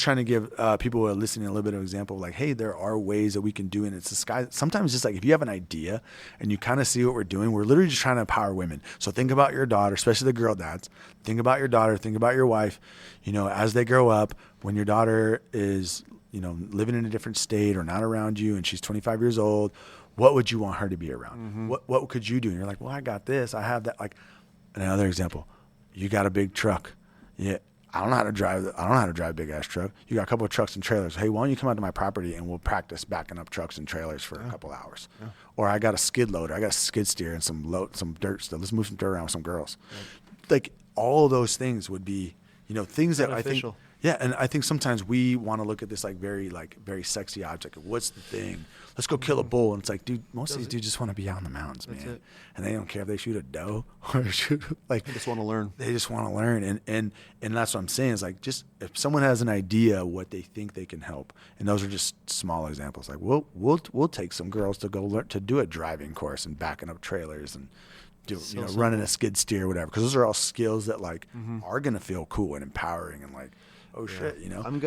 trying to give people who are listening a little bit of an example of, like, hey, there are ways that we can do it. And it's the sky. Sometimes just like, if you have an idea and you kind of see what we're doing, we're literally just trying to empower women. So think about your daughter, especially the girl dads. Think about your daughter. Think about your wife. You know, as they grow up, when your daughter is, you know, living in a different state or not around you, and she's 25 years old, what would you want her to be around? What could you do? And you're like, well, I got this, I have that. Like, another example, you got a big truck. Yeah, I don't know how to drive a big ass truck. You got a couple of trucks and trailers. Hey, why don't you come out to my property and we'll practice backing up trucks and trailers for a couple hours? Yeah. Or I got a skid loader, I got a skid steer and some dirt stuff. Let's move some dirt around with some girls. Right. Like, all of those things would be, you know, things that I think. Yeah, and I think sometimes we want to look at this very sexy object. What's the thing? Let's go kill a bull. And it's like, dude, most of these dudes just want to be out in the mountains, man. And they don't care if they shoot a doe or shoot, like, they just want to learn. They just want to learn. And that's what I'm saying is, like, just if someone has an idea what they think they can help, and those are just small examples. Like, we'll take some girls to go learn to do a driving course and backing up trailers and running a skid steer or whatever, because those are all skills that, like, are gonna feel cool and empowering and, like, shit, you know. I'm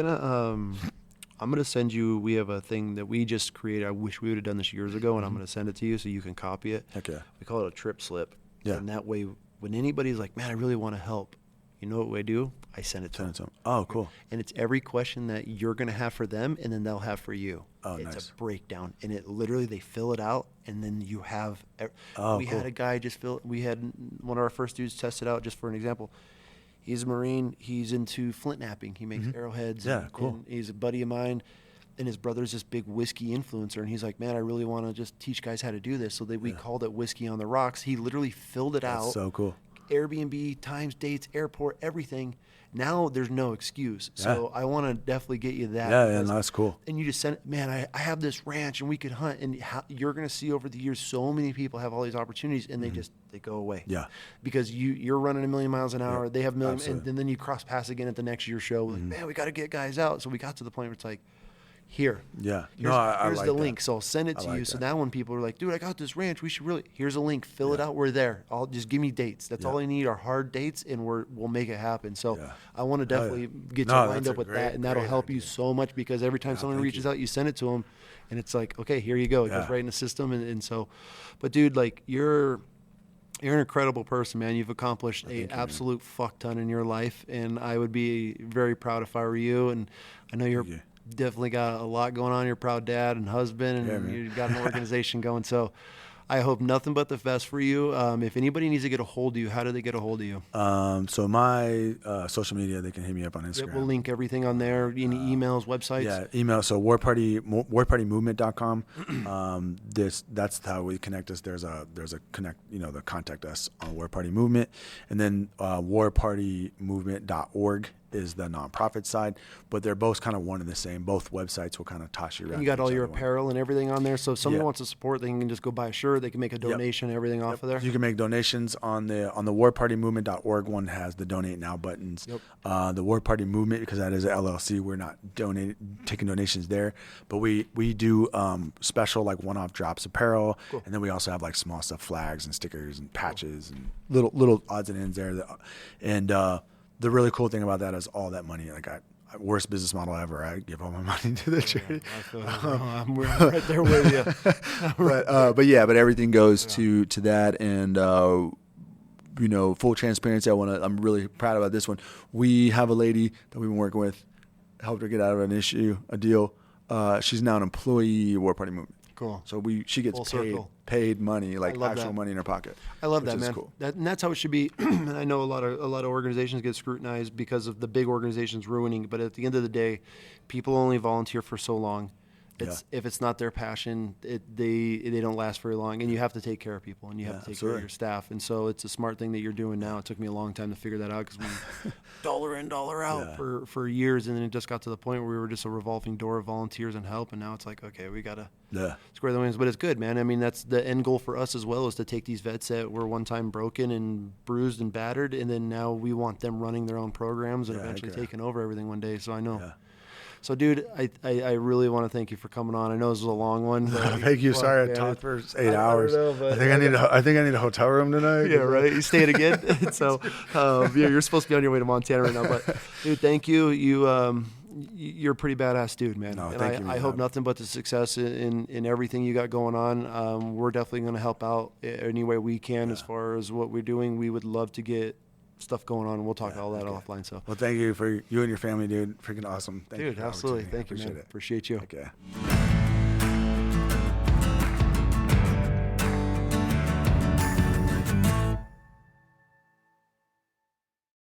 gonna send you. We have a thing that we just created. I wish we would have done this years ago, and I'm gonna send it to you so you can copy it. Okay. We call it a trip slip. Yeah. And that way, when anybody's like, "Man, I really want to help," you know what I do? I send it to them. Oh, cool. And it's every question that you're gonna have for them, and then they'll have for you. Oh, it's nice. a breakdown, and it literally, they fill it out, and then you have. Oh, we cool. had a guy we had one of our first dudes test it out, just for an example. He's a Marine. He's into flint napping. He makes arrowheads. Yeah, cool. And he's a buddy of mine, and his brother's this big whiskey influencer. And he's like, "Man, I really want to just teach guys how to do this." So we called it Whiskey on the Rocks. He literally filled it out. That's so cool. Airbnb, times, dates, airport, everything. Now there's no excuse. So I want to definitely get you that. Yeah, that's cool. And you just send it, "Man, I have this ranch and we could hunt." And you're going to see over the years, so many people have all these opportunities, and they go away. Yeah. Because you're running 1,000,000 miles an hour. They have 1,000,000, absolutely. and then you cross paths again at the next year's show. Like, "Man, we got to get guys out." So we got to the point where it's like, here. Yeah. Here's, I here's like the that. link. So I'll send it to you. So now when people are like, "Dude, I got this ranch. We should really," here's a link. Fill it out. We're there. I'll just give me dates. That's all I need are hard dates, and we'll make it happen. So I want to definitely get you lined up with that, and that'll help you so much, because every time someone reaches out, you send it to them, and it's like, okay, here you go. It goes right in the system. And so, but dude, like, you're an incredible person, man. You've accomplished an absolute fuck ton in your life, and I would be very proud if I were you. And I know you're definitely got a lot going on. You're a proud dad and husband, and you've got an organization going. So I hope nothing but the best for you. If anybody needs to get a hold of you, how do they get a hold of you? So my social media, they can hit me up on Instagram. Yep, we'll link everything on there. Any emails, websites? Yeah, email. So warpartymovement.com. That's how we connect us. There's a connect, the contact us on War Party Movement, and then warpartymovement.org is the nonprofit side, but they're both kind of one and the same. Both websites will kind of toss you around. You got to all each your other one. apparel and everything on there. So if somebody Yeah. wants to support, they can just go buy a shirt. They can make a donation and everything off of there. You can make donations on the warpartymovement.org one has the donate now buttons. The War Party Movement, because that is an LLC, we're not taking donations there, but we do special like one-off drops apparel, and then we also have like small stuff, flags and stickers and patches and little odds and ends there. And the really cool thing about that is all that money, like worst business model ever. I give all my money to the charity. I feel I'm right there with you. but everything goes to that. And full transparency, I'm really proud about this one. We have a lady that we've been working with, helped her get out of a deal. She's now an employee of War Party Movement. Cool. So she gets paid money, like actual money in her pocket. I love that, man. Cool. And that's how it should be. And I know a lot of organizations get scrutinized because of the big organizations ruining. But at the end of the day, people only volunteer for so long. If it's not their passion, they don't last very long. And you have to take care of people, and you have to take care of your staff. And so it's a smart thing that you're doing now. It took me a long time to figure that out because we dollar in, dollar out for years, and then it just got to the point where we were just a revolving door of volunteers and help. And now it's like, okay, we gotta square the wings. But it's good, man. I mean, that's the end goal for us as well, is to take these vets that were one time broken and bruised and battered, and then now we want them running their own programs and eventually taking over everything one day. So I know. Yeah. So, dude, I really want to thank you for coming on. I know this was a long one. Thank you. Sorry, I talked for 8 hours. I think I need a hotel room tonight. Yeah, right. You staying again? So, you're supposed to be on your way to Montana right now. But, dude, thank you. You're a pretty badass dude, man. No, and thank you, I hope nothing but the success in everything you got going on. We're definitely going to help out any way we can as far as what we're doing. We would love to get stuff going on, and we'll talk all that offline. So, well, thank you for you and your family, dude. Freaking awesome. Dude, absolutely. Thank you, man. Appreciate you. Okay.